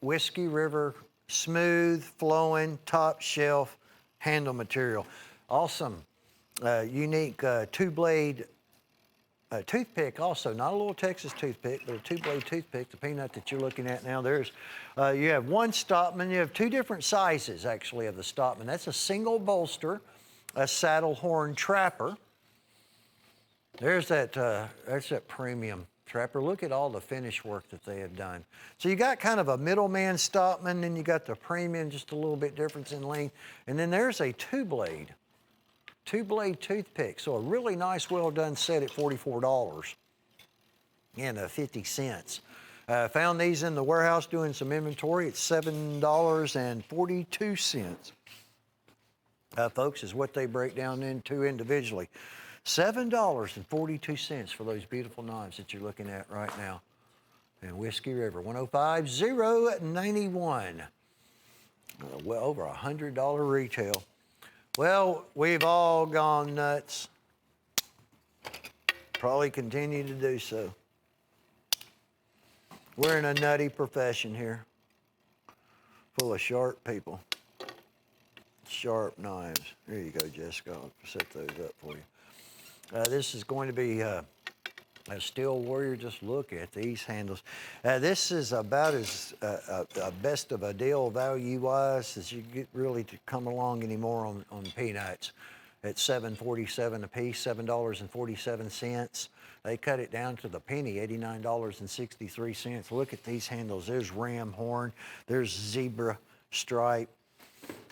Whiskey River, smooth, flowing, top shelf handle material. Awesome. Unique two-blade toothpick also, not a little Texas toothpick, but a 2-blade toothpick, the peanut that you're looking at now. There's, you have one Stockman, you have 2 different sizes actually of the Stockman. That's a single bolster, a saddle horn trapper. There's that premium trapper. Look at all the finish work that they have done. So you got kind of a middleman Stockman, then you got the premium, just a little bit difference in length. And then there's a 2-blade toothpick. So a really nice, well done set at $44 and 50 cents. Found these in the warehouse doing some inventory. It's $7.42. Folks, is what they break down into individually. $7.42 for those beautiful knives that you're looking at right now. And Whiskey River, 105091. Well, over $100 retail. Well, we've all gone nuts. Probably continue to do so. We're in a nutty profession here, full of sharp people. Sharp knives. Here you go, Jessica. I'll set those up for you. This is going to be a Steel Warrior. Just look at these handles. This is about as best of a deal value-wise as you get really to come along anymore on peanuts. At $7.47 a piece, $7.47. They cut it down to the penny, $89.63. Look at these handles. There's ram horn. There's zebra stripe.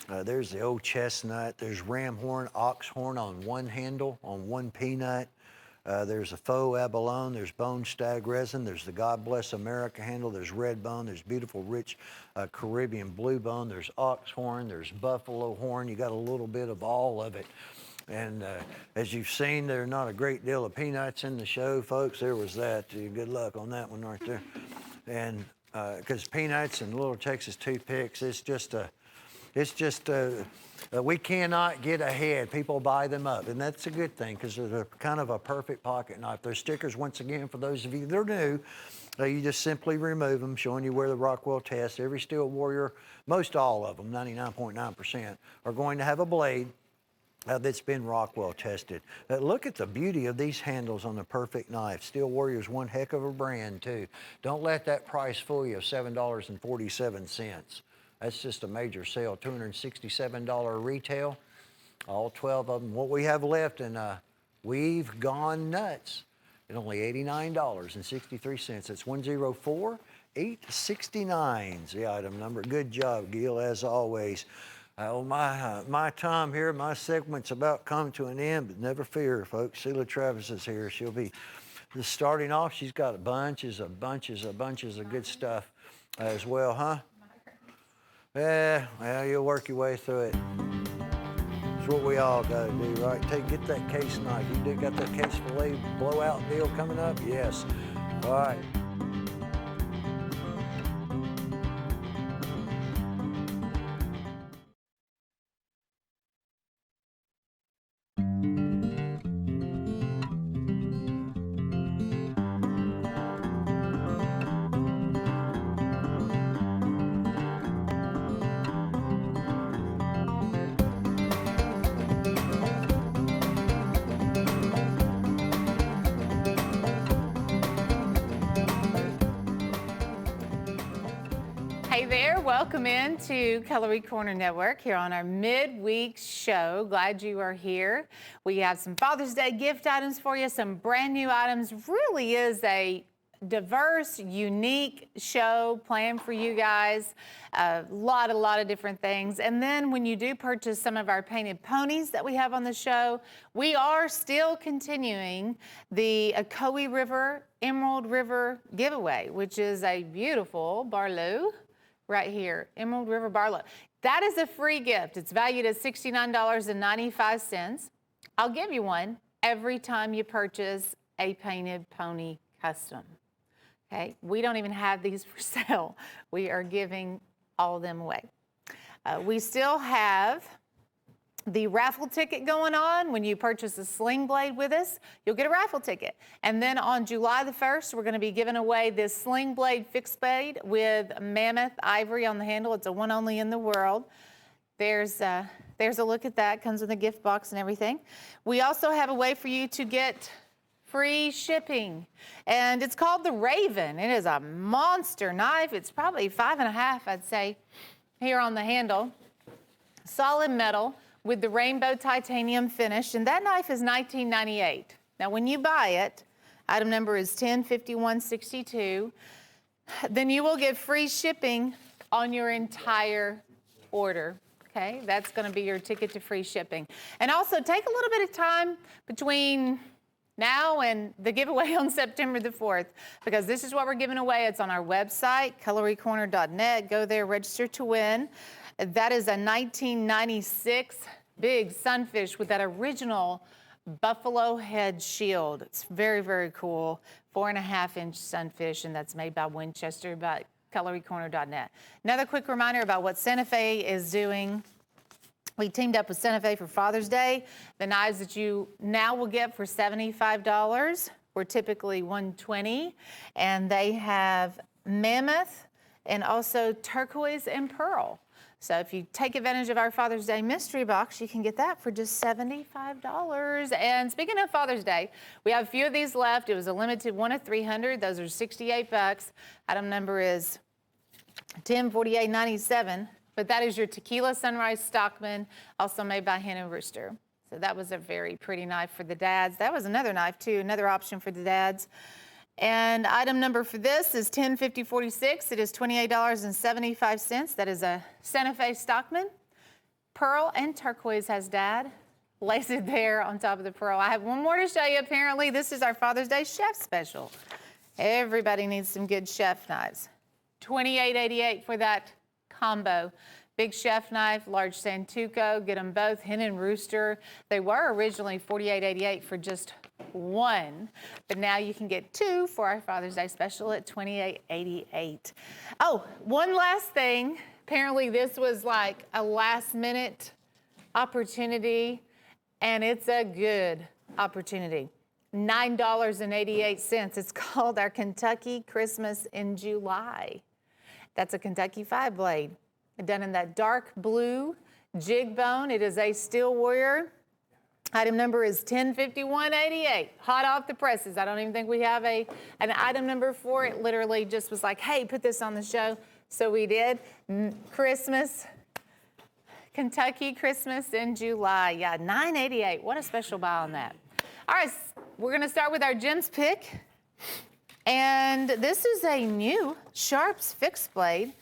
There's the old chestnut. There's ram horn, ox horn on one handle, on one peanut. There's a faux abalone. There's bone stag resin. There's the God Bless America handle. There's red bone. There's beautiful, rich Caribbean blue bone. There's ox horn. There's buffalo horn. You got a little bit of all of it. And as you've seen, there's not a great deal of peanuts in the show, folks. There was that. Good luck on that one right there. And because peanuts and little Texas toothpicks, we cannot get ahead. People buy them up, and that's a good thing because they're kind of a perfect pocket knife. Those stickers, once again, for those of you that are new, you just simply remove them, showing you where the Rockwell test. Every Steel Warrior, most all of them, 99.9%, are going to have a blade that's been Rockwell tested. Look at the beauty of these handles on the perfect knife. Steel Warrior's one heck of a brand, too. Don't let that price fool you of $7.47. That's just a major sale, $267 retail, all 12 of them. What we have left, and we've gone nuts at only $89.63. That's 104-869 is the item number. Good job, Gil, as always. My time here, my segment's about come to an end, but never fear, folks. Sheila Travis is here. She'll be just starting off. She's got bunches of good stuff as well, huh? Yeah, well, you'll work your way through it. It's what we all got to do, right? Get that case knife. You got that case fillet blowout deal coming up? Yes. All right. Hey there, welcome in to Cutlery Corner Network here on our midweek show. Glad you are here. We have some Father's Day gift items for you, some brand new items. Really is a diverse, unique show planned for you guys. A lot of different things. And then when you do purchase some of our painted ponies that we have on the show, we are still continuing the Ocoee River, Emerald River giveaway, which is a beautiful Barlow right here, Emerald River Barlow. That is a free gift. It's valued at $69.95. I'll give you one every time you purchase a painted pony custom. Okay, we don't even have these for sale. We are giving all of them away. We still have the raffle ticket going on. When you purchase a sling blade with us, you'll get a raffle ticket. And then on July the 1st, we're going to be giving away this sling blade fixed blade with mammoth ivory on the handle. It's a one only in the world. There's a look at that. Comes with a gift box and everything. We also have a way for you to get free shipping, and it's called the Raven. It is a monster knife. It's probably 5.5, I'd say, here on the handle. Solid metal with the rainbow titanium finish, and that knife is $19.98. Now, when you buy it, item number is 105162, then you will get free shipping on your entire order. Okay, that's going to be your ticket to free shipping. And also take a little bit of time between now and the giveaway on September the 4th, because this is what we're giving away. It's on our website, cutlerycorner.net. Go there, register to win. That is a 1996 big sunfish with that original buffalo head shield. It's very, very cool. 4.5-inch sunfish, and that's made by Winchester, by cutlerycorner.net. Another quick reminder about what Santa Fe is doing. We teamed up with Santa Fe for Father's Day. The knives that you now will get for $75 were typically $120, and they have mammoth and also turquoise and pearl. So if you take advantage of our Father's Day mystery box, you can get that for just $75. And speaking of Father's Day, we have a few of these left. It was a limited one of 300. Those are $68. Item number is 1048.97. But that is your Tequila Sunrise Stockman, also made by Hen and Rooster. So that was a very pretty knife for the dads. That was another knife too, another option for the dads. And item number for this is 105046. It is $28.75. That is a Santa Fe Stockman. Pearl and turquoise has dad lays it there on top of the pearl. I have one more to show you. Apparently, this is our Father's Day chef special. Everybody needs some good chef knives. $28.88 for that combo. Big chef knife, large Santuco, get them both, Hen and Rooster. They were originally $48.88 for just one, but now you can get two for our Father's Day special at $28.88. Oh, one last thing. Apparently this was like a last minute opportunity, and it's a good opportunity. $9.88. It's called our Kentucky Christmas in July. That's a Kentucky 5-blade, done in that dark blue jig bone. It is a Steel Warrior. Item number is 105188, hot off the presses. I don't even think we have an item number for it. Literally just was like, hey, put this on the show. So we did Christmas, Kentucky Christmas in July. Yeah, $9.88. What a special buy on that. All right, we're going to start with our Jim's pick. And this is a new Sharps fixed blade.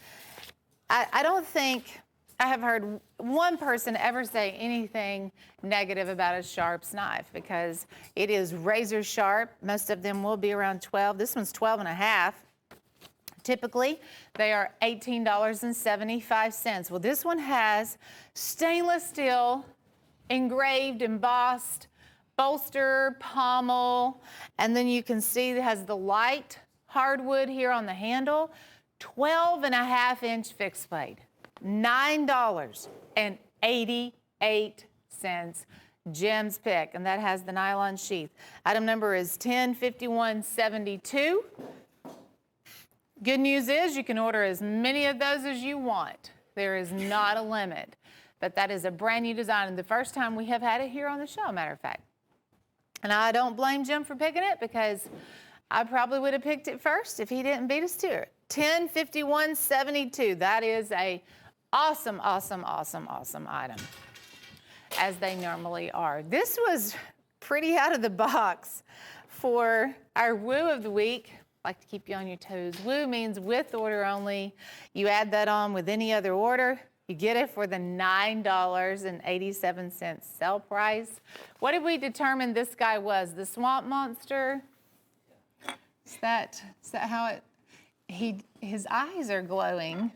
I don't think I have heard one person ever say anything negative about a Sharps knife because it is razor sharp. Most of them will be around 12. This one's 12 and a half. Typically, they are $18.75. Well, this one has stainless steel, engraved, embossed, bolster, pommel, and then you can see it has the light hardwood here on the handle. 12 and a half inch fixed blade, $9.88. Jim's pick, and that has the nylon sheath. Item number is 105172. Good news is you can order as many of those as you want. There is not a limit, but that is a brand new design, and the first time we have had it here on the show, matter of fact. And I don't blame Jim for picking it because I probably would have picked it first if he didn't beat us to it. 105172. That is a awesome item, as they normally are. This was pretty out of the box for our woo of the week. I like to keep you on your toes. Woo means with order only. You add that on with any other order. You get it for the $9.87 sell price. What did we determine this guy was? The Swamp Monster? Is that how it? His eyes are glowing.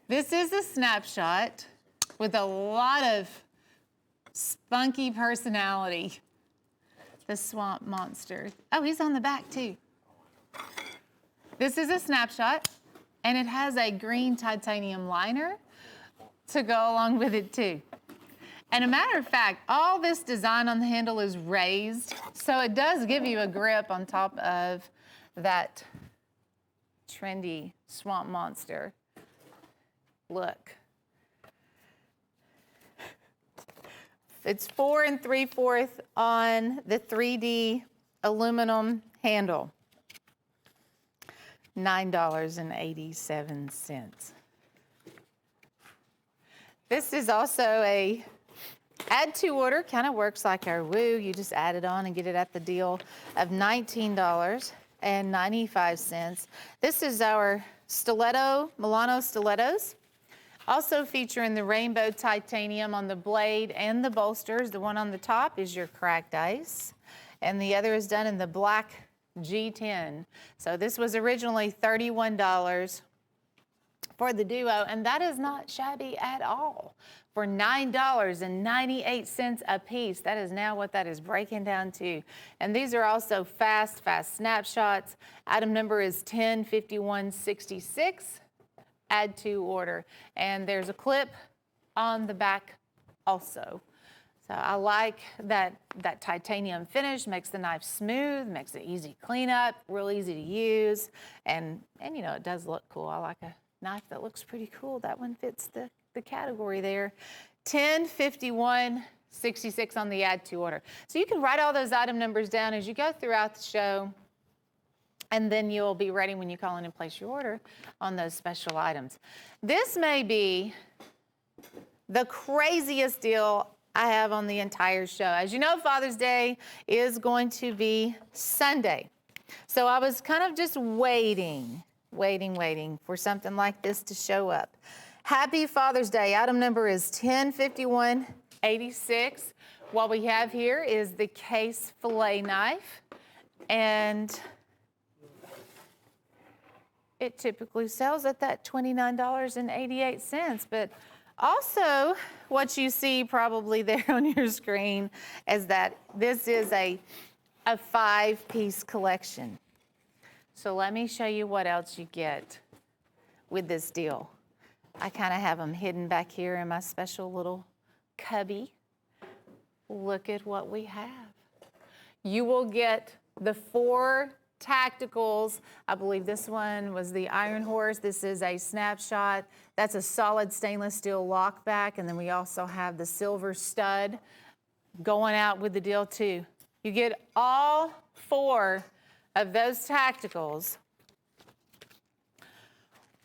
This is a snapshot with a lot of spunky personality. The Swamp Monster. Oh, he's on the back too. This is a snapshot, and it has a green titanium liner to go along with it too. And a matter of fact, all this design on the handle is raised, so it does give you a grip on top of that trendy Swamp Monster look. It's 4 3/4 on the 3D aluminum handle. $9.87. This is also a add to order, kind of works like our woo. You just add it on and get it at the deal of $19.95. This is our stiletto, Milano stilettos. Also featuring the rainbow titanium on the blade and the bolsters. The one on the top is your cracked ice, and the other is done in the black G10. So this was originally $31 for the duo, and that is not shabby at all. For $9.98 a piece, that is now what that is breaking down to. And these are also fast snapshots. Item number is 105166. Add to order. And there's a clip on the back also. So I like that titanium finish, makes the knife smooth, makes it easy cleanup, real easy to use, and you know, it does look cool. I like a knife that looks pretty cool. That one fits the category there. 105166 on the add to order. So you can write all those item numbers down as you go throughout the show, and then you'll be ready when you call in and place your order on those special items. This may be the craziest deal I have on the entire show. As you know, Father's Day is going to be Sunday. So I was kind of just waiting for something like this to show up. Happy Father's Day. Item number is 105186. What we have here is the case fillet knife, and it typically sells at that $29.88, but also what you see probably there on your screen is that this is a 5-piece collection. So let me show you what else you get with this deal. I kind of have them hidden back here in my special little cubby. Look at what we have. You will get the 4 tacticals. I believe this one was the Iron Horse. This is a snapshot. That's a solid stainless steel lockback. And then we also have the silver stud going out with the deal too. You get all 4 of those tacticals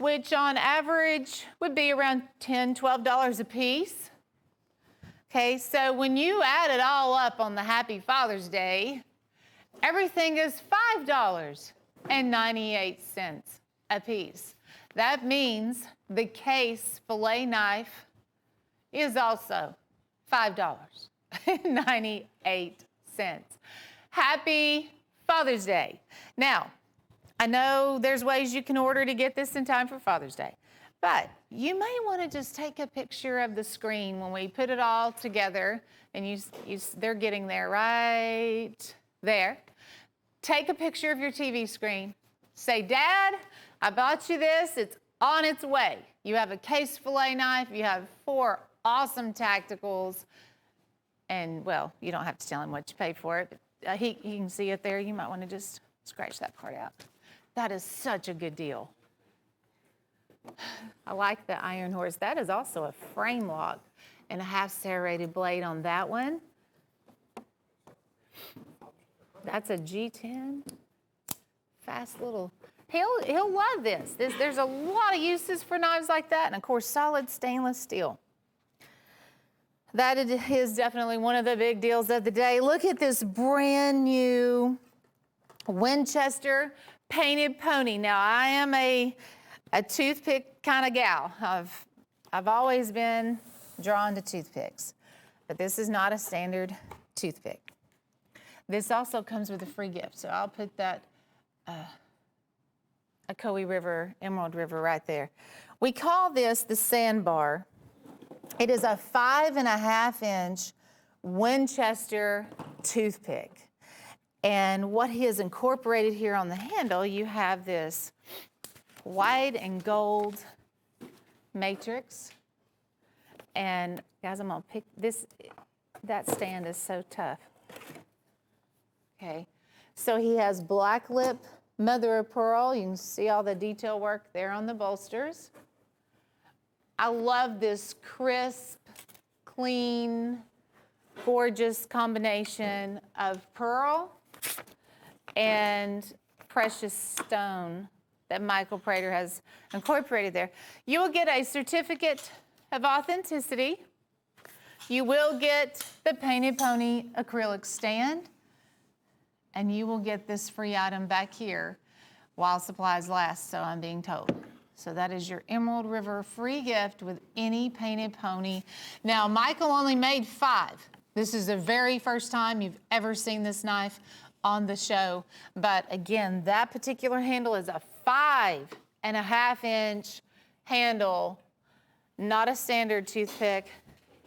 which on average would be around $10, $12 a piece. Okay, so when you add it all up on the Happy Father's Day, everything is $5.98 a piece. That means the case fillet knife is also $5.98. Happy Father's Day. Now, I know there's ways you can order to get this in time for Father's Day, but you may want to just take a picture of the screen when we put it all together, and they're getting there right there. Take a picture of your TV screen. Say, Dad, I bought you this. It's on its way. You have a case fillet knife. You have 4 awesome tacticals. And, well, you don't have to tell him what you paid for it. But, he can see it there. You might want to just scratch that part out. That is such a good deal. I like the Iron Horse. That is also a frame lock and a half serrated blade on that one. That's a G10. Fast little. He'll love this. There's a lot of uses for knives like that, and of course, solid stainless steel. That is definitely one of the big deals of the day. Look at this brand new Winchester painted pony. Now, I am a toothpick kind of gal. I've always been drawn to toothpicks, but this is not a standard toothpick. This also comes with a free gift, so I'll put that Ocoee River, Emerald River right there. We call this the sandbar. It is a 5.5-inch Winchester toothpick. And what he has incorporated here on the handle, you have this white and gold matrix. And guys, I'm gonna pick this, that stand is so tough. Okay, so he has black lip mother of pearl. You can see all the detail work there on the bolsters. I love this crisp, clean, gorgeous combination of pearl and precious stone that Michael Prater has incorporated there. You will get a certificate of authenticity. You will get the Painted Pony acrylic stand, and you will get this free item back here while supplies last, so I'm being told. So that is your Emerald River free gift with any Painted Pony. Now, Michael only made 5. This is the very first time you've ever seen this knife on the show. But again, that particular handle is a 5.5-inch handle, not a standard toothpick,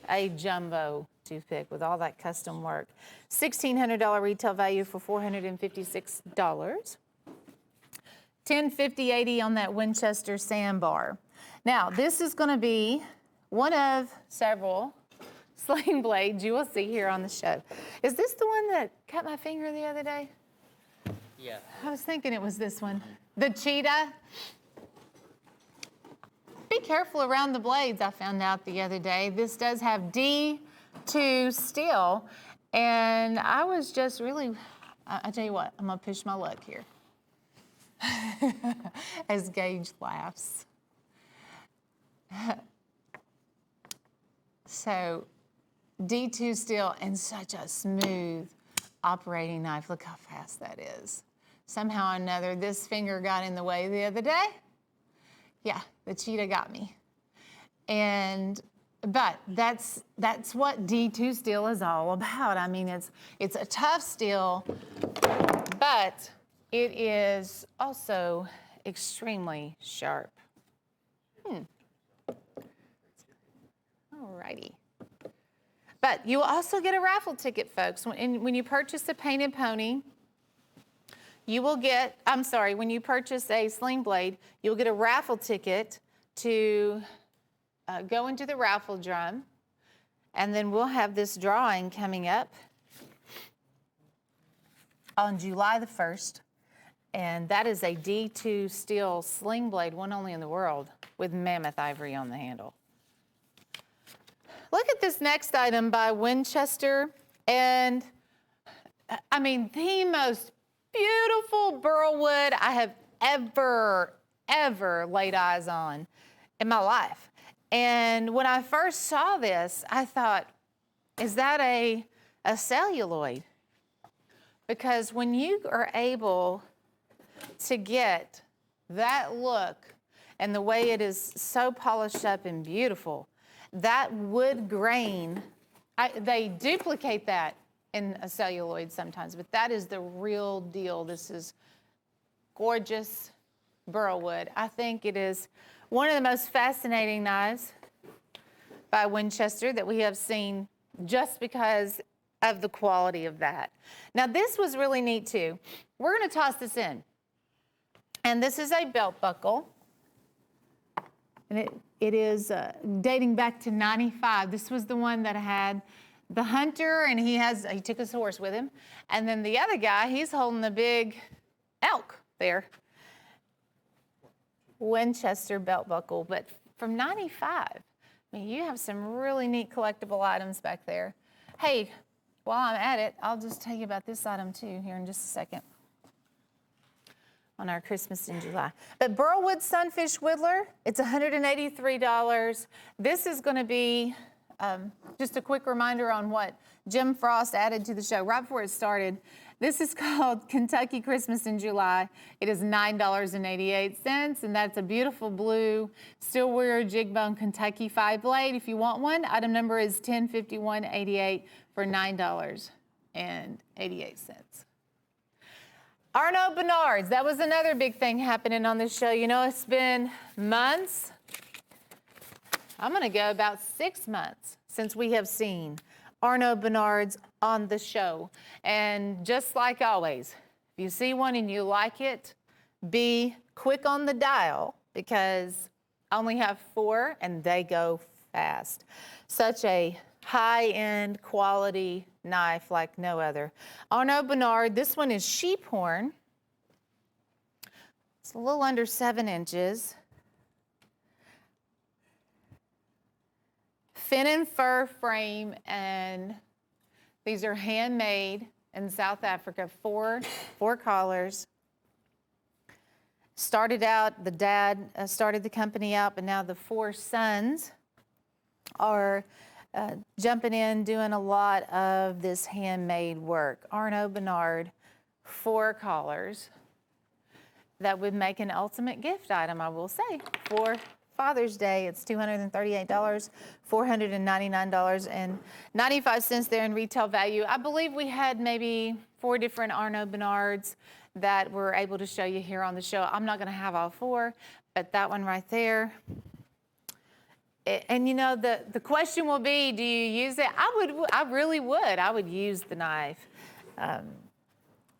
a jumbo toothpick with all that custom work. $1,600 retail value for $456. $10.50.80 on that Winchester sandbar. Now, this is going to be one of several sling blades you will see here on the show. Is this the one that cut my finger the other day? Yeah. I was thinking it was this one. The cheetah. Be careful around the blades, I found out the other day. This does have D2 steel, and I was just really, I tell you what, I'm going to push my luck here. As Gage laughs. So, D2 steel and such a smooth operating knife. Look how fast that is. Somehow or another, this finger got in the way the other day. Yeah, the cheetah got me. But that's what D2 steel is all about. I mean, it's a tough steel, but it is also extremely sharp. Alrighty. But you will also get a raffle ticket, folks. When you purchase a Painted Pony, you will get, when you purchase a sling blade, you'll get a raffle ticket to go into the raffle drum. And then we'll have this drawing coming up on July the 1st. And that is a D2 steel sling blade, one only in the world, with mammoth ivory on the handle. Look at this next item by Winchester. And I mean, the most beautiful burl wood I have ever ever laid eyes on in my life. And when I first saw this, I thought, is that a celluloid? Because when you are able to get that look and the way it is so polished up and beautiful, that wood grain, they duplicate that in a celluloid sometimes, but that is the real deal. This is gorgeous burl wood. I think it is one of the most fascinating knives by Winchester that we have seen just because of the quality of that. Now this was really neat too. We're going to toss this in. And this is a belt buckle. And it is dating back to 95. This was the one that had the hunter, and he took his horse with him. And then the other guy, he's holding the big elk there. Winchester belt buckle, but from 95. I mean, you have some really neat collectible items back there. Hey, while I'm at it, I'll just tell you about this item too here in just a second on our Christmas in July. But Burlwood Sunfish Whittler, it's $183. This is going to be just a quick reminder on what Jim Frost added to the show right before it started. This is called Kentucky Christmas in July. It is $9.88, and that's a beautiful blue Stillwear Jigbone Kentucky 5-blade. If you want one, item number is 105188 for $9.88. Arnaud Bernard's, that was another big thing happening on this show. You know, it's been months. I'm going to go about 6 months since we have seen Arnaud Bernard's on the show. And just like always, if you see one and you like it, be quick on the dial because I only have 4 and they go fast. Such a high-end quality knife like no other. Arnaud Bernard, this one is sheep horn. It's a little under 7 inches. Fin and fur frame, and these are handmade in South Africa. Four collars. Started out, the dad started the company out, but now the 4 sons are jumping in, doing a lot of this handmade work. Arnaud Bernard, 4 collars. That would make an ultimate gift item, I will say, for Father's Day. It's $238, $499.95 there in retail value. I believe we had maybe 4 different Arnaud Bernards that we're able to show you here on the show. I'm not going to have all 4, but that one right there. And you know, the question will be, do you use it? I really would. I would use the knife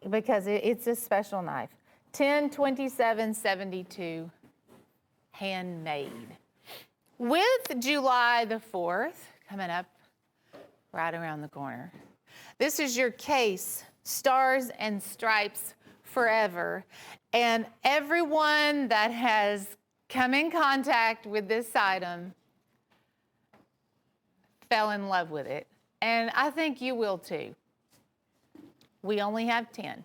because it's a special knife. 10/27/72. Handmade. With July the 4th coming up right around the corner. This is your case, Stars and Stripes Forever. And everyone that has come in contact with this item fell in love with it. And I think you will too. We only have 10.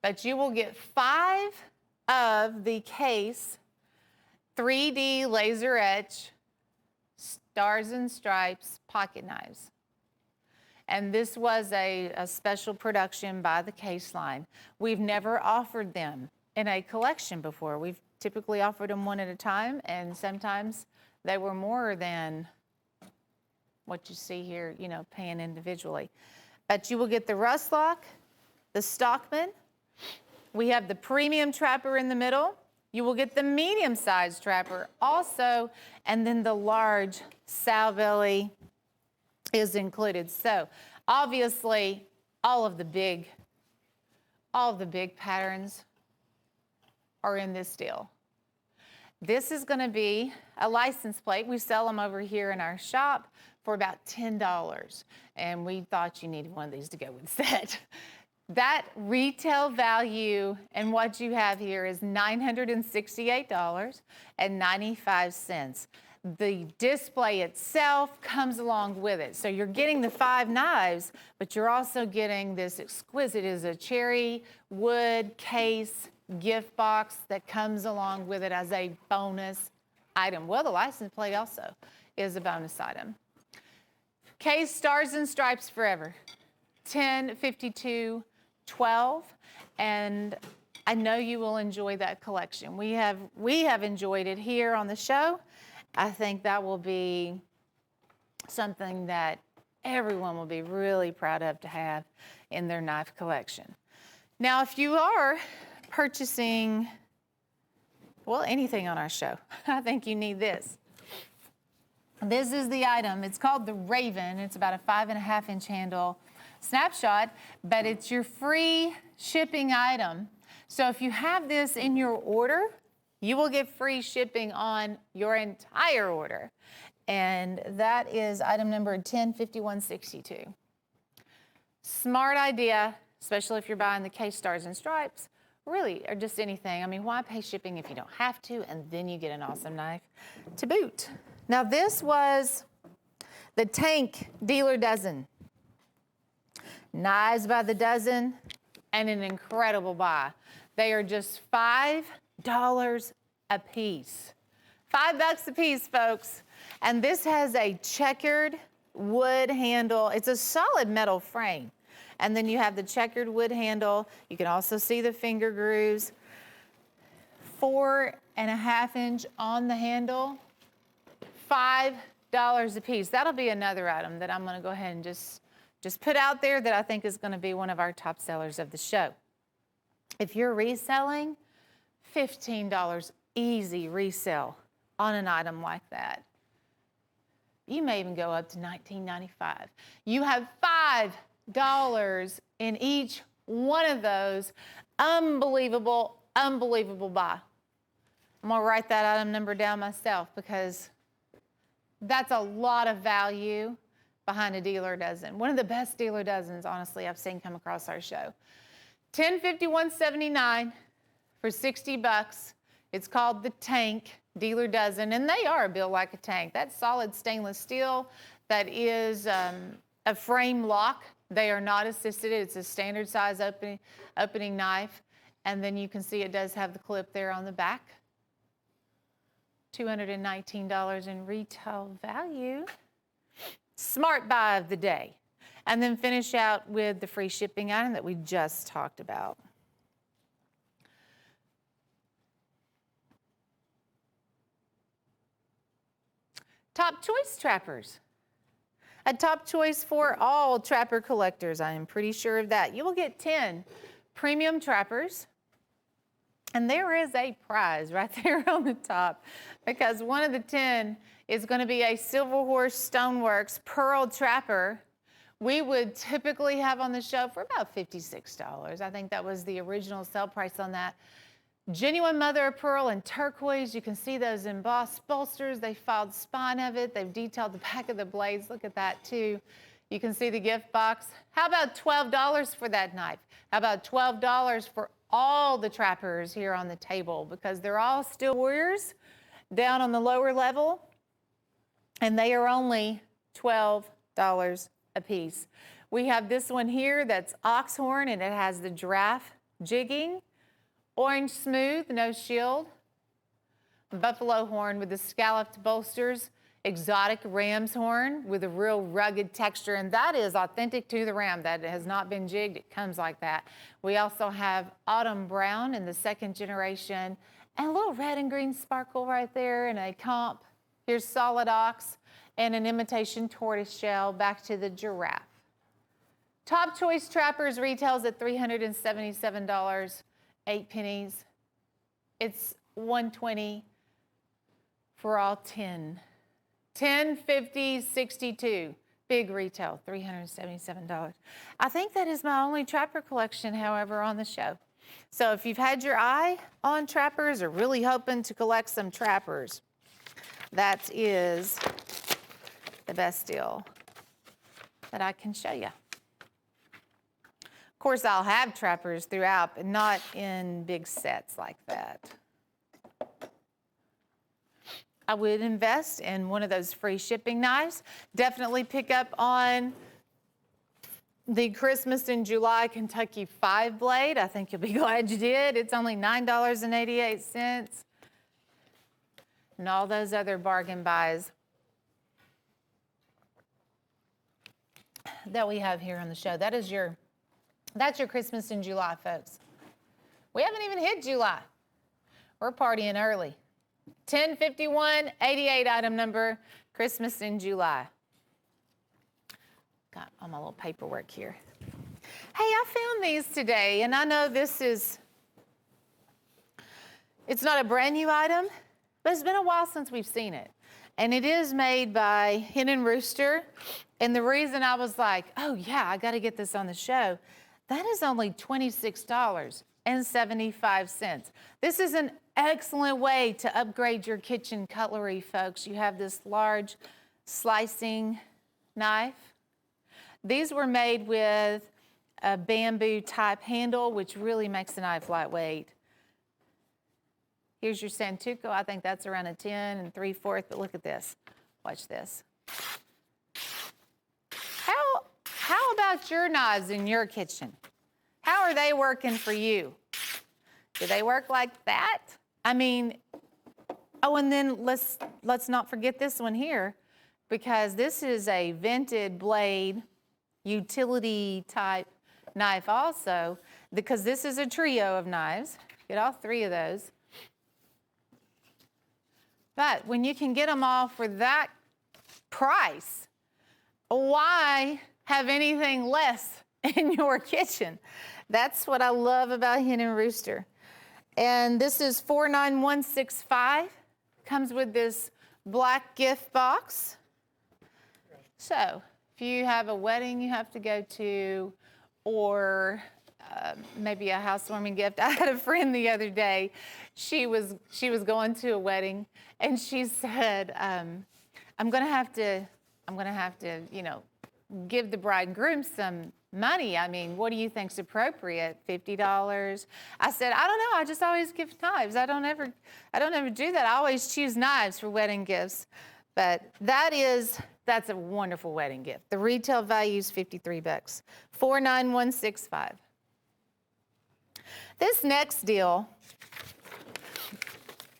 But you will get 5 of the case 3D laser etch Stars and Stripes pocket knives. And this was a special production by the Case line. We've never offered them in a collection before. We've typically offered them one at a time, and sometimes they were more than what you see here, you know, paying individually. But you will get the rust lock, the Stockman. We have the premium trapper in the middle. You will get the medium-sized trapper also, and then the large sow belly is included. So obviously, all of the big patterns are in this deal. This is going to be a license plate. We sell them over here in our shop for about $10, and we thought you needed one of these to go with the set. That retail value and what you have here is $968.95. The display itself comes along with it. So you're getting the 5 knives, but you're also getting this exquisite, is a cherry wood case gift box that comes along with it as a bonus item. Well, the license plate also is a bonus item. Case Stars and Stripes Forever, 105212, and I know you will enjoy that collection. We have enjoyed it here on the show. I think that will be something that everyone will be really proud of to have in their knife collection. Now, if you are purchasing, well, anything on our show, I think you need this. This is the item. It's called the Raven. It's about a 5.5-inch handle snapshot, but it's your free shipping item. So if you have this in your order, you will get free shipping on your entire order. And that is item number 105162. Smart idea, especially if you're buying the Case Stars and Stripes, really, or just anything. I mean, why pay shipping if you don't have to, and then you get an awesome knife to boot? Now, this was the Tank Dealer Dozen. Knives by the dozen, and an incredible buy. They are just $5 a piece. $5 a piece, folks. And this has a checkered wood handle. It's a solid metal frame. And then you have the checkered wood handle. You can also see the finger grooves. 4.5-inch on the handle. $5 a piece. That'll be another item that I'm going to go ahead and just put out there that I think is going to be one of our top sellers of the show. If you're reselling, $15 easy resell on an item like that. You may even go up to $19.95. You have $5 in each one of those. Unbelievable, unbelievable buy. I'm going to write that item number down myself because that's a lot of value behind a dealer dozen. One of the best dealer dozens, honestly, I've seen come across our show. $1051.79 for $60. It's called the Tank Dealer Dozen, and they are built like a tank. That's solid stainless steel. That is a frame lock. They are not assisted. It's a standard size opening knife. And then you can see it does have the clip there on the back. $219 in retail value. Smart buy of the day. And then finish out with the free shipping item that we just talked about. Top choice trappers. A top choice for all trapper collectors. I am pretty sure of that. You will get 10 premium trappers. And there is a prize right there on the top because one of the 10 is going to be a Silver Horse Stoneworks Pearl Trapper. We would typically have on the show for about $56. I think that was the original sale price on that. Genuine mother of pearl and turquoise. You can see those embossed bolsters. They filed spine of it. They've detailed the back of the blades. Look at that too. You can see the gift box. How about $12 for that knife? How about $12 for all the trappers here on the table? Because they're all steel warriors down on the lower level. And they are only $12 a piece. We have this one here that's oxhorn and it has the giraffe jigging. Orange smooth, no shield. Buffalo horn with the scalloped bolsters. Exotic ram's horn with a real rugged texture, and that is authentic to the ram. That has not been jigged. It comes like that. We also have autumn brown in the second generation, and a little red and green sparkle right there, and a comp. Here's solid ox and an imitation tortoise shell. Back to the giraffe. Top choice trappers retails at $377. 8 pennies. It's $120 for all 10. 10, 50, 62. Big retail, $377. I think that is my only trapper collection, however, on the show. So if you've had your eye on trappers or really hoping to collect some trappers, that is the best deal that I can show you. Of course, I'll have trappers throughout, but not in big sets like that. I would invest in one of those free shipping knives. Definitely pick up on the Christmas in July Kentucky 5-blade. I think you'll be glad you did. It's only $9.88. And all those other bargain buys that we have here on the show. That's your Christmas in July, folks. We haven't even hit July. We're partying early. 105188 item number, Christmas in July. Got all my little paperwork here. Hey, I found these today, and I know it's not a brand new item, but it's been a while since we've seen it. And it is made by Hen and Rooster. And the reason I was like, oh yeah, I got to get this on the show, that is only $26.75. This is an excellent way to upgrade your kitchen cutlery, folks. You have this large slicing knife. These were made with a bamboo type handle, which really makes the knife lightweight. Here's your Santuco. I think that's around a 10 3/4, but look at this. Watch this. How about your knives in your kitchen? How are they working for you? Do they work like that? I mean, oh, and then let's not forget this one here, because this is a vented blade utility type knife also, because this is a trio of knives. Get all three of those. But when you can get them all for that price, why have anything less in your kitchen? That's what I love about Hen and Rooster. And this is 49165. Comes with this black gift box. So if you have a wedding you have to go to, or maybe a housewarming gift. I had a friend the other day. She was going to a wedding, and she said, "I'm gonna have to, give the bride and groom some money. I mean, what do you think's appropriate? $50?" I said, "I don't know. I just always give knives. I don't ever do that. I always choose knives for wedding gifts." But that's a wonderful wedding gift. The retail value is $53. 49165. This next deal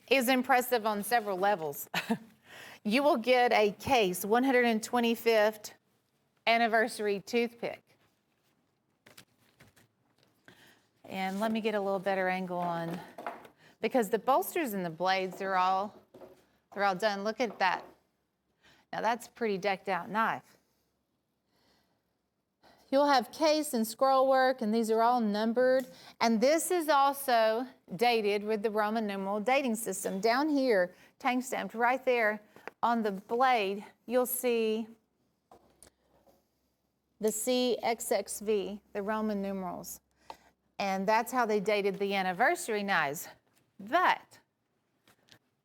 is impressive on several levels. You will get a case 125th anniversary toothpick. And let me get a little better angle on, because the bolsters and the blades they're all done. Look at that. Now that's a pretty decked out knife. You'll have case and scroll work, and these are all numbered. And this is also dated with the Roman numeral dating system. Down here, tank stamped right there on the blade, you'll see the CXXV, the Roman numerals. And that's how they dated the anniversary knives. But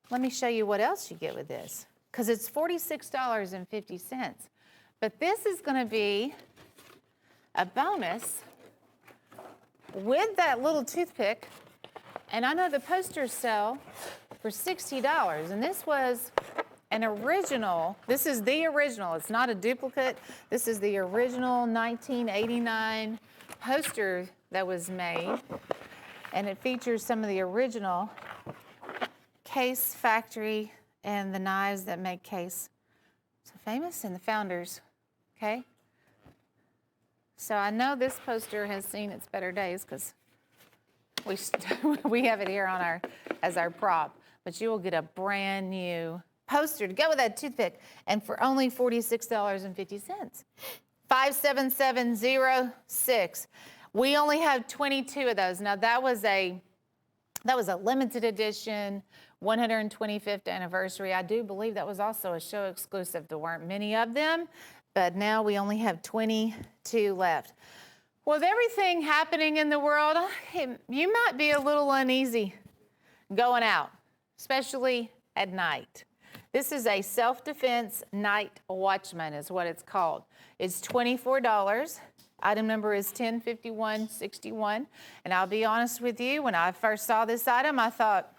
let me show you what else you get with this, because it's $46.50. But this is going to be a bonus with that little toothpick. And I know the posters sell for $60. And this was an original. This is the original. It's not a duplicate. This is the original 1989 poster that was made. And it features some of the original Case factory and the knives that make Case so famous, and the founders, okay? So I know this poster has seen its better days, because we have it here on as our prop. But you will get a brand new poster to go with that toothpick, and for only $46.50. 57706. We only have 22 of those. Now that was a limited edition 125th anniversary. I do believe that was also a show exclusive. There weren't many of them, but now we only have 22 left. With everything happening in the world, you might be a little uneasy going out, especially at night. This is a self-defense night watchman is what it's called. It's $24. Item number is 105161. And I'll be honest with you, when I first saw this item, I thought,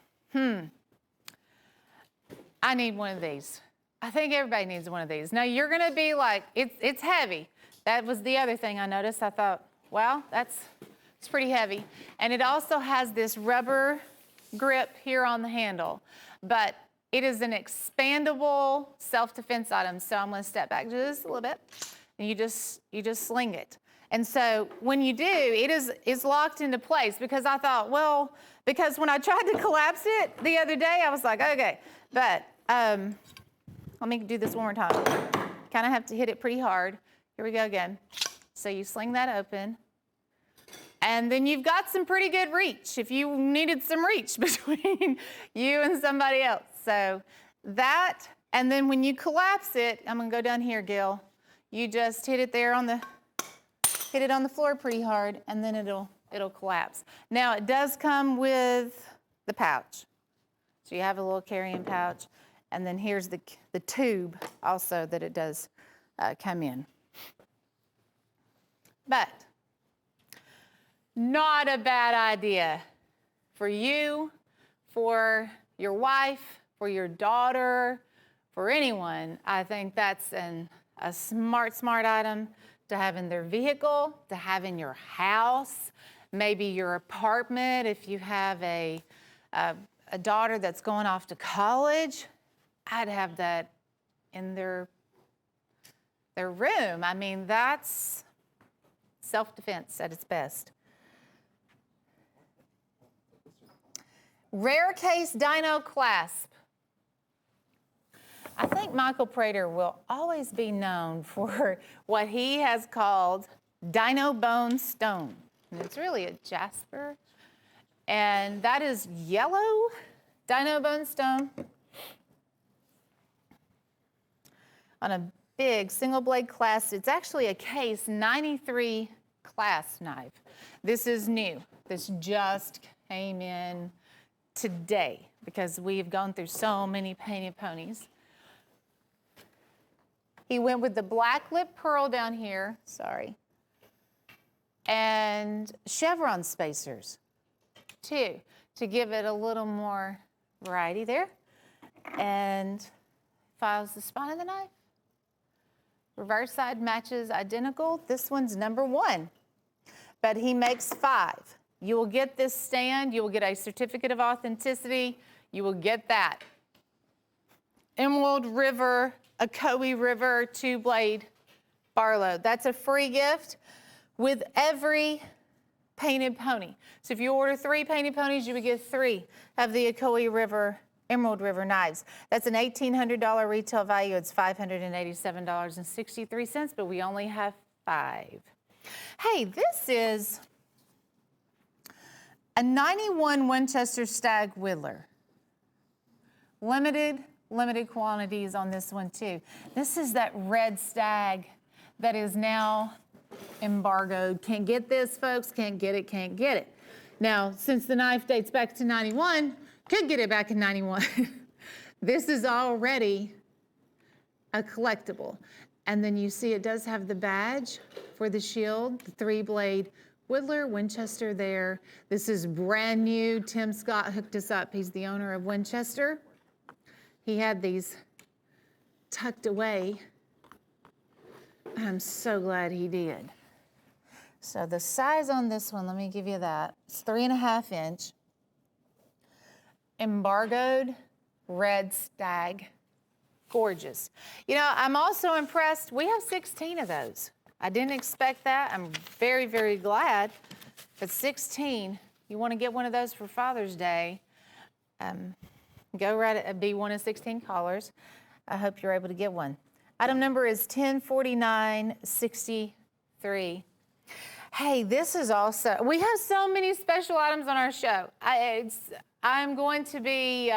I need one of these. I think everybody needs one of these. Now you're gonna be like, it's heavy. That was the other thing I noticed. I thought, well, it's pretty heavy. And it also has this rubber grip here on the handle, but it is an expandable self-defense item. So I'm going to step back just a little bit, and you just sling it. And so when you do, it's locked into place, because I thought, well, because when I tried to collapse it the other day, I was like, okay, but let me do this one more time. Kind of have to hit it pretty hard. Here we go again. So you sling that open, and then you've got some pretty good reach if you needed some reach between you and somebody else. So that, and then when you collapse it, I'm gonna go down here, Gil. You just hit it there on the floor pretty hard, and then it'll collapse. Now it does come with the pouch. So you have a little carrying pouch, and then here's the tube also that it does come in. But not a bad idea for you, for your wife, for your daughter, for anyone. I think that's a smart item to have in their vehicle, to have in your house, maybe your apartment if you have a daughter that's going off to college. I'd have that in their room. I mean, that's self-defense at its best. Rare case dino clasp. I think Michael Prater will always be known for what he has called dino bone stone. And it's really a jasper. And that is yellow dino bone stone on a big single blade clasp. It's actually a case 93 clasp knife. This is new. This just came in today because we've gone through so many painted ponies. He went with the black lip pearl down here, and chevron spacers too, to give it a little more variety there. And files the spine of the knife. Reverse side matches identical. This one's number 1, but he makes 5. You will get this stand. You will get a certificate of authenticity. You will get that. Emerald River, Ocoee River 2-blade Barlow. That's a free gift with every painted pony. So if you order 3 painted ponies, you would get 3 of the Ocoee River, Emerald River knives. That's an $1,800 retail value. It's $587.63, but we only have 5. Hey, this is a 91 Winchester Stag Whittler. Limited quantities on this one too. This is that red stag that is now embargoed. Can't get this, folks. Can't get it. Now, since the knife dates back to 91, could get it back in 91. This is already a collectible. And then you see it does have the badge for the shield, the 3-blade Whittler, Winchester there. This is brand new. Tim Scott hooked us up. He's the owner of Winchester. He had these tucked away. I'm so glad he did. So the size on this one, let me give you that. It's 3.5 inch. Embargoed red stag. Gorgeous. You know, I'm also impressed. We have 16 of those. I didn't expect that. I'm very, very glad. But 16, you want to get one of those for Father's Day, go right at be one of 16 callers. I hope you're able to get one. Item number is 104963. Hey, this is also, we have so many special items on our show. I'm going to be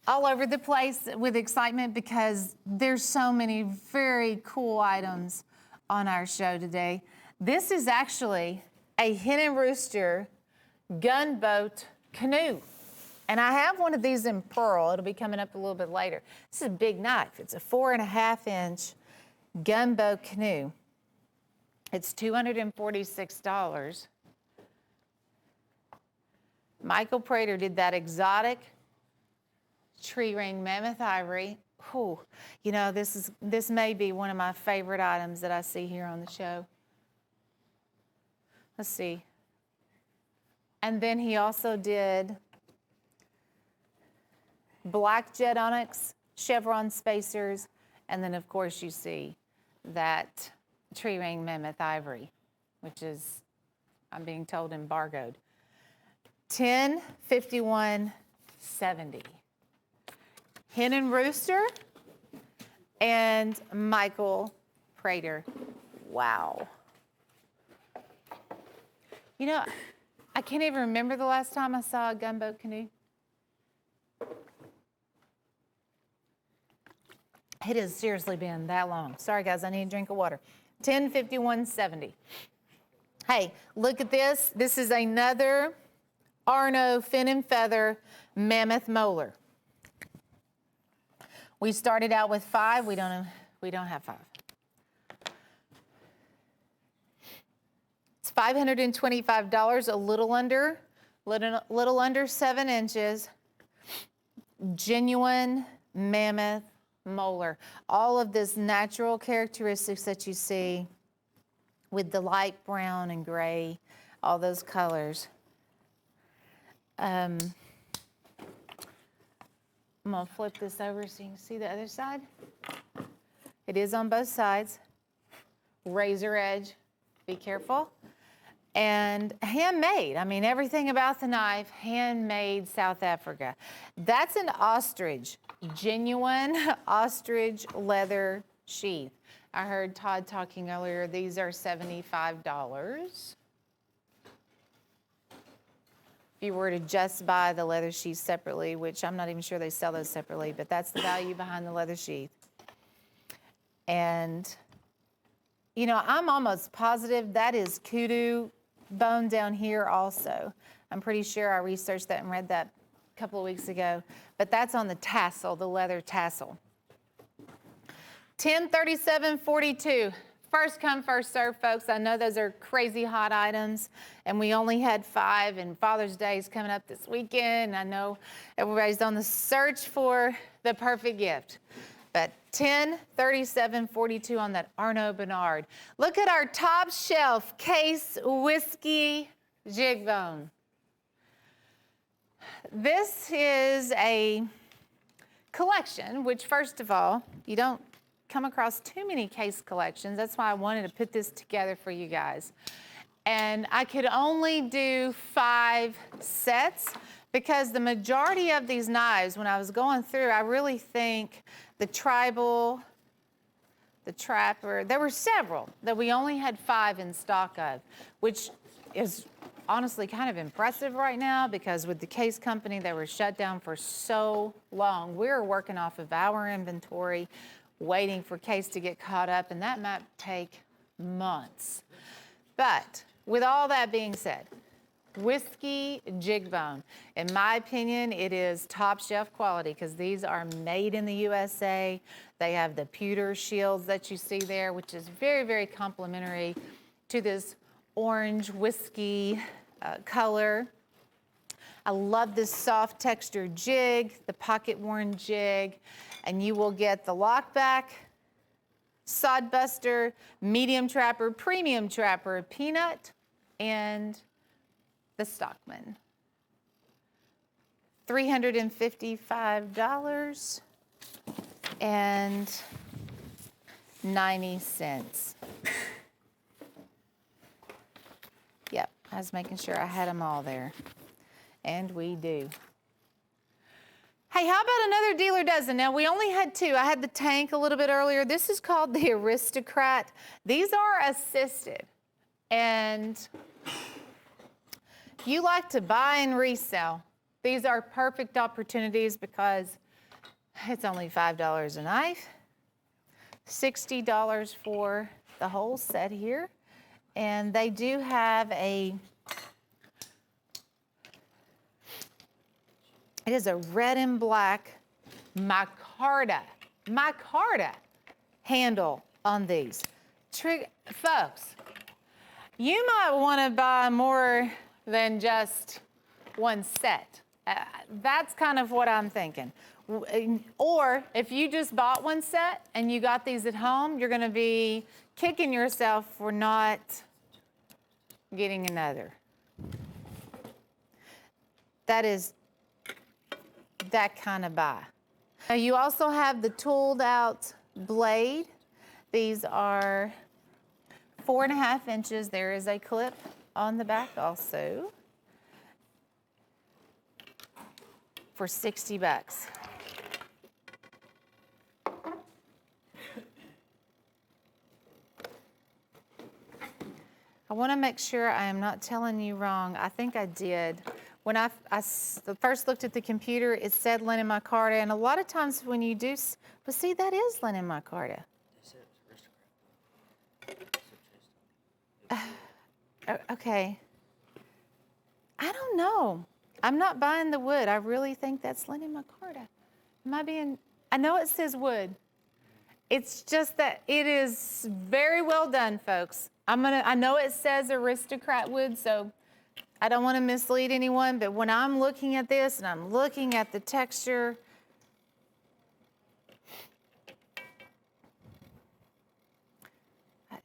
all over the place with excitement because there's so many very cool items on our show today. This is actually a Hen and Rooster gunboat canoe. And I have one of these in pearl. It'll be coming up a little bit later. This is a big knife. It's a 4.5 inch gunboat canoe. It's $246. Michael Prater did that exotic tree ring mammoth ivory. whew, you know, this may be one of my favorite items that I see here on the show. Let's see. And then he also did black jet onyx, chevron spacers, and then of course you see that tree ring mammoth ivory, which is, I'm being told, embargoed. 1051.70. Hen and Rooster and Michael Prater. Wow. You know, I can't even remember the last time I saw a gunboat canoe. It has seriously been that long. Sorry, guys, I need a drink of water. 1051.70. Hey, look at this. This is another Arno fin and feather mammoth molar. We started out with 5. We don't have 5. It's $525, a little under 7 inches. Genuine mammoth molar. All of this natural characteristics that you see with the light brown and gray, all those colors. I'm gonna flip this over so you can see the other side. It is on both sides. Razor edge, be careful. And handmade. I mean, everything about the knife, handmade, South Africa. That's an ostrich, genuine ostrich leather sheath. I heard Todd talking earlier, these are $75. If you were to just buy the leather sheath separately, which I'm not even sure they sell those separately, but that's the value behind the leather sheath. And, you know, I'm almost positive that is kudu bone down here also. I'm pretty sure I researched that and read that a couple of weeks ago, but that's on the tassel, the leather tassel. 1037.42. First come, first serve, folks. I know those are crazy hot items, and we only had 5, and Father's Day is coming up this weekend. I know everybody's on the search for the perfect gift. But 1037.42 on that Arno Bernard. Look at our top shelf case whiskey jig bone. This is a collection, which first of all, you don't come across too many case collections. That's why I wanted to put this together for you guys. And I could only do 5 sets because the majority of these knives, when I was going through, I really think the tribal, the trapper, there were several that we only had 5 in stock of, which is honestly kind of impressive right now because with the case company, they were shut down for so long. We were working off of our inventory, waiting for case to get caught up, and that might take months. But with all that being said, whiskey jig bone. In my opinion, it is top shelf quality because these are made in the USA. They have the pewter shields that you see there, which is very, very complimentary to this orange whiskey color. I love this soft texture jig, the pocket worn jig, and you will get the lockback, sodbuster, medium trapper, premium trapper, peanut, and the Stockman. $355.90. Yep, I was making sure I had them all there. And we do. Hey, how about another dealer dozen? Now, we only had 2. I had the tank a little bit earlier. This is called the Aristocrat. These are assisted. And if you like to buy and resell, these are perfect opportunities because it's only $5 a knife, $60 for the whole set here. And they do have it is a red and black micarta handle on these. Folks, you might want to buy more than just one set. That's kind of what I'm thinking. Or if you just bought one set and you got these at home, you're going to be kicking yourself for not getting another. That is that kind of buy. Now you also have the tooled out blade. These are 4.5 inches. There is a clip on the back also for $60. I want to make sure I am not telling you wrong. I think I did. When I first looked at the computer, it said linen micarta, and a lot of times when you do, but see, that is linen micarta. Okay. I don't know. I'm not buying the wood. I really think that's linen micarta. Am I being? I know it says wood. It's just that it is very well done, folks. I know it says aristocrat wood, so I don't want to mislead anyone, but when I'm looking at this and I'm looking at the texture,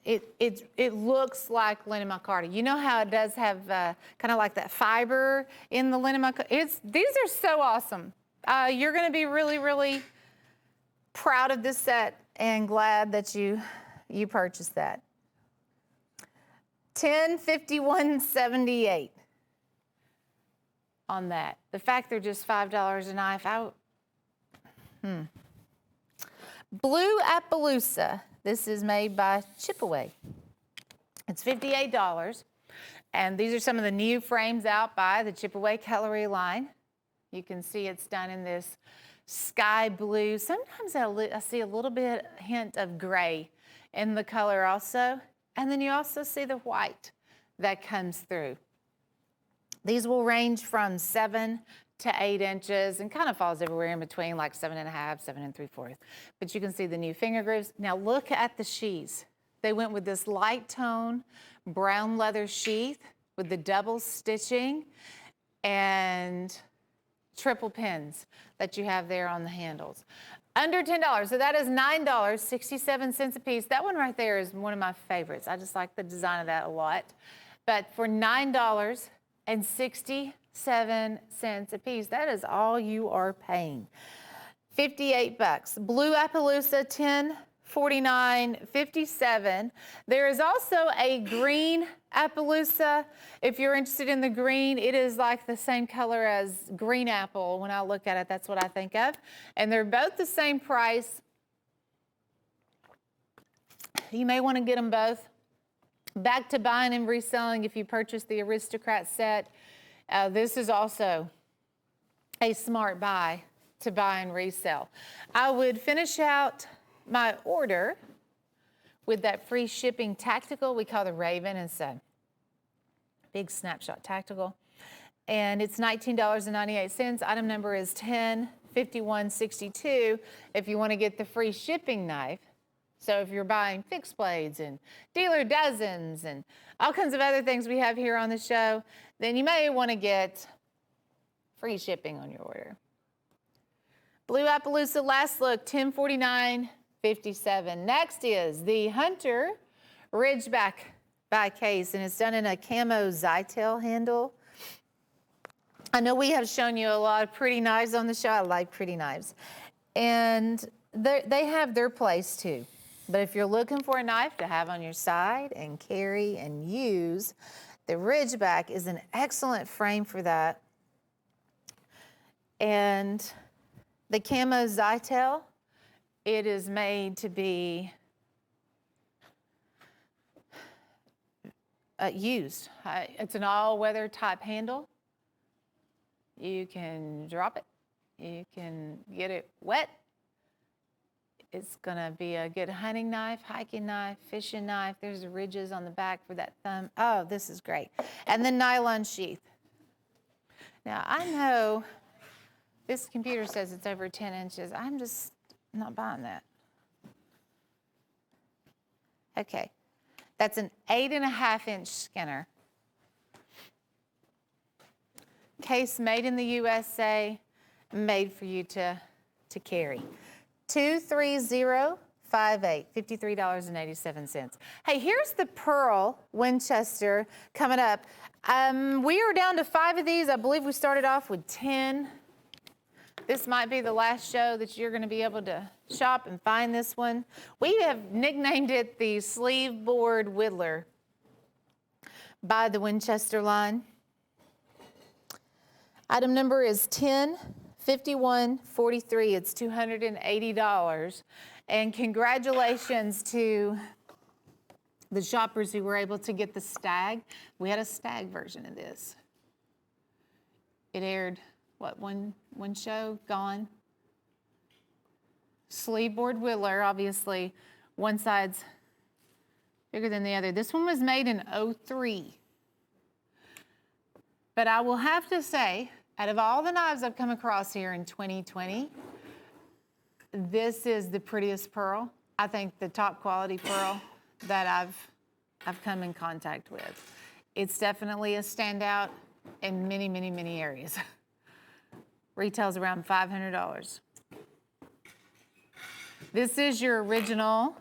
it looks like linen micarta. You know how it does have kind of like that fiber in the linen micarta? These are so awesome. You're going to be really, really proud of this set and glad that you purchased that. $10.51.78 on that. The fact they're just $5 a knife, Blue Appaloosa. This is made by Chipaway. It's $58. And these are some of the new frames out by the Chipaway Cutlery line. You can see it's done in this sky blue. Sometimes I see a little bit hint of gray in the color also. And then you also see the white that comes through. These will range from 7 to 8 inches and kind of falls everywhere in between, like 7.5, 7 3/4. But you can see the new finger grooves. Now look at the sheaths. They went with this light tone brown leather sheath with the double stitching and triple pins that you have there on the handles. Under $10, so that is $9.67 a piece. That one right there is one of my favorites. I just like the design of that a lot. But for $9.67 a piece, that is all you are paying. $58. Blue Appaloosa, $10.49.57. There is also a green Appaloosa. If you're interested in the green, it is like the same color as green apple. When I look at it, that's what I think of. And they're both the same price. You may want to get them both. Back to buying and reselling if you purchase the Aristocrat set. This is also a smart buy to buy and resell. I would finish out my order with that free shipping tactical. We call the Raven. It's a big snapshot tactical. And it's $19.98. Item number is 105162 if you want to get the free shipping knife. So if you're buying fixed blades and dealer dozens and all kinds of other things we have here on the show, then you may want to get free shipping on your order. Blue Appaloosa last look, $10.49.57. Next is the Hunter Ridgeback by Case, and it's done in a camo Zytel handle. I know we have shown you a lot of pretty knives on the show. I like pretty knives. And they have their place too. But if you're looking for a knife to have on your side and carry and use, the Ridgeback is an excellent frame for that. And the camo Zytel, it is made to be used. It's an all-weather type handle. You can drop it. You can get it wet. It's gonna be a good hunting knife, hiking knife, fishing knife. There's the ridges on the back for that thumb. Oh, this is great. And the nylon sheath. Now, I know this computer says it's over 10 inches. I'm just not buying that. Okay, that's an 8.5-inch Skinner. Case made in the USA, made for you to to carry. 23058, $53.87. Hey, here's the Pearl Winchester coming up. We are down to 5 of these. I believe we started off with 10. This might be the last show that you're going to be able to shop and find this one. We have nicknamed it the Sleeve Board Whittler by the Winchester line. Item number is 105143. It's $280. And congratulations to the shoppers who were able to get the stag. We had a stag version of this. It aired, what, one show? Gone. Sleeve board whittler, obviously, one side's bigger than the other. This one was made in '03. But I will have to say, out of all the knives I've come across here in 2020, this is the prettiest pearl. I think the top quality pearl that I've come in contact with. It's definitely a standout in many, many, many areas. Retails around $500. This is your original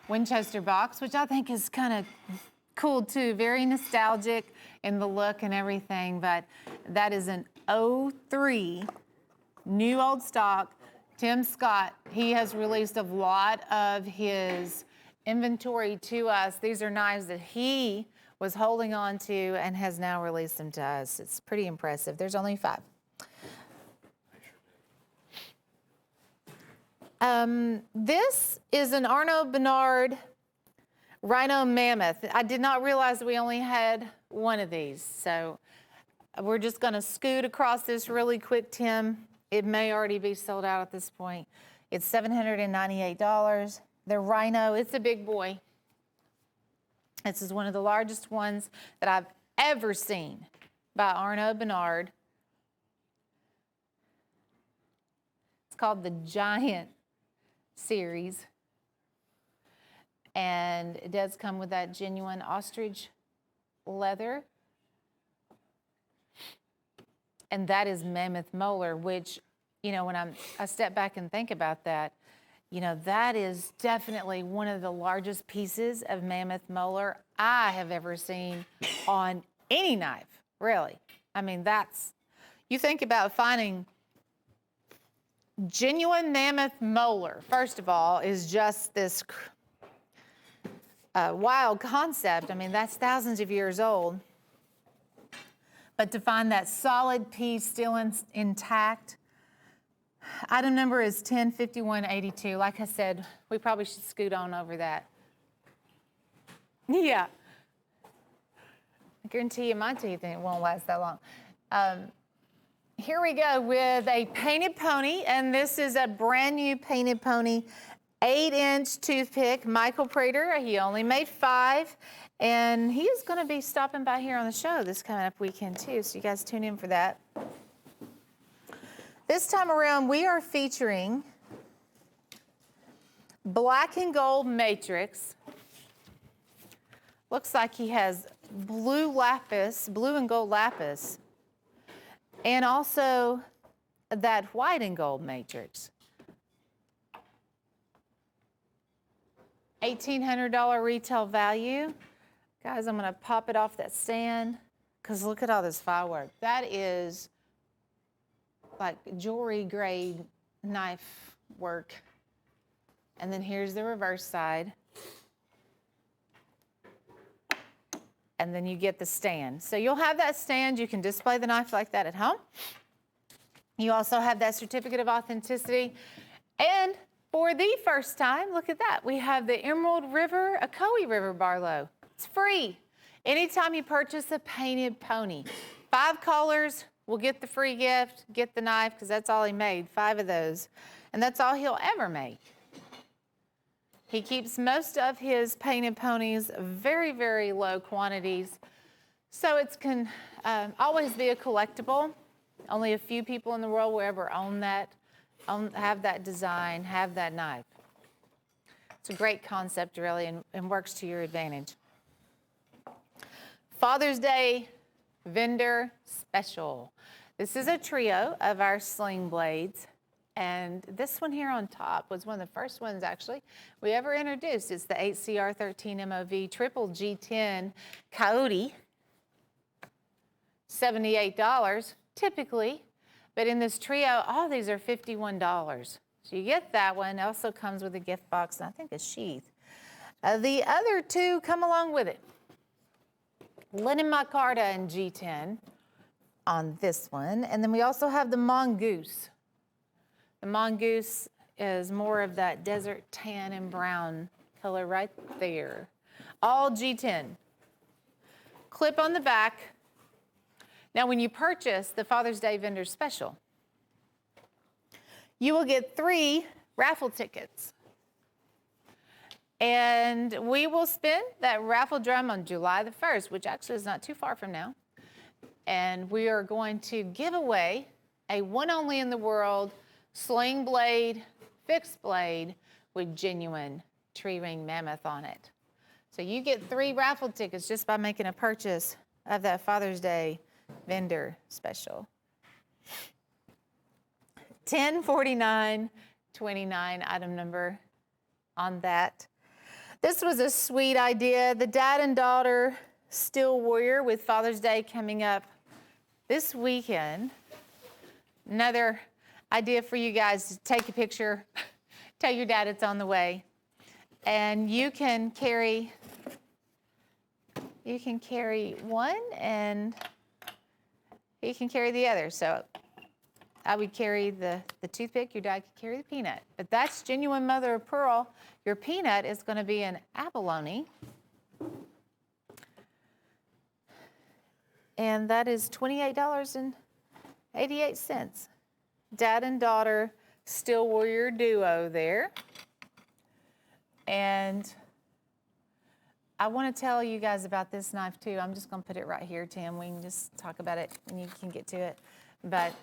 Winchester box, which I think is kind of cool too. Very nostalgic in the look and everything, but that is an '03 new old stock. Tim Scott, he has released a lot of his inventory to us. These are knives that he was holding on to and has now released them to us. It's pretty impressive. There's only 5. This is an Arnaud Bernard Rhino Mammoth. I did not realize we only had one of these, so we're just going to scoot across this really quick, Tim. It may already be sold out at this point. It's $798. The Rhino, it's a big boy. This is one of the largest ones that I've ever seen by Arnaud Bernard. It's called the Giant series. And it does come with that genuine ostrich leather. And that is mammoth molar, which, you know, when I step back and think about that, you know, that is definitely one of the largest pieces of mammoth molar I have ever seen on any knife, really. I mean, you think about finding genuine mammoth molar, first of all, is just this wild concept. I mean, that's thousands of years old. But to find that solid piece still intact, item number is 105182. Like I said, we probably should scoot on over that. Yeah. I guarantee you my teeth it won't last that long. Here we go with a painted pony, and this is a brand new painted pony, 8-inch toothpick. Michael Prater, he only made 5, and he is going to be stopping by here on the show this coming up weekend too, so you guys tune in for that. This time around, we are featuring black and gold matrix. Looks like he has blue and gold lapis, and also that white and gold matrix. $1,800 retail value. Guys, I'm gonna pop it off that stand because look at all this firework. That is like jewelry grade knife work. And then here's the reverse side. And then you get the stand. So you'll have that stand. You can display the knife like that at home. You also have that certificate of authenticity. And for the first time, look at that. We have the Emerald River, Ocoee River Barlow. It's free. Anytime you purchase a painted pony. 5 callers will get the free gift, get the knife, because that's all he made, 5 of those. And that's all he'll ever make. He keeps most of his painted ponies very, very low quantities. So it can always be a collectible. Only a few people in the world will ever own that, have that design, have that knife. It's a great concept, really, and works to your advantage. Father's Day vendor special. This is a trio of our sling blades. And this one here on top was one of the first ones actually we ever introduced. It's the 8CR13 MOV Triple G10 Coyote. $78 typically, but in this trio, all these are $51. So you get that one. It also comes with a gift box and I think a sheath. The other two come along with it. Linen micarta and G10 on this one. And then we also have the mongoose. The mongoose is more of that desert tan and brown color right there. All G10. Clip on the back. Now, when you purchase the Father's Day Vendor Special, you will get 3 raffle tickets. And we will spin that raffle drum on July the 1st, which actually is not too far from now. And we are going to give away a one only in the world sling blade, fixed blade with genuine tree ring mammoth on it. So you get 3 raffle tickets just by making a purchase of that Father's Day Vendor Special. $10.49.29 item number on that. This was a sweet idea. The dad and daughter Steel Warrior with Father's Day coming up this weekend. Another idea for you guys to take a picture, tell your dad it's on the way, and you can carry one and he can carry the other. So I would carry the toothpick, your dad could carry the peanut. But that's genuine mother of pearl. Your peanut is going to be an abalone. And that is $28.88. Dad and daughter Steel Warrior duo there. And I want to tell you guys about this knife too. I'm just going to put it right here, Tim. We can just talk about it and you can get to it. But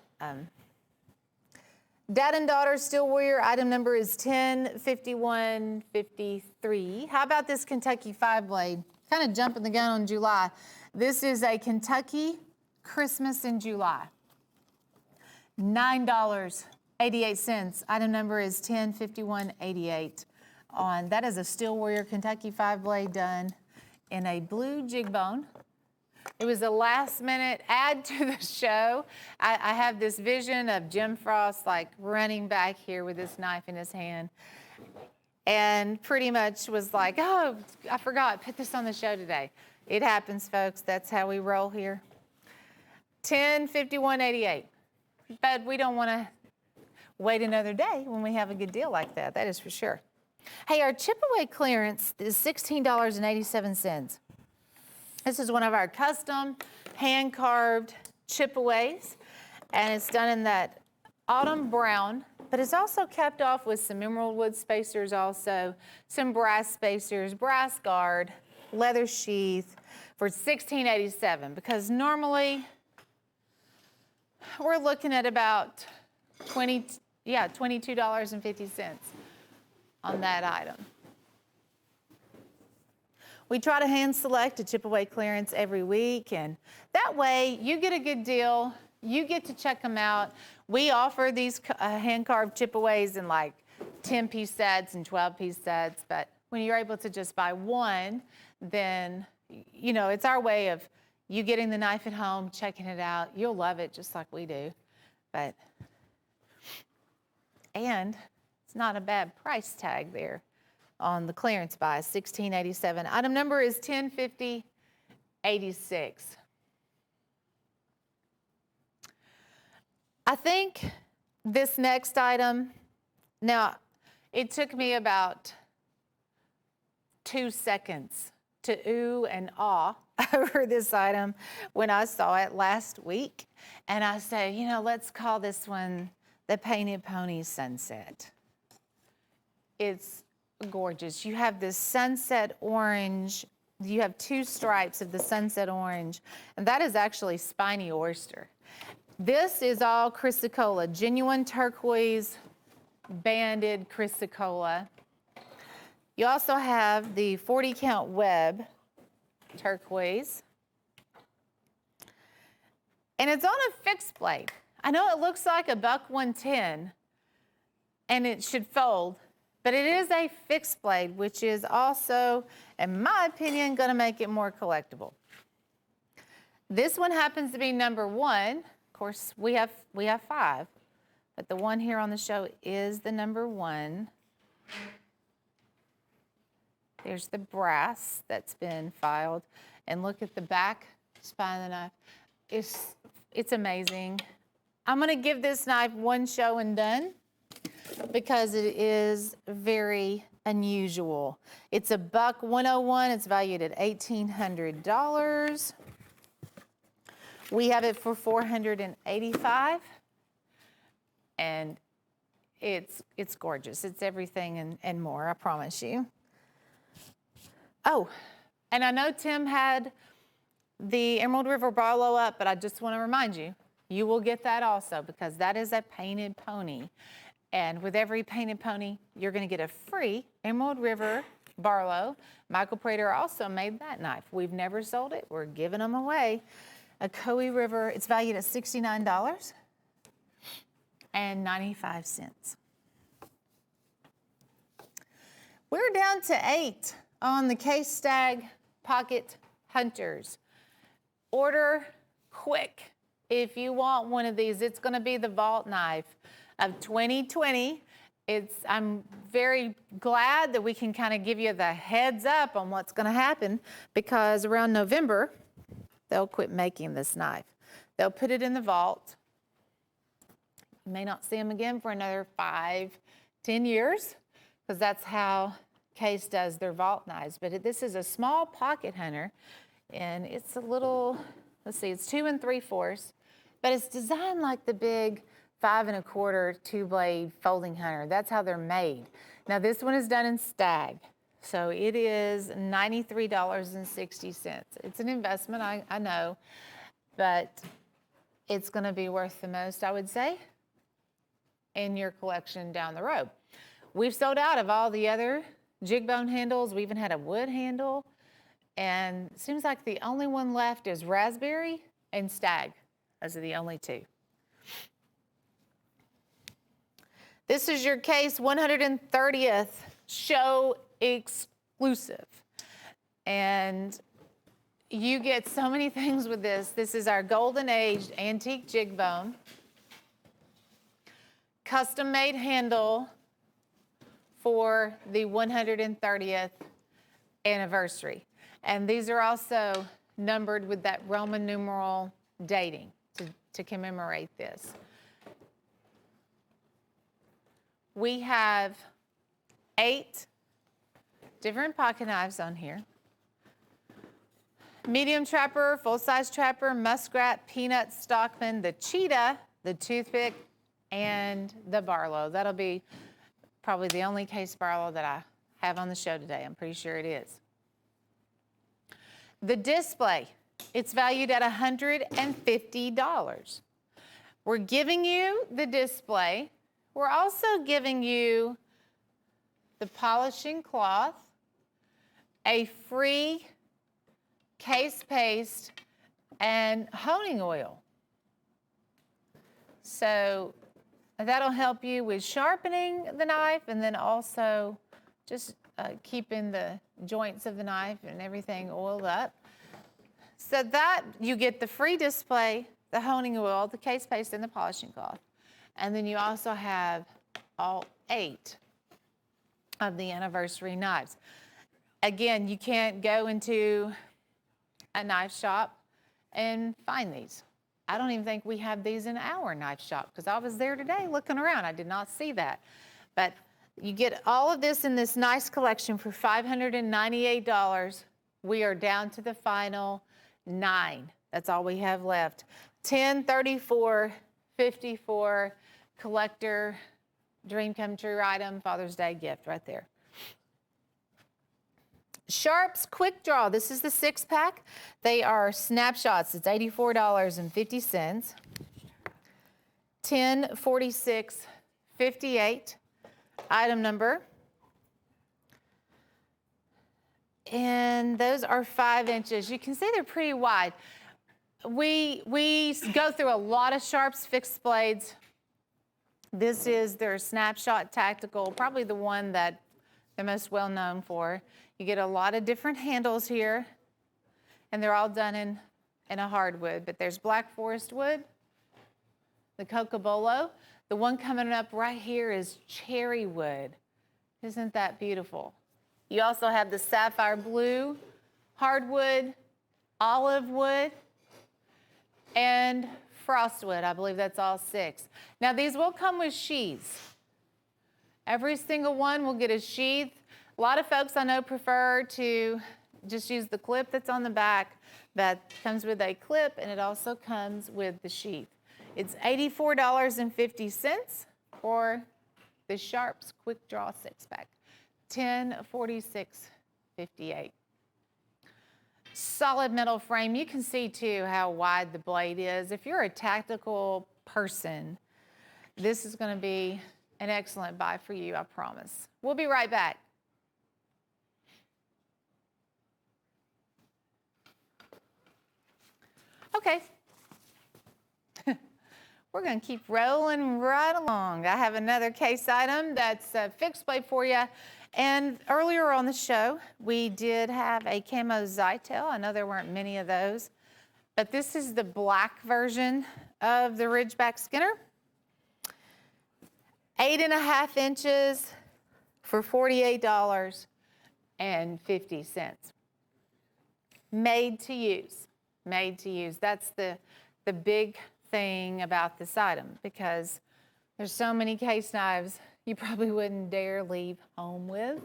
dad and daughter Steel Warrior, item number is 105153. How about this Kentucky 5-blade? Kind of jumping the gun on July. This is a Kentucky Christmas in July. $9.88. Item number is 105188. That is a Steel Warrior Kentucky 5-blade done in a blue jig bone. It was a last minute add to the show. I have this vision of Jim Frost like running back here with this knife in his hand and pretty much was like, oh, I forgot, put this on the show today. It happens, folks. That's how we roll here. 105188. But we don't want to wait another day when we have a good deal like that. That is for sure. Hey, our chip away clearance is $16.87. This is one of our custom hand-carved chip aways, and it's done in that autumn brown, but it's also capped off with some emerald wood spacers also, some brass spacers, brass guard, leather sheath for $16.87, because normally we're looking at about $22.50 on that item. We try to hand select a chip away clearance every week, and that way you get a good deal. You get to check them out. We offer these hand-carved chip aways in like 10-piece sets and 12-piece sets, but when you're able to just buy one, then, you know, it's our way of you getting the knife at home, checking it out. You'll love it just like we do. And it's not a bad price tag there on the clearance buy, $16.87. Item number is 105086. I think this next item, now it took me about 2 seconds to ooh and ah over this item when I saw it last week. And I said, you know, let's call this one the Painted Pony Sunset. It's gorgeous. You have this sunset orange. You have 2 stripes of the sunset orange, and that is actually spiny oyster. This is all chrysocolla, genuine turquoise banded chrysocolla. You also have the 40 count web turquoise. And it's on a fixed blade. I know it looks like a buck 110, and it should fold, but it is a fixed blade, which is also, in my opinion, going to make it more collectible. This one happens to be number 1. Of course, we have 5, but the one here on the show is the number 1. There's the brass that's been filed, and look at the back spine of the knife. It's amazing. I'm going to give this knife one show and done because it is very unusual. It's a buck 101. It's valued at $1,800. We have it for $485, and it's gorgeous. It's everything and more, I promise you. Oh, and I know Tim had the Emerald River Barlow up, but I just want to remind you, you will get that also because that is a painted pony. And with every painted pony, you're going to get a free Emerald River Barlow. Michael Prater also made that knife. We've never sold it. We're giving them away. A Coe River, it's valued at $69.95. We're down to 8 on the Case Stag Pocket Hunters. Order quick if you want one of these. It's going to be the vault knife of 2020. I'm very glad that we can kind of give you the heads up on what's going to happen because around November, they'll quit making this knife. They'll put it in the vault. You may not see them again for another 5, 10 years because that's how Case does their vault knives. But this is a small pocket hunter, and it's a little, let's see, it's 2 3/4, but it's designed like the big 5 1/4 2-blade folding hunter. That's how they're made. Now this one is done in stag, so it is $93.60. It's an investment, I know, but it's going to be worth the most, I would say, in your collection down the road. We've sold out of all the other jig bone handles. We even had a wood handle, and it seems like the only one left is raspberry and stag. Those are the only 2. This is your Case 130th show exclusive. And you get so many things with this. This is our golden aged antique jig bone. Custom made handle for the 130th anniversary. And these are also numbered with that Roman numeral dating to commemorate this. We have 8 different pocket knives on here. Medium trapper, full-size trapper, muskrat, peanut, stockman, the cheetah, the toothpick, and the Barlow. That'll be probably the only Case Barlow that I have on the show today. I'm pretty sure it is. The display, it's valued at $150. We're giving you the display. We're also giving you the polishing cloth, a free case paste, and honing oil. So that'll help you with sharpening the knife and then also just keeping the joints of the knife and everything oiled up. So that you get the free display, the honing oil, the case paste, and the polishing cloth. And then you also have all 8 of the anniversary knives. Again, you can't go into a knife shop and find these. I don't even think we have these in our knife shop because I was there today looking around. I did not see that. But you get all of this in this nice collection for $598. We are down to the final 9. That's all we have left. 10, 34, 54, collector, dream come true item, Father's Day gift right there. Sharps Quick Draw. This is the 6-pack. They are snapshots. It's $84.50. 104658 item number. And those are 5 inches. You can see they're pretty wide. We go through a lot of Sharps fixed blades. This is their Snapshot Tactical, probably the one that they're most well known for. You get a lot of different handles here, and they're all done in a hardwood. But there's Black Forest wood, the Cocobolo. The one coming up right here is cherry wood. Isn't that beautiful? You also have the sapphire blue, hardwood, olive wood, and frostwood. I believe that's all 6. Now these will come with sheaths. Every single one will get a sheath. A lot of folks I know prefer to just use the clip that's on the back. That comes with a clip, and it also comes with the sheath. It's $84.50 for the Sharps Quick Draw 6-pack. $1046.58. Solid metal frame. You can see too how wide the blade is. If you're a tactical person, this is going to be an excellent buy for you, I promise. We'll be right back. Okay. We're going to keep rolling right along. I have another case item that's a fixed blade for you. And earlier on the show, we did have a camo Zytel. I know there weren't many of those, but this is the black version of the Ridgeback Skinner. 8.5 inches for $48.50. Made to use. Made to use. That's the big thing about this item, because there's so many case knives you probably wouldn't dare leave home with.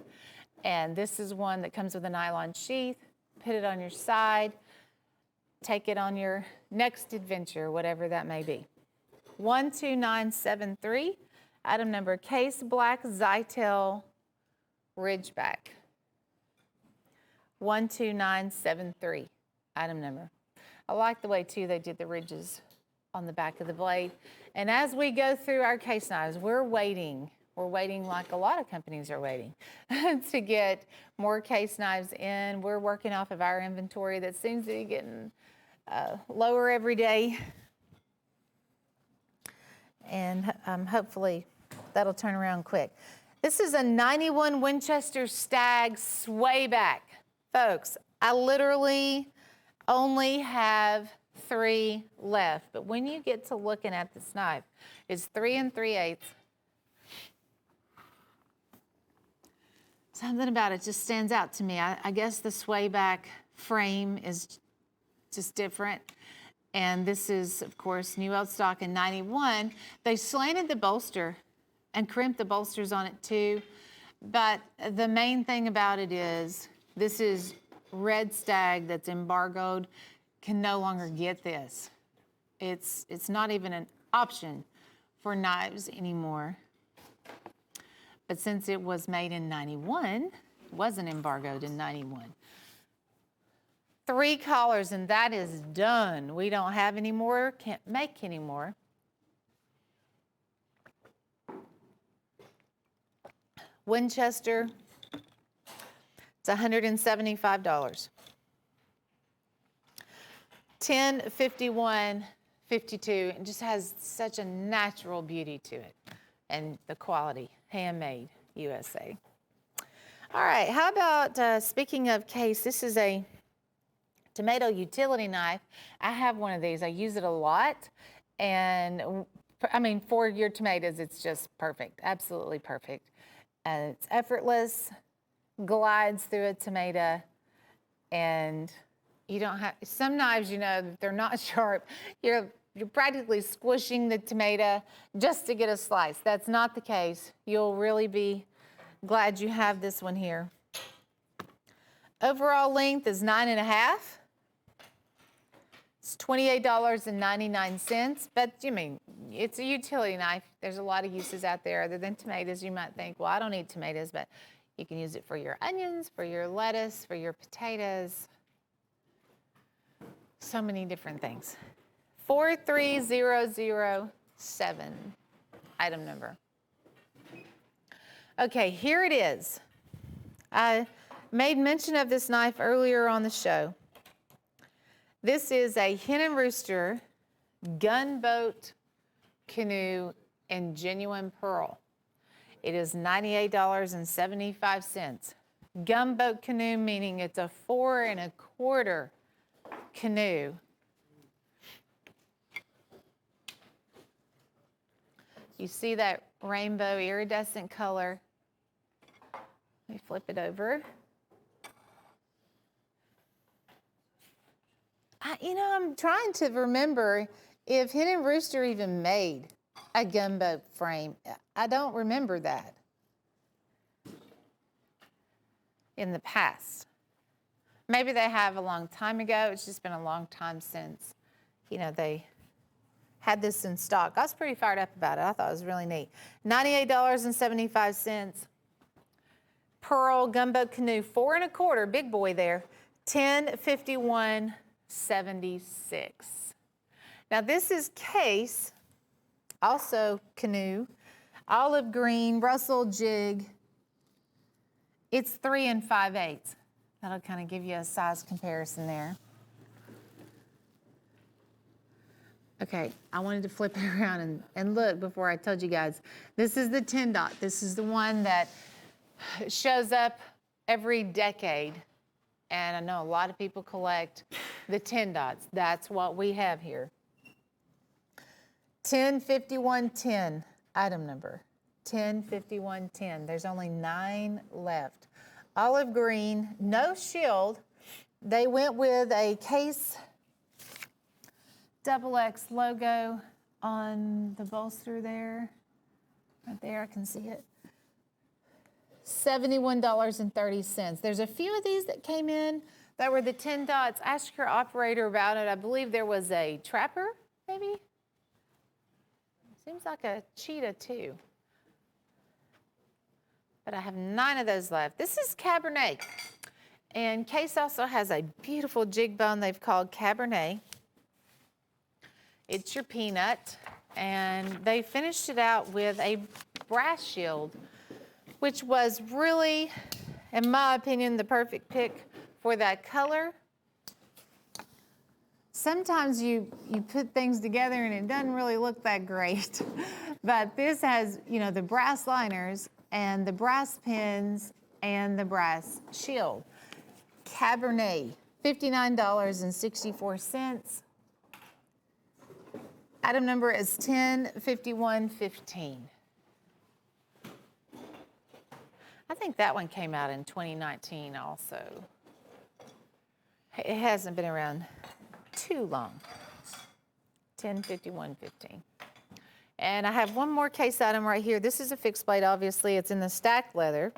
And this is one that comes with a nylon sheath. Put it on your side. Take it on your next adventure, whatever that may be. 12973. Item number, case black Zytel Ridgeback. 12973. Item number. I like the way too they did the ridges on the back of the blade. And as we go through our case knives, we're waiting like a lot of companies are waiting to get more case knives in. We're working off of our inventory that seems to be getting lower every day. And hopefully that'll turn around quick. This is a 91 Winchester Stag swayback. Folks, I literally only have 3 left, but when you get to looking at this knife, it's 3 3/8. Something about it just stands out to me. I guess the swayback frame is just different. And this is, of course, new old stock in 91. They slanted the bolster and crimped the bolsters on it too. But the main thing about it is this is red stag that's embargoed, can no longer get this. It's not even an option for knives anymore. But since it was made in 91, it wasn't embargoed in 91. 3 collars, and that is done. We don't have any more, can't make any more. Winchester, it's $175. 1051.52. It just has such a natural beauty to it, and the quality, handmade, USA. All right, how about, speaking of case, this is a tomato utility knife. I have one of these. I use it a lot, and I mean, for your tomatoes, it's just perfect, absolutely perfect. It's effortless, glides through a tomato, and you don't have, some knives, you know, they're not sharp. You're practically squishing the tomato just to get a slice. That's not the case. You'll really be glad you have this one here. Overall length is 9.5. It's $28.99, but you mean, it's a utility knife. There's a lot of uses out there other than tomatoes. You might think, well, I don't need tomatoes, but you can use it for your onions, for your lettuce, for your potatoes. So many different things. 43007, item number. Okay, here it is. I made mention of this knife earlier on the show. This is a Hen and Rooster gunboat canoe in genuine pearl. It is $98.75. Gumboat canoe, meaning it's a 4 1/4 canoe. You see that rainbow iridescent color. Let me flip it over. I'm trying to remember if Hidden Rooster even made a gumboat frame. I don't remember that in the past. Maybe they have a long time ago. It's just been a long time since, they had this in stock. I was pretty fired up about it. I thought it was really neat. $98.75. Pearl gumboat canoe, 4 1/4, big boy there. $10.51.76. Now this is case, also canoe, olive green, Russell jig. It's 3 5/8. That'll kind of give you a size comparison there. Okay, I wanted to flip it around and look before I told you guys. This is the 10 dot. This is the one that shows up every decade. And I know a lot of people collect the 10 dots. That's what we have here. 105110, item number. 105110. There's only 9 left. Olive green, no shield. They went with a case XX logo on the bolster there. Right there, I can see it. $71.30. There's a few of these that came in that were the 10 dots. Ask your operator about it. I believe there was a trapper, maybe? Seems like a cheetah too. But I have 9 of those left. This is Cabernet. And Case also has a beautiful jig bone they've called Cabernet. It's your peanut. And they finished it out with a brass shield, which was really, in my opinion, the perfect pick for that color. Sometimes you put things together and it doesn't really look that great. But this has, the brass liners and the brass pins and the brass shield. Cabernet, $59.64. Item number is 105115. I think that one came out in 2019 also. It hasn't been around too long. 105115. And I have one more case item right here. This is a fixed blade, obviously. It's in the stacked leather.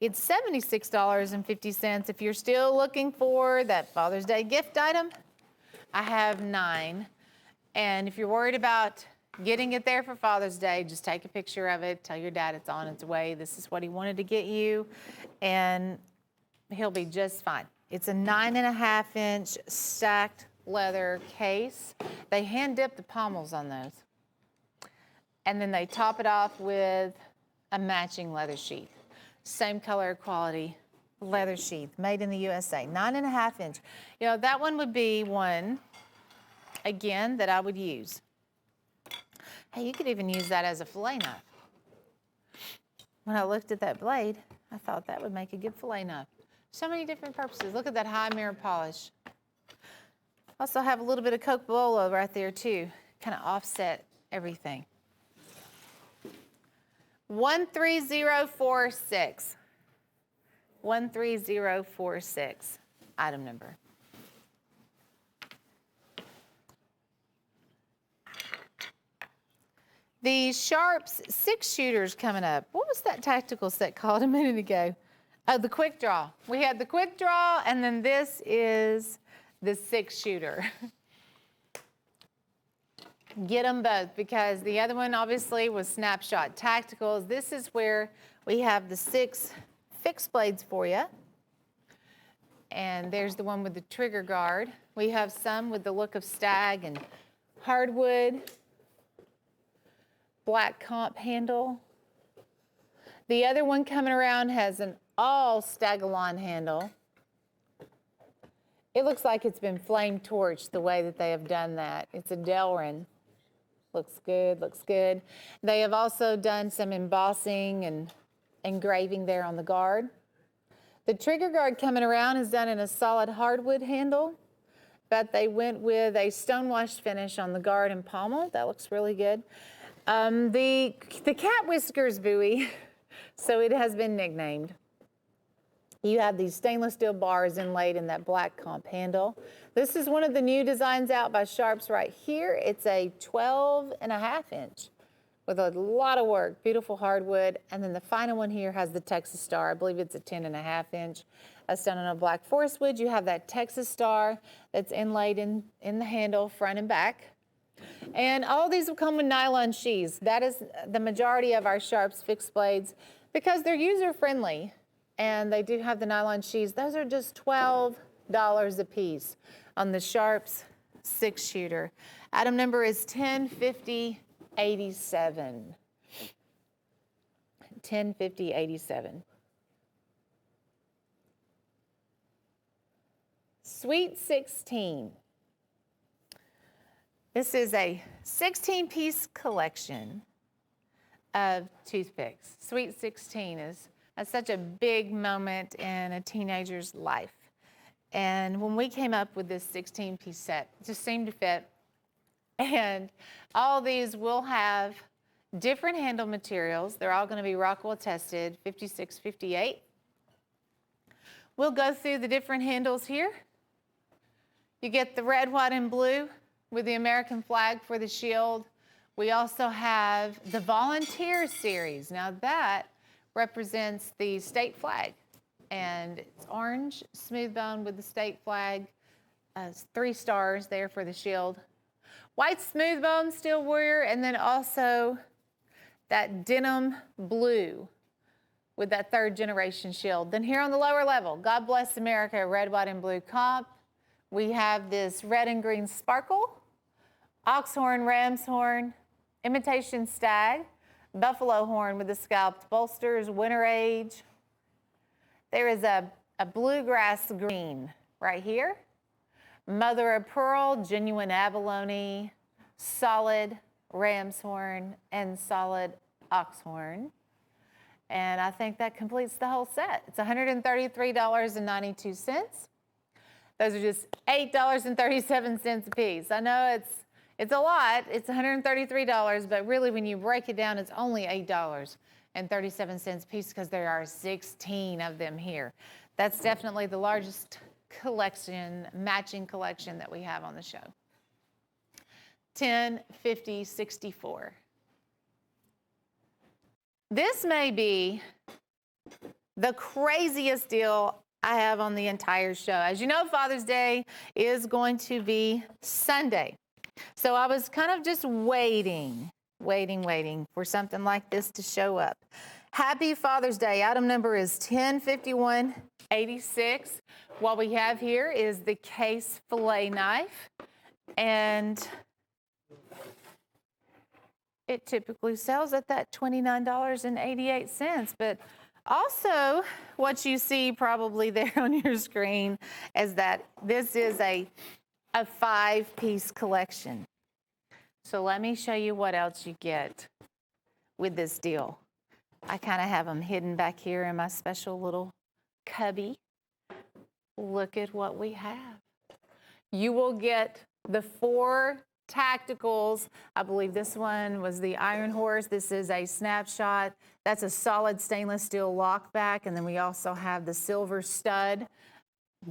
It's $76.50. If you're still looking for that Father's Day gift item, I have 9. And if you're worried about getting it there for Father's Day, just take a picture of it. Tell your dad it's on its way. This is what he wanted to get you, and he'll be just fine. It's a 9.5-inch stacked leather case. They hand dip the pommels on those. And then they top it off with a matching leather sheath. Same color, quality leather sheath, made in the USA, 9.5-inch. That one would be one, again, that I would use. Hey, you could even use that as a fillet knife. When I looked at that blade, I thought that would make a good fillet knife. So many different purposes. Look at that high mirror polish. Also have a little bit of Coke Bolo right there too, kind of offset everything. 13046. 13046, item number. The Sharps 6-shooters coming up. What was that tactical set called a minute ago? Oh, the quick draw. We had the quick draw, and then this is the 6-shooter. Get them both, because the other one obviously was Snapshot Tacticals. This is where we have the 6 fixed blades for you. And there's the one with the trigger guard. We have some with the look of stag and hardwood. Black comp handle. The other one coming around has an all Staggalon handle. It looks like it's been flame torched the way that they have done that. It's a Delrin. Looks good, looks good. They have also done some embossing and engraving there on the guard. The trigger guard coming around is done in a solid hardwood handle, but they went with a stonewashed finish on the guard and pommel. That looks really good. The cat whiskers buoy, so it has been nicknamed. You have these stainless steel bars inlaid in that black comp handle. This is one of the new designs out by Sharps right here. It's a 12.5 inch with a lot of work, beautiful hardwood. And then the final one here has the Texas Star. I believe it's a 10.5 inch. That's done on a black forest wood. You have that Texas Star that's inlaid in the handle, front and back. And all these will come with nylon sheaths. That is the majority of our Sharps fixed blades because they're user-friendly. And they do have the nylon sheaths. Those are just $12 a piece on the Sharps 6-shooter. Item number is 105087. 105087. Sweet 16. This is a 16-piece collection of toothpicks. Sweet 16 is such a big moment in a teenager's life. And when we came up with this 16-piece set, it just seemed to fit. And all these will have different handle materials. They're all going to be Rockwell tested, 56, 58. We'll go through the different handles here. You get the red, white, and blue with the American flag for the shield. We also have the Volunteer Series. Now that represents the state flag, and it's orange, smooth bone with the state flag, 3 stars there for the shield. White smooth bone steel warrior, and then also that denim blue with that 3rd generation shield. Then here on the lower level, God Bless America, red, white, and blue comp. We have this red and green sparkle, ox horn, ram's horn, imitation stag, buffalo horn with the scalped bolsters, winter age. There is a bluegrass green right here. Mother of pearl, genuine abalone, solid ram's horn, and solid ox horn. And I think that completes the whole set. It's $133.92. Those are just $8.37 a piece. I know it's a lot. It's $133, but really when you break it down, it's only $8.37 a piece because there are 16 of them here. That's definitely the largest collection, matching collection that we have on the show. 105064. This may be the craziest deal I have on the entire show. As you know, Father's Day is going to be Sunday. So I was kind of just waiting for something like this to show up. Happy Father's Day. Item number is 105186. What we have here is the case fillet knife, and it typically sells at that $29.88, but also what you see probably there on your screen is that this is a 5-piece collection. So let me show you what else you get with this deal. I kind of have them hidden back here in my special little cubby. Look at what we have. You will get the 4 tacticals. I believe this one was the Iron Horse. This is a snapshot. That's a solid stainless steel lockback. And then we also have the silver stud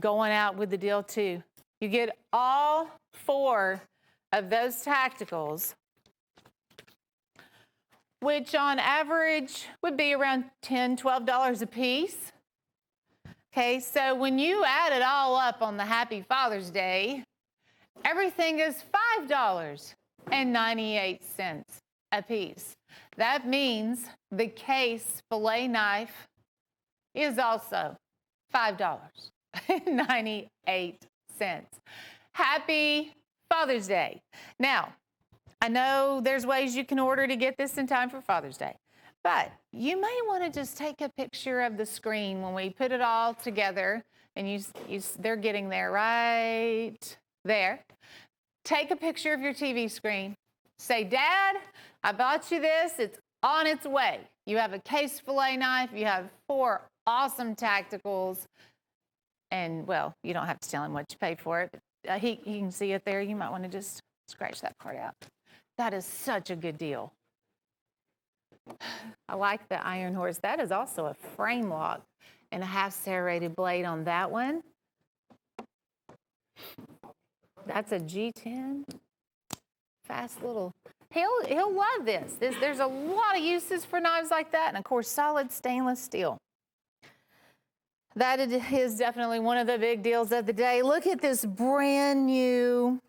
going out with the deal too. You get all 4 of those tacticals, which on average would be around $10, $12 a piece. Okay, so when you add it all up on the Happy Father's Day, everything is $5.98 a piece. That means the case fillet knife is also $5.98. Happy Father's Day. Now, I know there's ways you can order to get this in time for Father's Day, but you may want to just take a picture of the screen when we put it all together, and they're getting there right there. Take a picture of your TV screen, Say, Dad, I bought you this. It's on its way. You have a case fillet knife. You have 4 awesome tacticals. And, well, you don't have to tell him what you paid for it. He can see it there. You might want to just scratch that part out. That is such a good deal. I like the Iron Horse. That is also a frame lock and a half serrated blade on that one. That's a G10. Fast little. He'll love this. There's a lot of uses for knives like that, and of course, solid stainless steel. That is definitely one of the big deals of the day. Look at this brand new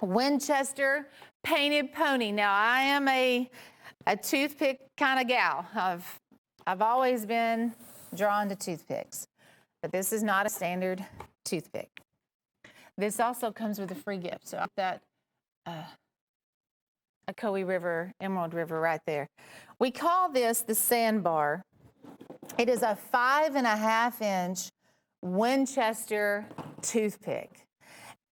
Winchester painted pony. Now, I am a toothpick kind of gal. I've always been drawn to toothpicks, but this is not a standard toothpick. This also comes with a free gift. So that a Coe River, Emerald River right there. We call this the sandbar. It is a 5.5-inch Winchester toothpick.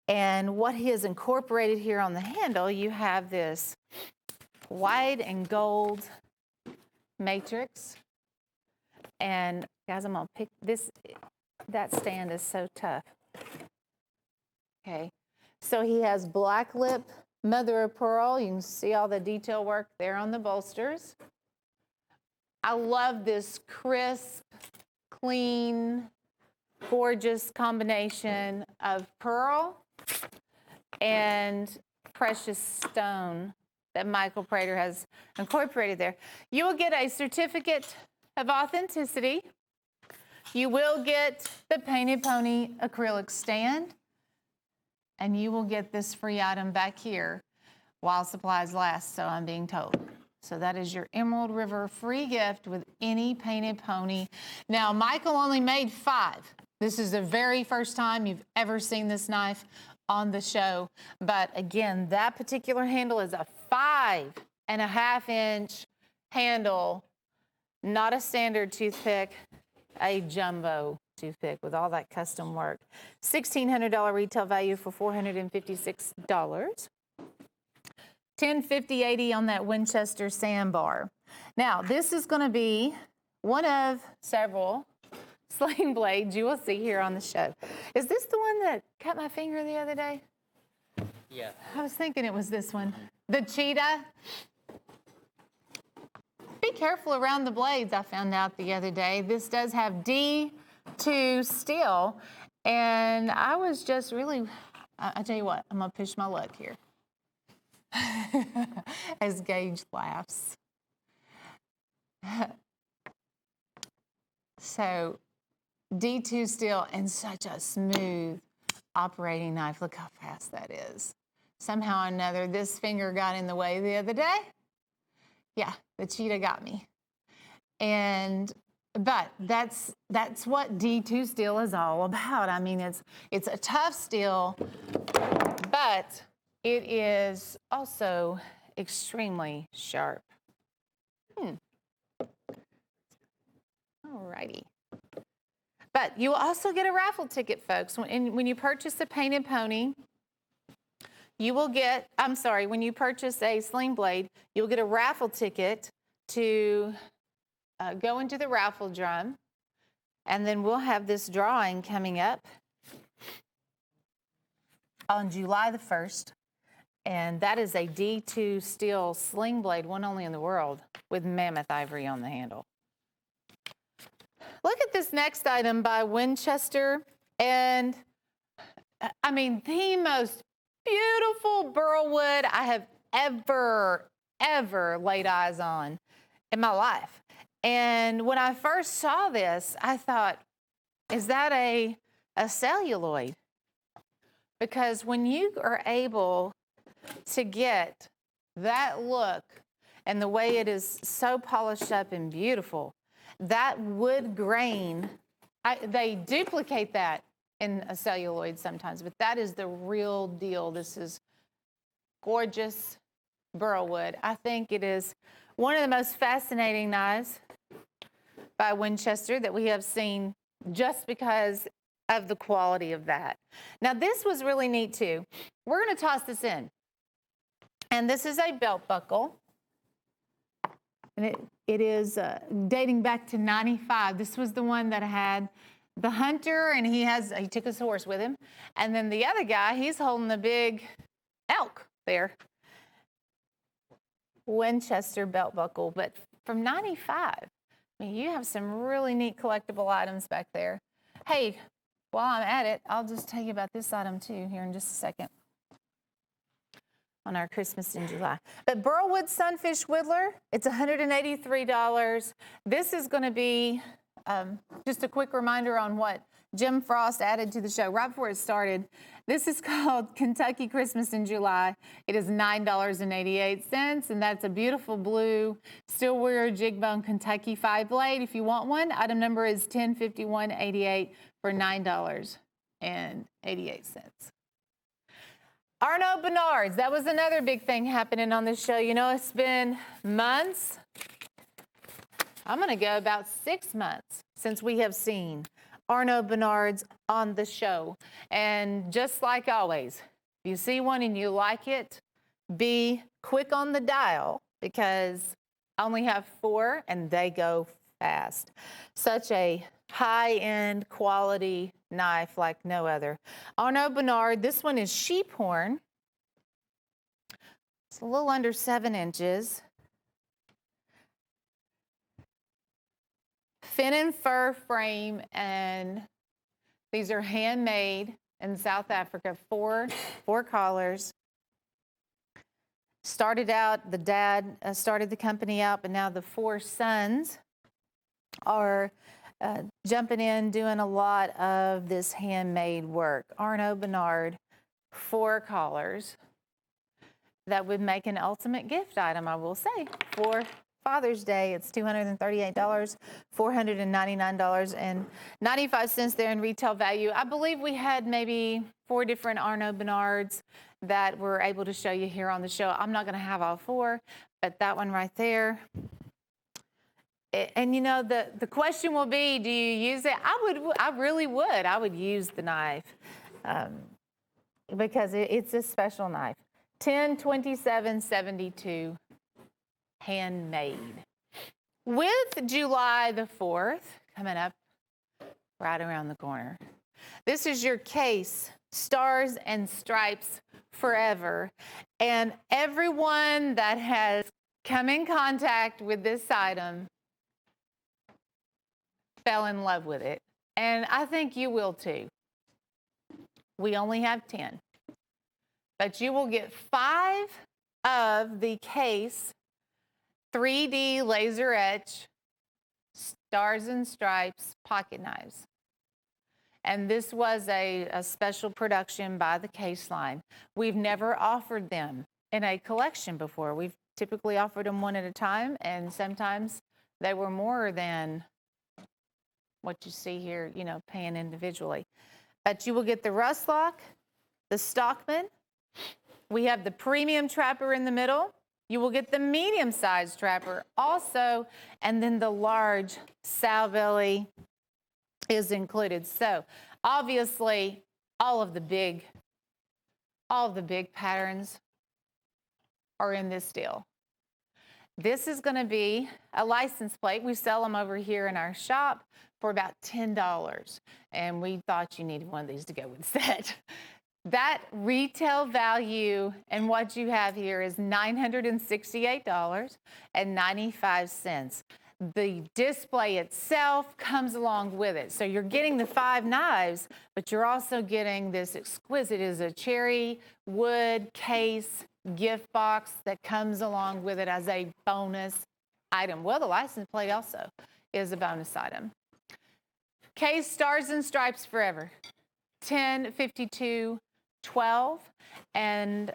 And what he has incorporated here on the handle, you have this white and gold matrix. And guys, I'm gonna pick this. That stand is so tough. Okay, so he has black lip mother of pearl. You can see all the detail work there on the bolsters. I love this crisp, clean, gorgeous combination of pearl and precious stone that Michael Prater has incorporated there. You will get a certificate of authenticity. You will get the Painted Pony acrylic stand, and you will get this free item back here while supplies last, so I'm being told. So that is your Emerald River free gift with any Painted Pony. Now, Michael only made 5. This is the very first time you've ever seen this knife on the show. But again, that particular handle is a 5.5-inch handle, not a standard toothpick, a jumbo toothpick with all that custom work. $1,600 retail value for $456. $10.50.80 on that Winchester sandbar. Now, this is going to be one of several sling blades you will see here on the show. Is this the one that cut my finger the other day? Yeah. I was thinking it was this one. The cheetah. Be careful around the blades, I found out the other day. This does have D2 steel, and I was just really, I tell you what, I'm going to push my luck here. As Gage laughs. So, D2 steel and such a smooth operating knife. Look how fast that is. Somehow or another, this finger got in the way the other day. Yeah, the cheetah got me. But that's what D2 steel is all about. I mean, it's a tough steel, but it is also extremely sharp. All righty. But you will also get a raffle ticket, folks. When you purchase a Painted Pony, you will get, when you purchase a sling blade, you'll get a raffle ticket to go into the raffle drum. And then we'll have this drawing coming up on July the 1st. And that is a D2 steel sling blade, one only in the world, with mammoth ivory on the handle. Look at this next item by Winchester. And I mean, the most beautiful burlwood I have ever laid eyes on in my life. And when I first saw this, I thought, is that a celluloid? Because when you are able to get that look and the way it is so polished up and beautiful, that wood grain, they duplicate that in a celluloid sometimes, but that is the real deal. This is gorgeous burlwood. I think it is one of the most fascinating knives by Winchester that we have seen just because of the quality of that. Now, this was really neat too. We're going to toss this in. And this is a belt buckle. And it is dating back to 95. This was the one that had the hunter, and he took his horse with him. And then the other guy, he's holding the big elk there. Winchester belt buckle, but from 95. I mean, you have some really neat collectible items back there. Hey, while I'm at it, I'll just tell you about this item too here in just a second on our Christmas in July. But Burlwood Sunfish Whittler, it's $183. This is going to be just a quick reminder on what Jim Frost added to the show right before it started. This is called Kentucky Christmas in July. It is $9.88, and that's a beautiful blue steel wear jig bone Kentucky 5-blade. If you want one, item number is 105188 for $9.88. Arnaud Bernard's, that was another big thing happening on this show. You know, it's been months. I'm going to go about 6 months since we have seen Arnaud Bernard's on the show. And just like always, if you see one and you like it, be quick on the dial because I only have 4 and they go fast. Such a high-end quality knife like no other. Arnaud Bernard, this one is sheep horn. It's a little under 7 inches. Fin and fur frame, and these are handmade in South Africa. Four collars. Started out, the dad started the company out, but now the 4 sons are jumping in, doing a lot of this handmade work. Arnaud Bernard, 4 collars. That would make an ultimate gift item, I will say, for Father's Day. It's $238, $499.95 there in retail value. I believe we had maybe 4 different Arnaud Bernards that we're able to show you here on the show. I'm not going to have all 4, but that one right there. And you know, the question will be, do you use it? I really would. I would use the knife because it's a special knife. 10/27/72, handmade. With July the 4th coming up right around the corner, this is your case, Stars and Stripes Forever. And everyone that has come in contact with this item fell in love with it. And I think you will too. We only have 10. But you will get 5 of the case 3D laser etch Stars and Stripes pocket knives. And this was a special production by the Case line. We've never offered them in a collection before. We've typically offered them one at a time, and sometimes they were more than what you see here, you know, paying individually. But you will get the rust lock, the Stockman. We have the premium trapper in the middle. You will get the medium-sized trapper also, and then the large sow belly is included. So obviously all of the big patterns are in this deal. This is going to be a license plate. We sell them over here in our shop for about $10, and we thought you needed one of these to go with the set. That retail value and what you have here is $968.95. The display itself comes along with it. So you're getting the 5 knives, but you're also getting this exquisite, is a cherry wood case gift box that comes along with it as a bonus item. Well, the license plate also is a bonus item. Case Stars and Stripes Forever, 10/52/12, and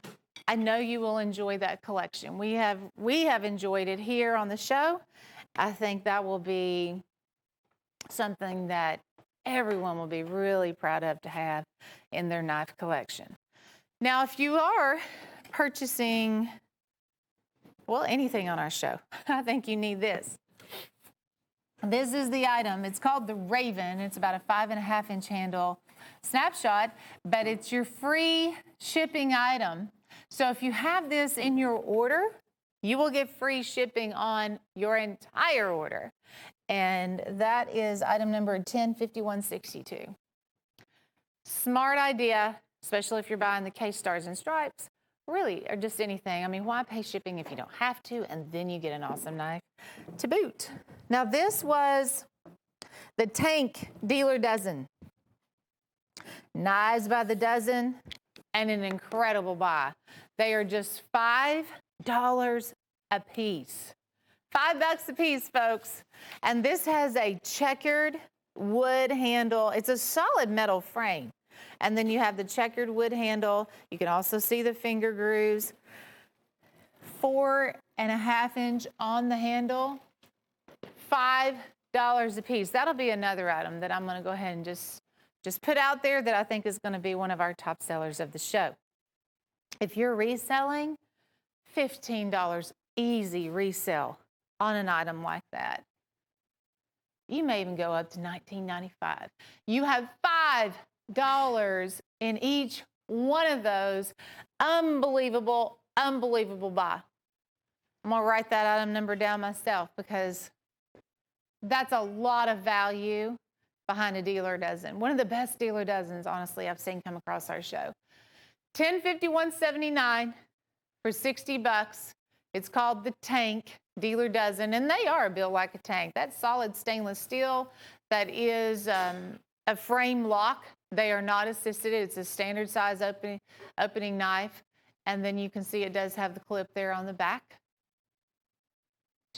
I know you will enjoy that collection. We have enjoyed it here on the show. I think that will be something that everyone will be really proud of to have in their knife collection. Now, if you are purchasing, well, anything on our show, I think you need this. This is the item. It's called the Raven. It's about a 5.5-inch handle snapshot, but it's your free shipping item So if you have this in your order, you will get free shipping on your entire order. And that is item number 105162. Smart idea, especially if you're buying the K-Stars and Stripes, really, or just anything. I mean, why pay shipping if you don't have to, and then you get an awesome knife to boot. Now, this was the Tank Dealer Dozen. Knives by the dozen, and an incredible buy. They are just $5 a piece. $5 a piece, folks. And this has a checkered wood handle. It's a solid metal frame. And then you have the checkered wood handle. You can also see the finger grooves. 4.5 inch on the handle. $5 a piece. That'll be another item that I'm going to go ahead and just put out there that I think is going to be one of our top sellers of the show. If you're reselling, $15 easy resell on an item like that. You may even go up to $19.95. You have $5 in each one of those. Unbelievable, unbelievable buy. I'm going to write that item number down myself because that's a lot of value behind a dealer dozen. One of the best dealer dozens, honestly, I've seen come across our show. $1051.79 for $60. It's called the Tank Dealer Dozen, and they are built like a tank. That's solid stainless steel. That is a frame lock. They are not assisted. It's a standard size opening knife. And then you can see it does have the clip there on the back.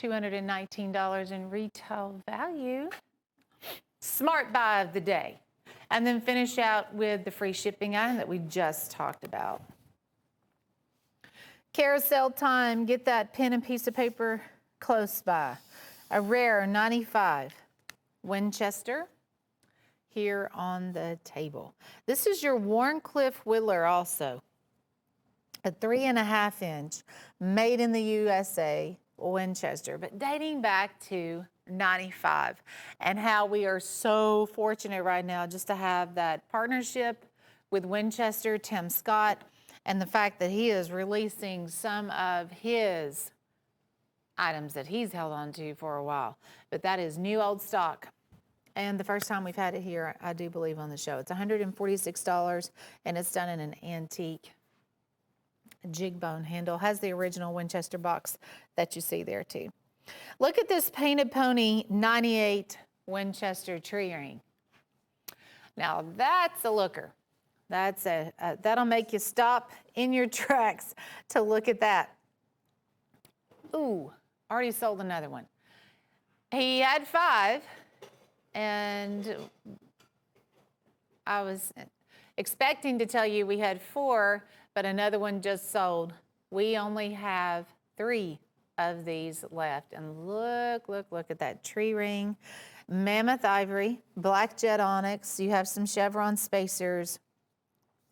$219 in retail value. Smart buy of the day. And then finish out with the free shipping item that we just talked about. Carousel time, get that pen and piece of paper close by. A rare 95 Winchester here on the table. This is your Warncliffe Whittler also. A 3.5 inch, made in the USA Winchester, but dating back to 95, and how we are so fortunate right now just to have that partnership with Winchester, Tim Scott, and the fact that he is releasing some of his items that he's held on to for a while. But that is new old stock. And the first time we've had it here, I do believe, on the show. It's $146, and it's done in an antique jig bone handle. Has the original Winchester box that you see there too. Look at this Painted Pony 98 Winchester tree ring. Now that's a looker. That's that'll make you stop in your tracks to look at that. Ooh, already sold another one. He had 5, and I was expecting to tell you we had 4, but another one just sold. We only have 3 of these left. And look at that tree ring. Mammoth ivory, black jet onyx. You have some chevron spacers.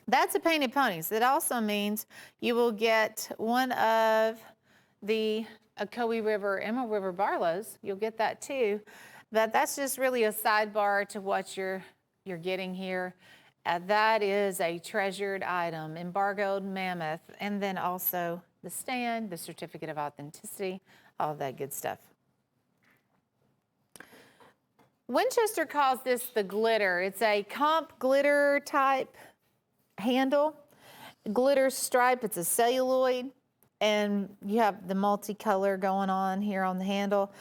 That's a Painted Ponies. That also means you will get one of the Ocoee River, Emerald River Barlows. You'll get that too. But that's just really a sidebar to what you're getting here. That is a treasured item, embargoed mammoth, and then also the stand, the certificate of authenticity, all that good stuff. Winchester calls this the glitter. It's a comp glitter type handle, glitter stripe. It's a celluloid, and you have the multicolor going on here on the handle.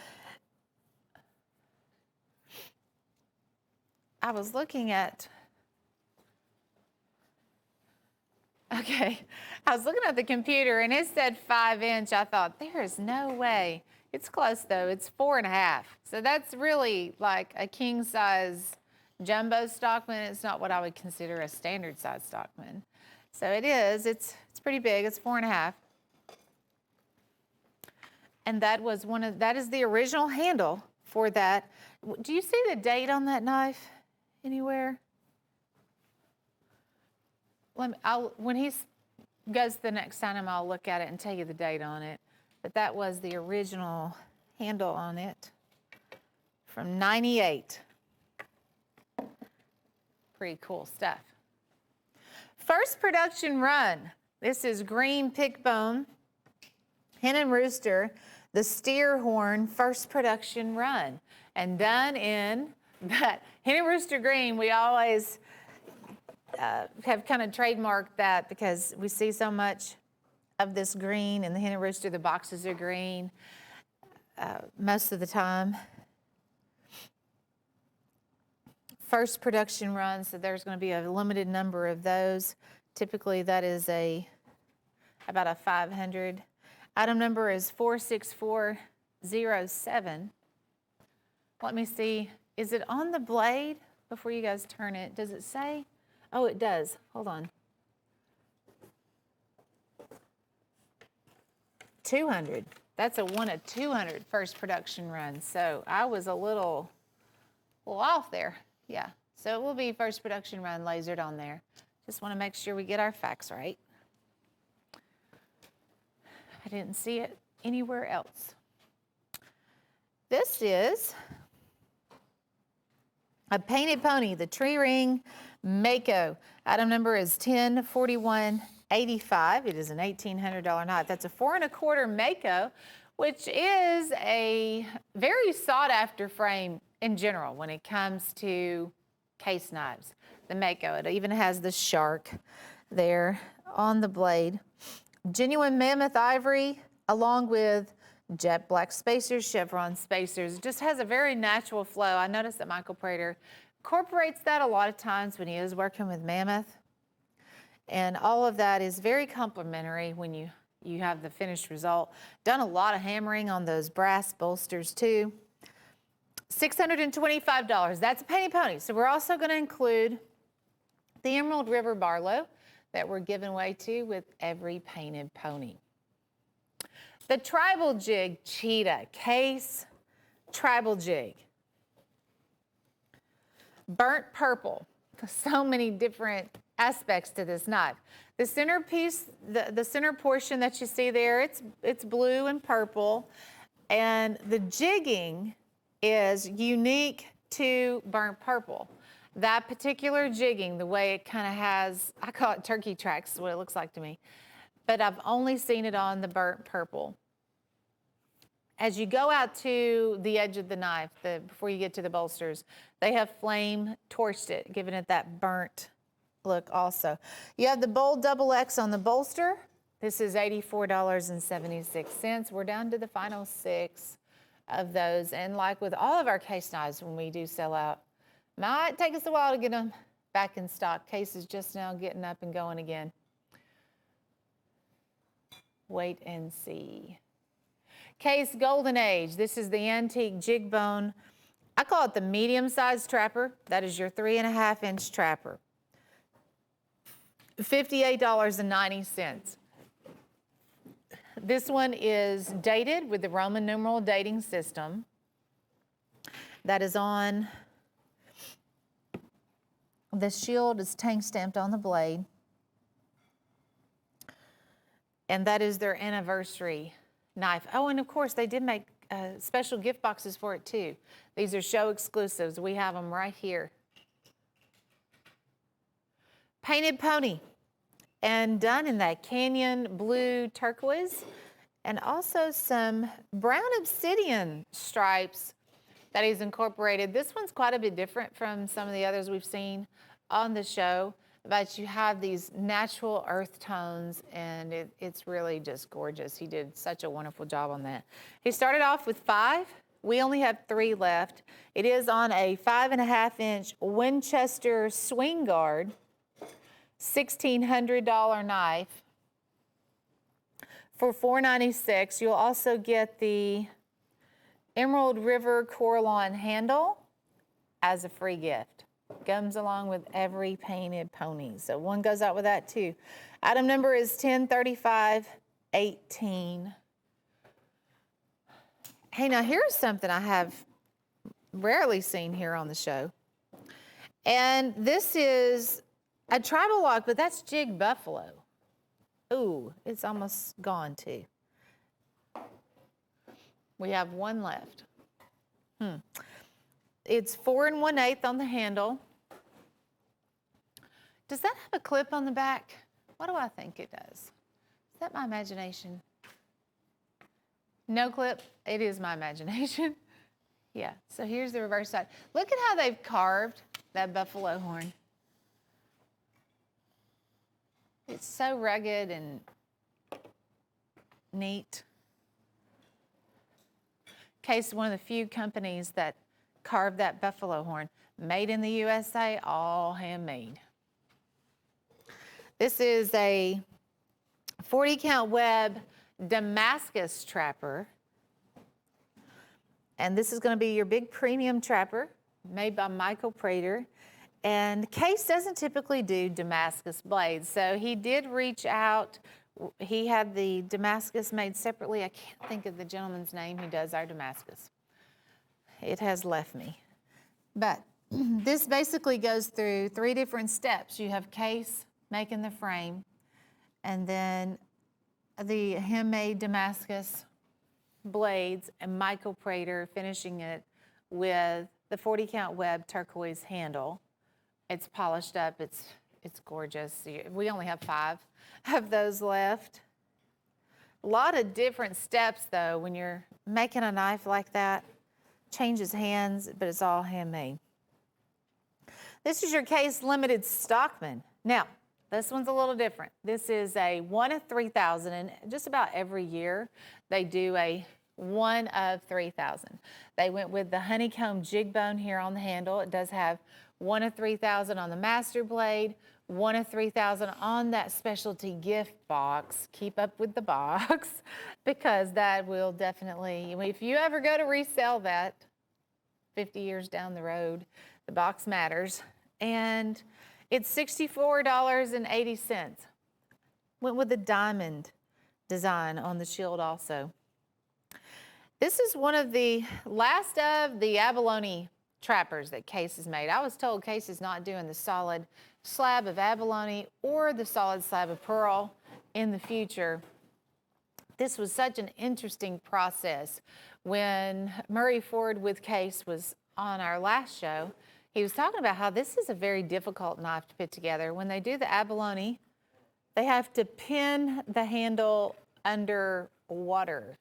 I was looking at, I was looking at the computer and it said 5 inch. I thought, there is no way. It's close though, it's 4.5. So that's really like a king size jumbo Stockman. It's not what I would consider a standard size Stockman. So it is, it's pretty big, it's 4.5. And that is the original handle for that. Do you see the date on that knife anywhere? When he goes the next time, I'll look at it and tell you the date on it. But that was the original handle on it from 98. Pretty cool stuff. First production run This is green pick bone, hen and rooster, the steer horn first production run. And done in that hen and rooster green, we always have kind of trademarked that because we see so much of this green, and the hen and rooster, the boxes are green most of the time. First production run, so there's going to be a limited number of those. Typically that is about a 500. Item number is 46407. Let me see, is it on the blade before you guys turn it? Does it say? Oh, it does. Hold on. 200. That's a 1 of 200 first production run. So I was a little off there. Yeah. So it will be first production run lasered on there. Just want to make sure we get our facts right. I didn't see it anywhere else. This is a painted pony, the tree ring Mako. Item number is 104185. It is an $1,800 knife. That's a 4 1/4 Mako, which is a very sought after frame in general when it comes to case knives. The Mako, it even has the shark there on the blade. Genuine mammoth ivory along with jet black spacers, chevron spacers. It just has a very natural flow. I noticed that Michael Prater incorporates that a lot of times when he is working with mammoth. And all of that is very complimentary when you have the finished result. Done a lot of hammering on those brass bolsters too. $625, that's a painted pony. So we're also going to include the Emerald River Barlow that we're giving away to with every painted pony. The tribal jig cheetah case tribal jig. Burnt purple. So many different aspects to this knife. The center piece, the center portion that you see there, it's blue and purple, and the jigging is unique to burnt purple. That particular jigging, the way it kind of has, I call it turkey tracks, is what it looks like to me, but I've only seen it on the burnt purple. As you go out to the edge of the knife, before you get to the bolsters, they have flame torched it, giving it that burnt look also. You have the bold double X on the bolster. This is $84.76. We're down to the final 6 of those. And like with all of our case knives, when we do sell out, might take us a while to get them back in stock. Case is just now getting up and going again. Wait and see. Case Golden Age. This is the antique jig bone. I call it the medium-sized trapper. That is your 3.5-inch trapper. $58.90. This one is dated with the Roman numeral dating system. That is on the shield, is tank stamped on the blade. And that is their anniversary knife. Oh, and of course they did make special gift boxes for it too. These are show exclusives. We have them right here. Painted pony, and done in that canyon blue turquoise, and also some brown obsidian stripes that he's incorporated. This one's quite a bit different from some of the others we've seen on the show, but you have these natural earth tones, and it's really just gorgeous. He did such a wonderful job on that. He started off with 5. We only have 3 left. It is on a 5.5-inch Winchester swing guard, $1,600 knife for $496. You'll also get the Emerald River Coraline handle as a free gift. Comes along with every painted pony. So one goes out with that too. Item number is 103518. Hey, now here's something I have rarely seen here on the show. And this is a tribal lock, but that's jig buffalo. Ooh, it's almost gone too. We have one left. It's 4 1/8 on the handle. Does that have a clip on the back? What do I think it does? Is that my imagination? No clip, it is my imagination. Yeah, so here's the reverse side. Look at how they've carved that buffalo horn. It's so rugged and neat. Case, one of the few companies that carved that buffalo horn. Made in the USA, all handmade. This is a 40 count web Damascus trapper. And this is going to be your big premium trapper made by Michael Prater. And Case doesn't typically do Damascus blades, so he did reach out. He had the Damascus made separately. I can't think of the gentleman's name who does our Damascus. It has left me. But this basically goes through 3 different steps. You have Case making the frame, and then the handmade Damascus blades, and Michael Prater finishing it with the 40 count web turquoise handle. It's polished up, it's gorgeous. We only have 5 of those left. A lot of different steps though when you're making a knife like that. Changes hands, but it's all handmade. This is your Case Limited Stockman. Now, this one's a little different. This is a 1 of 3,000, and just about every year they do a 1 of 3,000. They went with the honeycomb jig bone here on the handle. It does have 1 of 3,000 on the master blade, 1 of 3,000 on that specialty gift box. Keep up with the box because that will definitely, if you ever go to resell that 50 years down the road, the box matters. And it's $64.80. Went with the diamond design on the shield also. This is one of the last of the abalone trappers that Case has made. I was told Case is not doing the solid slab of abalone or the solid slab of pearl in the future. This was such an interesting process. When Murray Ford with Case was on our last show, he was talking about how this is a very difficult knife to put together. When they do the abalone, they have to pin the handle under water.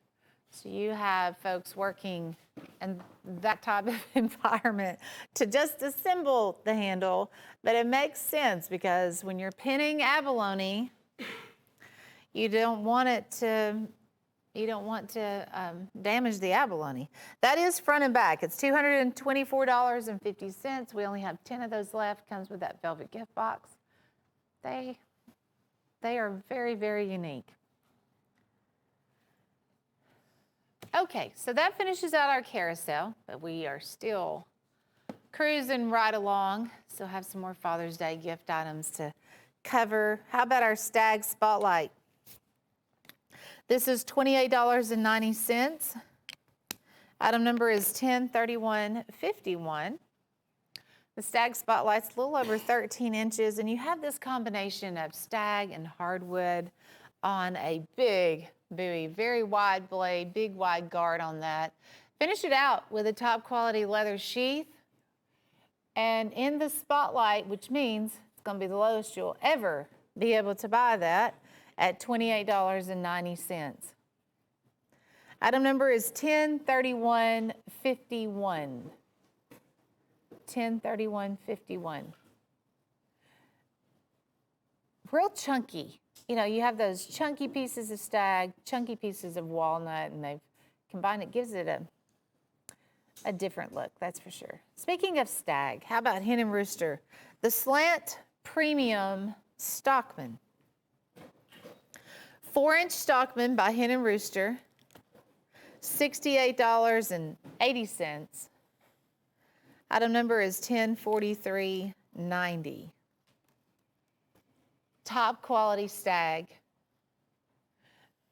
So you have folks working in that type of environment to just assemble the handle, but it makes sense because when you're pinning abalone, you don't want to damage the abalone. That is front and back. It's $224.50. We only have 10 of those left. Comes with that velvet gift box. They are very, very unique. Okay, so that finishes out our carousel, but we are still cruising right along. Still have some more Father's Day gift items to cover. How about our Stag Spotlight? This is $28.90. Item number is 103151. The Stag Spotlight's a little over 13 inches, and you have this combination of stag and hardwood on a big buoy, very wide blade, big wide guard on that. Finish it out with a top quality leather sheath. And in the Spotlight, which means it's going to be the lowest you'll ever be able to buy that, at $28.90. Item number is 103151. 103151. Real chunky. You know, you have those chunky pieces of stag, chunky pieces of walnut, and they've combined it, gives it a different look, that's for sure. Speaking of stag, how about Hen and Rooster? The Slant Premium Stockman. 4-inch Stockman by Hen and Rooster, $68.80. Item number is 104390. Top quality stag.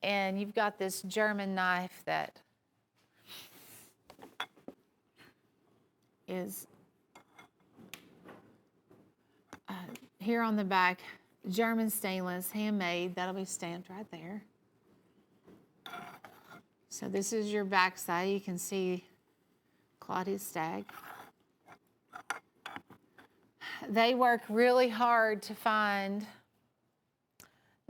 And you've got this German knife that is here on the back, German stainless, handmade. That'll be stamped right there. So this is your back side. You can see Claudia's stag. They work really hard to find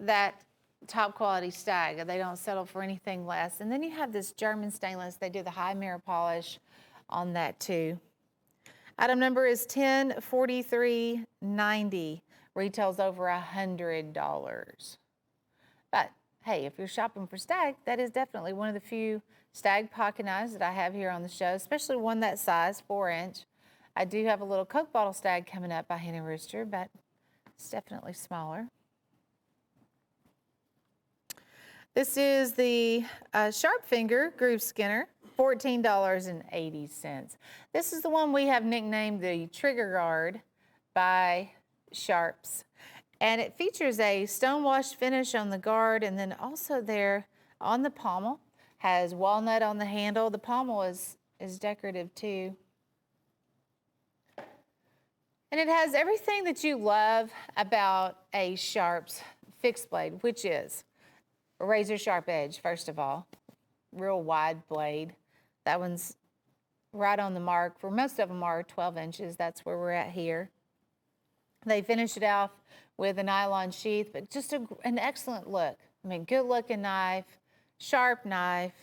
that top quality stag. They don't settle for anything less. And then you have this German stainless. They do the high mirror polish on that too. Item number is 1043.90. Retails over $100. But hey, if you're shopping for stag, that is definitely one of the few stag pocket knives that I have here on the show, especially one that size, 4-inch. I do have a little Coke bottle stag coming up by Hen and Rooster, but it's definitely smaller. This is the Sharp Finger Groove Skinner, $14.80. This is the one we have nicknamed the Trigger Guard by Sharps. And it features a stone-washed finish on the guard, and then also there on the pommel, has walnut on the handle. The pommel is decorative too. And it has everything that you love about a Sharps fixed blade, which is a razor sharp edge, first of all, real wide blade. That one's right on the mark. For most of them are 12 inches. That's where we're at here. They finish it off with a nylon sheath, but just an excellent look. I mean, good looking knife, sharp knife,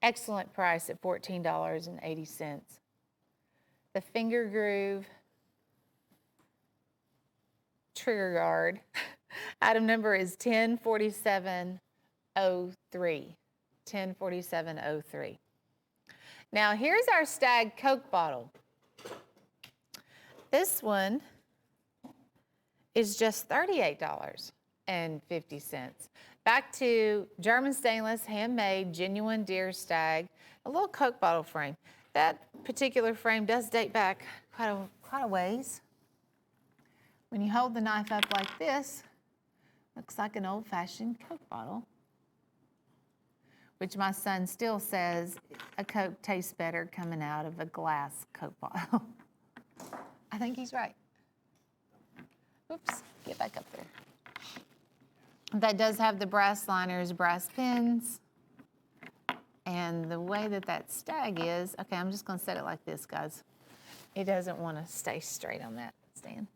excellent price at $14.80. The finger groove trigger guard. Item number is 104703. 104703. Now here's our Stag Coke bottle. This one is just $38.50. Back to German stainless, handmade, genuine deer stag, a little Coke bottle frame. That particular frame does date back quite a ways. When you hold the knife up like this, looks like an old-fashioned Coke bottle, which my son still says a Coke tastes better coming out of a glass Coke bottle. I think he's right. Oops, get back up there. That does have the brass liners, brass pins, and the way that stag is, okay, I'm just gonna set it like this, guys. It doesn't wanna stay straight on that stand.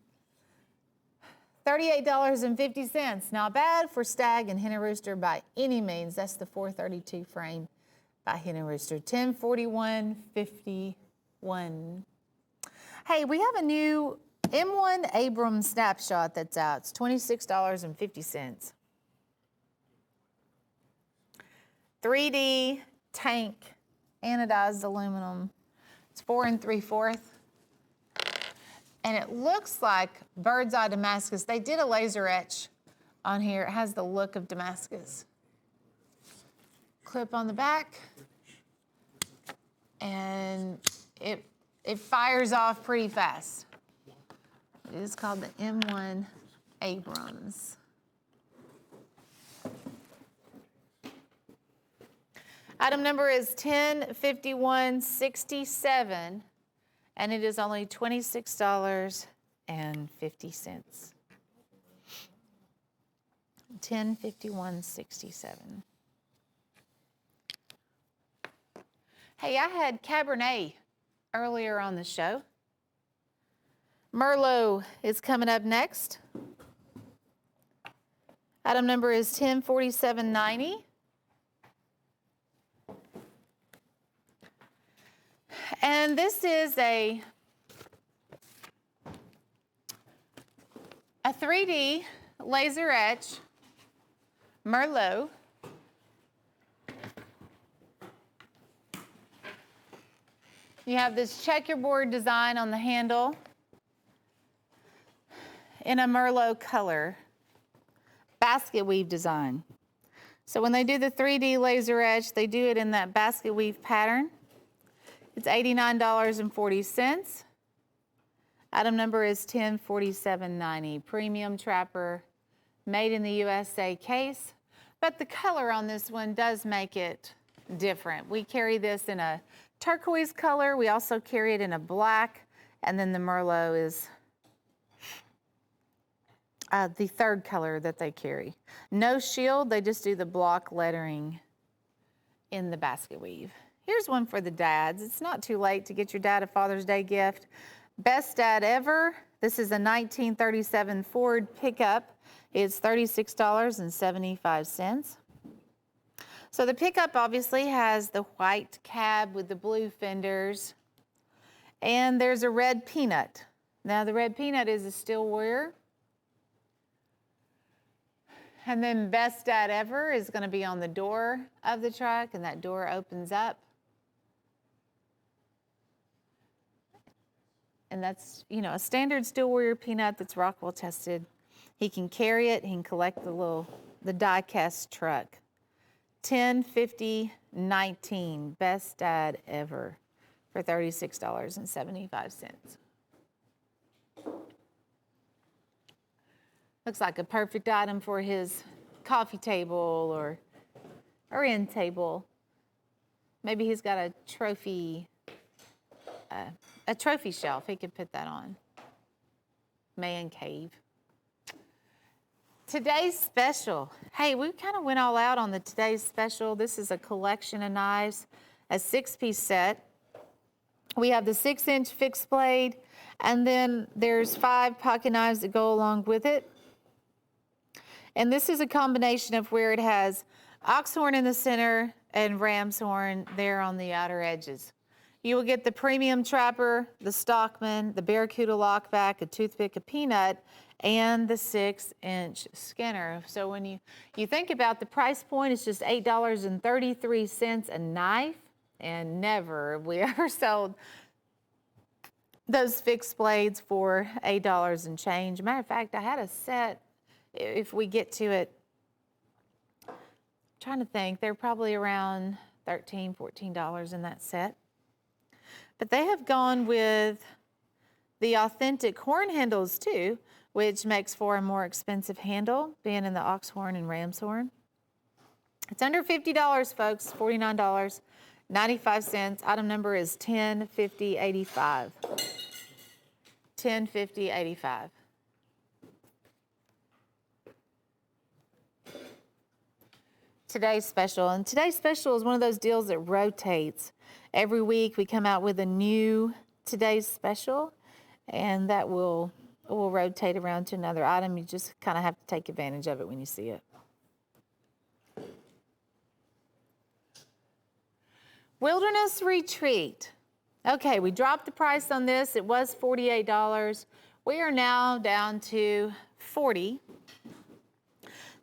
$38.50, not bad for Stag and Hen and Rooster by any means. That's the 432 frame by Hen and Rooster, 1041.51. Hey, we have a new M1 Abrams snapshot that's out. It's $26.50. 3D tank, anodized aluminum. It's 4 3/4. And it looks like bird's eye Damascus. They did a laser etch on here. It has the look of Damascus. Clip on the back. And it fires off pretty fast. It is called the M1 Abrams. Item number is 1051.67. And it is only $26.50. 1051.67. Hey, I had Cabernet earlier on the show. Merlot is coming up next. Item number is 1047.90. And this is a 3D laser etch Merlot. You have this checkerboard design on the handle in a Merlot color, basket weave design. So when they do the 3D laser etch, they do it in that basket weave pattern. It's $89.40. Item number is 1047.90. Premium Trapper, made in the USA case. But the color on this one does make it different. We carry this in a turquoise color. We also carry it in a black. And then the Merlot is the third color that they carry. No shield, they just do the block lettering in the basket weave. Here's one for the dads. It's not too late to get your dad a Father's Day gift. Best Dad Ever, This is a 1937 Ford pickup. It's $36.75. So the pickup obviously has the white cab with the blue fenders, and there's a red peanut. Now the red peanut is a steel warrior. And then Best Dad Ever is going to be on the door of the truck, and that door opens up. And that's, you know, a standard steel warrior peanut that's Rockwell tested. He can carry it. He can collect the die-cast truck. 10/50/19, Best Dad Ever, for $36.75. Looks like a perfect item for his coffee table or end table. Maybe he's got a trophy shelf. He could put that on. Man cave. Today's special. Hey, we kind of went all out on the today's special. This is a collection of knives, a 6-piece set. We have the 6-inch fixed blade, and then there's 5 pocket knives that go along with it. And this is a combination of where it has ox horn in the center and ram's horn there on the outer edges. You will get the premium trapper, the stockman, the barracuda lockback, a toothpick, a peanut, and the 6-inch skinner. So when you think about the price point, it's just $8.33 a knife, and never have we ever sold those fixed blades for $8 and change. Matter of fact, I had a set, if we get to it, I'm trying to think, they're probably around $13, $14 in that set. But they have gone with the authentic horn handles too, which makes for a more expensive handle, being in the ox horn and ram's horn. It's under $50, folks, $49.95. Item number is 10/50/85. 10/50/85. Today's special, and today's special is one of those deals that rotates. Every week we come out with a new today's special, and that will rotate around to another item. You just kind of have to take advantage of it when you see it. Wilderness Retreat. Okay, we dropped the price on this. It was $48. We are now down to $40.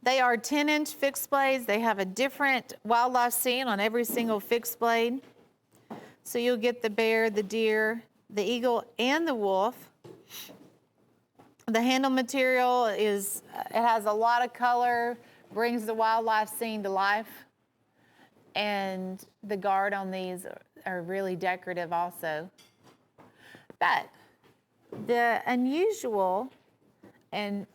They are 10-inch fixed blades. They have a different wildlife scene on every single fixed blade. So you'll get the bear, the deer, the eagle, and the wolf. The handle material it has a lot of color, brings the wildlife scene to life. And the guard on these are really decorative also. But the unusual and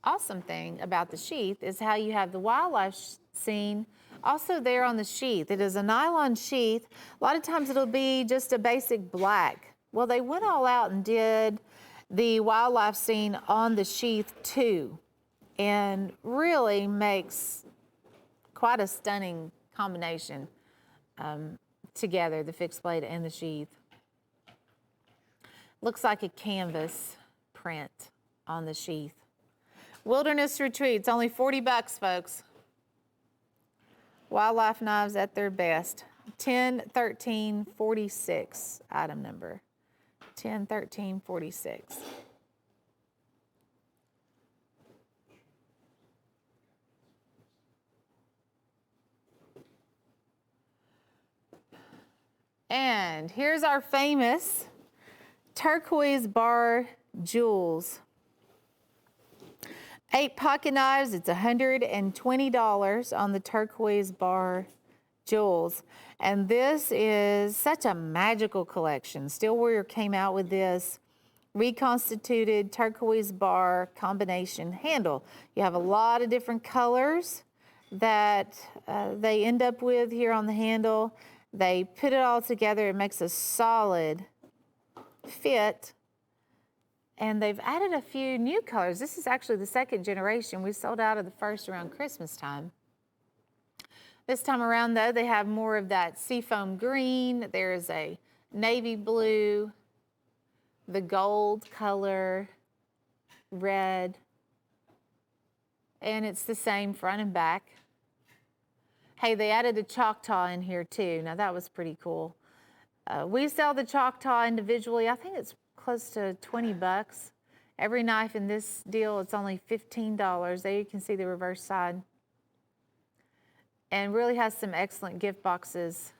awesome thing about the sheath is how you have the wildlife scene also there on the sheath. It is a nylon sheath. A lot of times it'll be just a basic black. Well, they went all out and did the wildlife scene on the sheath too, and really makes quite a stunning combination together, the fixed blade and the sheath. Looks like a canvas print on the sheath. Wilderness Retreats, only $40, folks. Wildlife knives at their best. 10/13/46, item number. 10/13/46. And here's our famous turquoise bar jewels. 8 pocket knives, it's $120 on the turquoise bar jewels. And this is such a magical collection. Steel Warrior came out with this reconstituted turquoise bar combination handle. You have a lot of different colors that they end up with here on the handle. They put it all together, it makes a solid fit. And they've added a few new colors. This is actually the second generation. We sold out of the first around Christmas time. This time around, though, they have more of that seafoam green. There's a navy blue, the gold color, red, and it's the same front and back. Hey, they added the Choctaw in here too. Now that was pretty cool. We sell the Choctaw individually. I think it's close to 20 bucks. Every knife in this deal, it's only $15. There you can see the reverse side. And really has some excellent gift boxes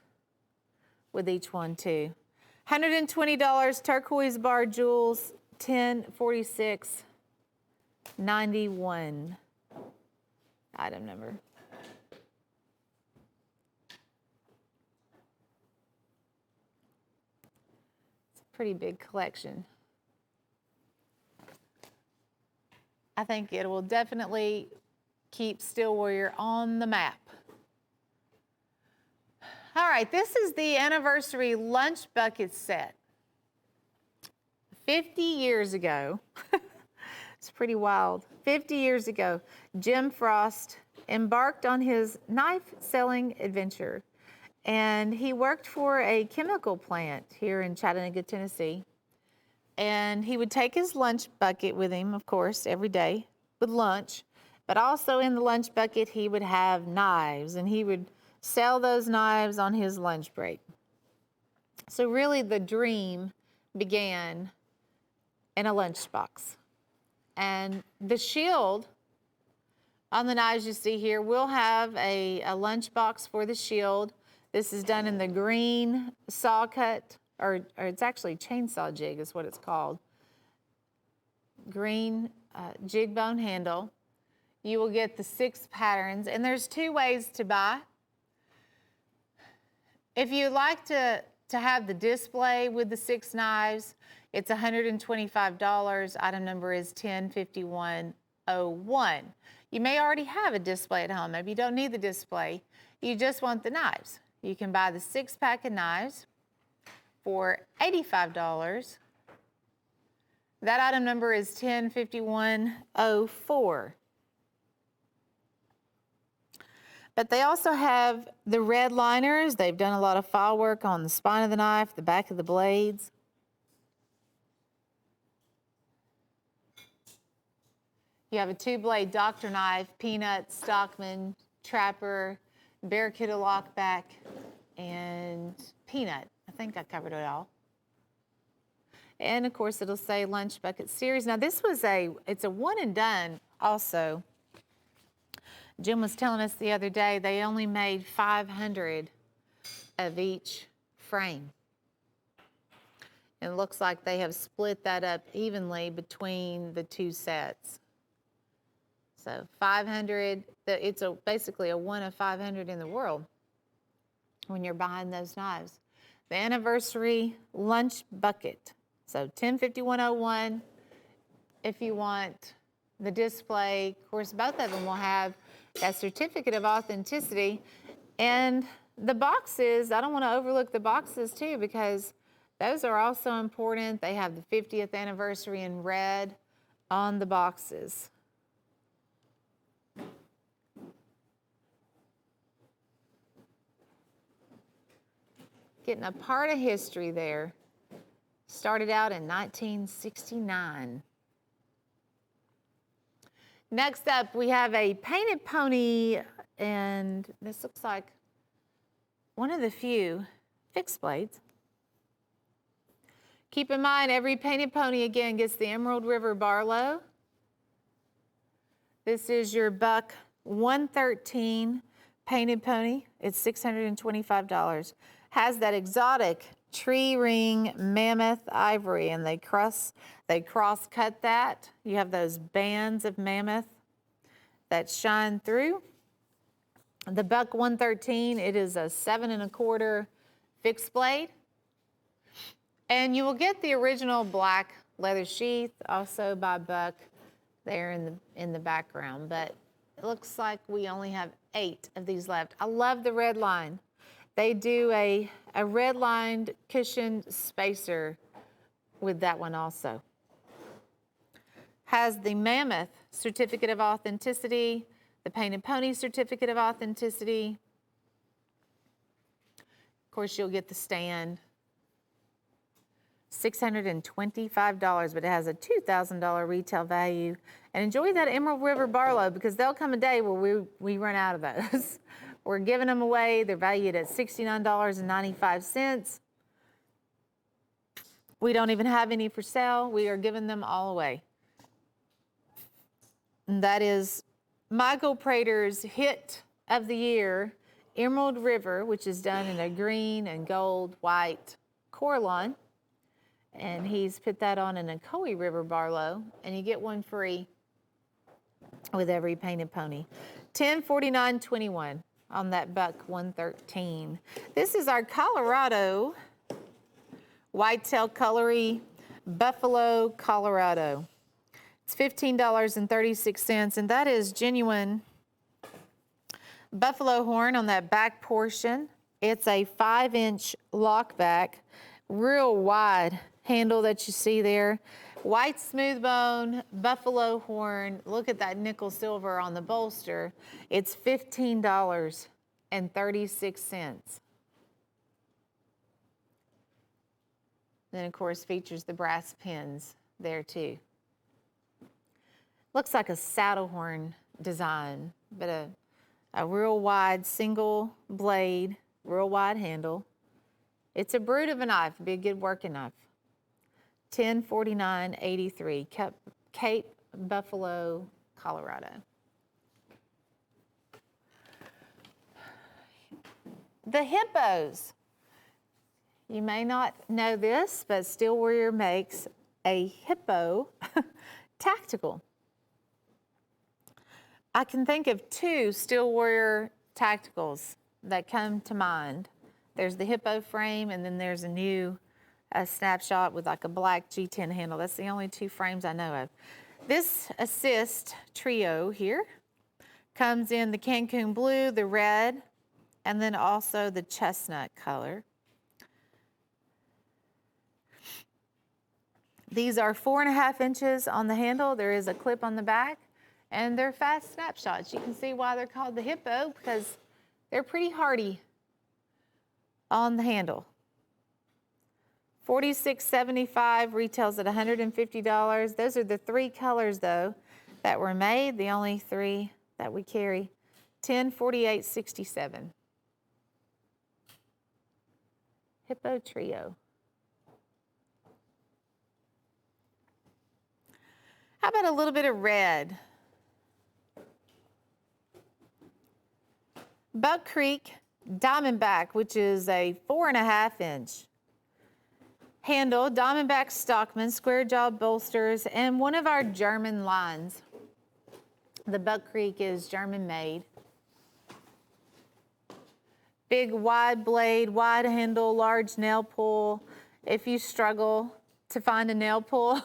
with each one too. $120 turquoise bar jewels, 1046.91 item number. It's a pretty big collection. I think it will definitely keep Steel Warrior on the map. All right, this is the anniversary lunch bucket set. 50 years ago, it's pretty wild. 50 years ago, Jim Frost embarked on his knife selling adventure, and he worked for a chemical plant here in Chattanooga, Tennessee. And he would take his lunch bucket with him, of course, every day with lunch, but also in the lunch bucket, he would have knives, and he would sell those knives on his lunch break. So really the dream began in a lunchbox. And the shield on the knives you see here will have a lunchbox for the shield. This is done in the green saw cut, or it's actually chainsaw jig is what it's called. Green jig bone handle. You will get the 6 patterns, and there's 2 ways to buy. If you'd like to have the display with the 6 knives, it's $125. Item number is 105101. You may already have a display at home. Maybe you don't need the display. You just want the knives. You can buy the 6-pack of knives for $85. That item number is 105104. But they also have the red liners. They've done a lot of file work on the spine of the knife, the back of the blades. You have a 2-blade doctor knife, Peanut, Stockman, Trapper, Barracuda lockback, and Peanut. I think I covered it all. And of course, it'll say Lunch Bucket Series. Now this was it's a one and done also. Jim was telling us the other day they only made 500 of each frame. And it looks like they have split that up evenly between the 2 sets. So 500, it's basically a 1 of 500 in the world when you're buying those knives. The anniversary lunch bucket. So 105101 if you want the display. Of course, both of them will have that certificate of authenticity. And the boxes, I don't want to overlook the boxes too, because those are also important. They have the 50th anniversary in red on the boxes. Getting a part of history there. Started out in 1969. Next up, we have a painted pony, and this looks like one of the few fixed blades. Keep in mind, every painted pony, again, gets the Emerald River Barlow. This is your buck 113 painted pony. It's $625. Has that exotic tree ring mammoth ivory, and they cross cut that. You have those bands of mammoth that shine through. The buck 113, it is a 7 1/4 fixed blade. And you will get the original black leather sheath also by Buck there in the background, but it looks like we only have 8 of these left. I love the red line. They do a red-lined cushioned spacer with that one also. Has the Mammoth Certificate of Authenticity, the Painted Pony Certificate of Authenticity. Of course, you'll get the stand. $625, but it has a $2,000 retail value. And enjoy that Emerald River Barlow, because there'll come a day where we run out of those. We're giving them away. They're valued at $69.95. We don't even have any for sale. We are giving them all away. And that is Michael Prater's hit of the year, Emerald River, which is done in a green and gold, white Coralon. And he's put that on an Ocoee River Barlow, and you get one free with every painted pony. $10.49.21 on that buck 113. This is our Colorado Whitetail Cutlery Buffalo, Colorado. It's $15.36, and that is genuine buffalo horn on that back portion. It's a 5-inch lockback, real wide handle that you see there. White smooth bone, buffalo horn. Look at that nickel silver on the bolster. It's $15.36. Then, of course, features the brass pins there, too. Looks like a saddle horn design, but a real wide single blade, real wide handle. It's a brute of a knife, be a good working knife. $10.49.83, Cape Buffalo, Colorado. The hippos. You may not know this, but Steel Warrior makes a hippo tactical. I can think of 2 Steel Warrior tacticals that come to mind. There's the hippo frame, and then there's a new snapshot with like a black G10 handle. That's the only 2 frames I know of. This assist trio here comes in the Cancun blue, the red, and then also the chestnut color. These are 4.5 inches on the handle. There is a clip on the back, and they're fast snapshots. You can see why they're called the hippo, because they're pretty hardy on the handle. $46.75, retails at $150. Those are the 3 colors, though, that were made, the only 3 that we carry. $10.48.67. Hippo trio. How about a little bit of red? Buck Creek Diamondback, which is a 4.5 inch handle, Diamondback Stockman, square jaw bolsters, and one of our German lines. The Buck Creek is German made. Big wide blade, wide handle, large nail pull. If you struggle to find a nail pull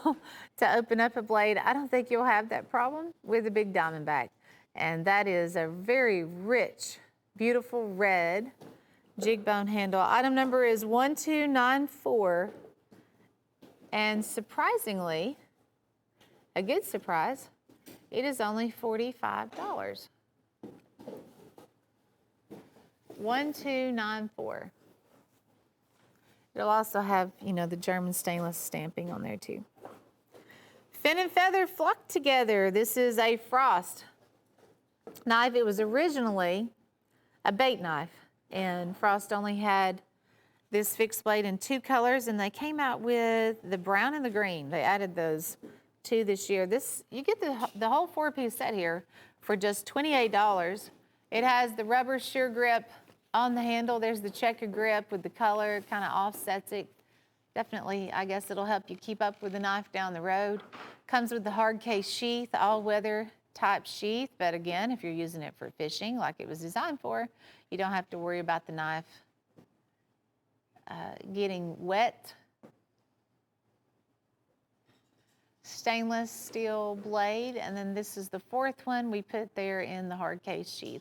to open up a blade, I don't think you'll have that problem with a big Diamondback. And that is a very rich, beautiful red jig bone handle. Item number is 1294. And surprisingly, a good surprise, it is only $45. 1294. It'll also have, you know, the German stainless stamping on there too. Fin and feather flocked together. This is a Frost knife. It was originally a bait knife, and Frost only had this fixed blade in 2 colors, and they came out with the brown and the green. They added those 2 this year. This, you get the whole 4-piece set here for just $28. It has the rubber sheer grip on the handle. There's the checker grip with the color, kind of offsets it. Definitely, I guess it'll help you keep up with the knife down the road. Comes with the hard case sheath, all-weather type sheath, but again, if you're using it for fishing like it was designed for, you don't have to worry about the knife getting wet. Stainless steel blade, and then this is the 4th one we put there in the hard case sheath.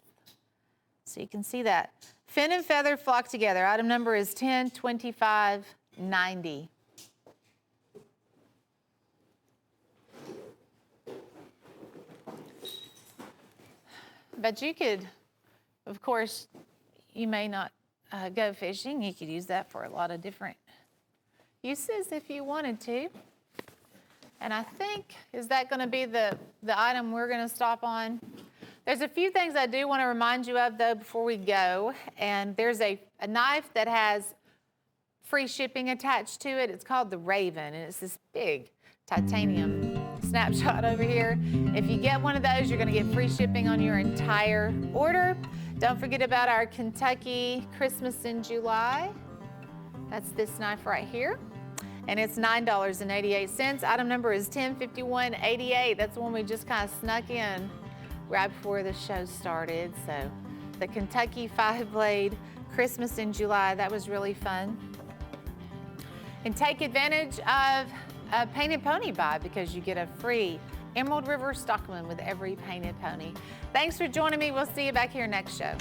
So you can see that. Fin and feather flock together. Item number is 102590. But you could, of course, you may not go fishing. You could use that for a lot of different uses if you wanted to. And I think, is that going to be the item we're going to stop on? There's a few things I do want to remind you of, though, before we go. And there's a knife that has free shipping attached to it. It's called the Raven, and it's this big titanium snapshot over here. If you get one of those, you're going to get free shipping on your entire order. Don't forget about our Kentucky Christmas in July. That's this knife right here. And it's $9.88. Item number is 105188. That's the one we just kind of snuck in right before the show started. So the Kentucky 5-blade Christmas in July, that was really fun. And take advantage of a painted pony buy because you get a free Emerald River Stockman with every painted pony. Thanks for joining me. We'll see you back here next show.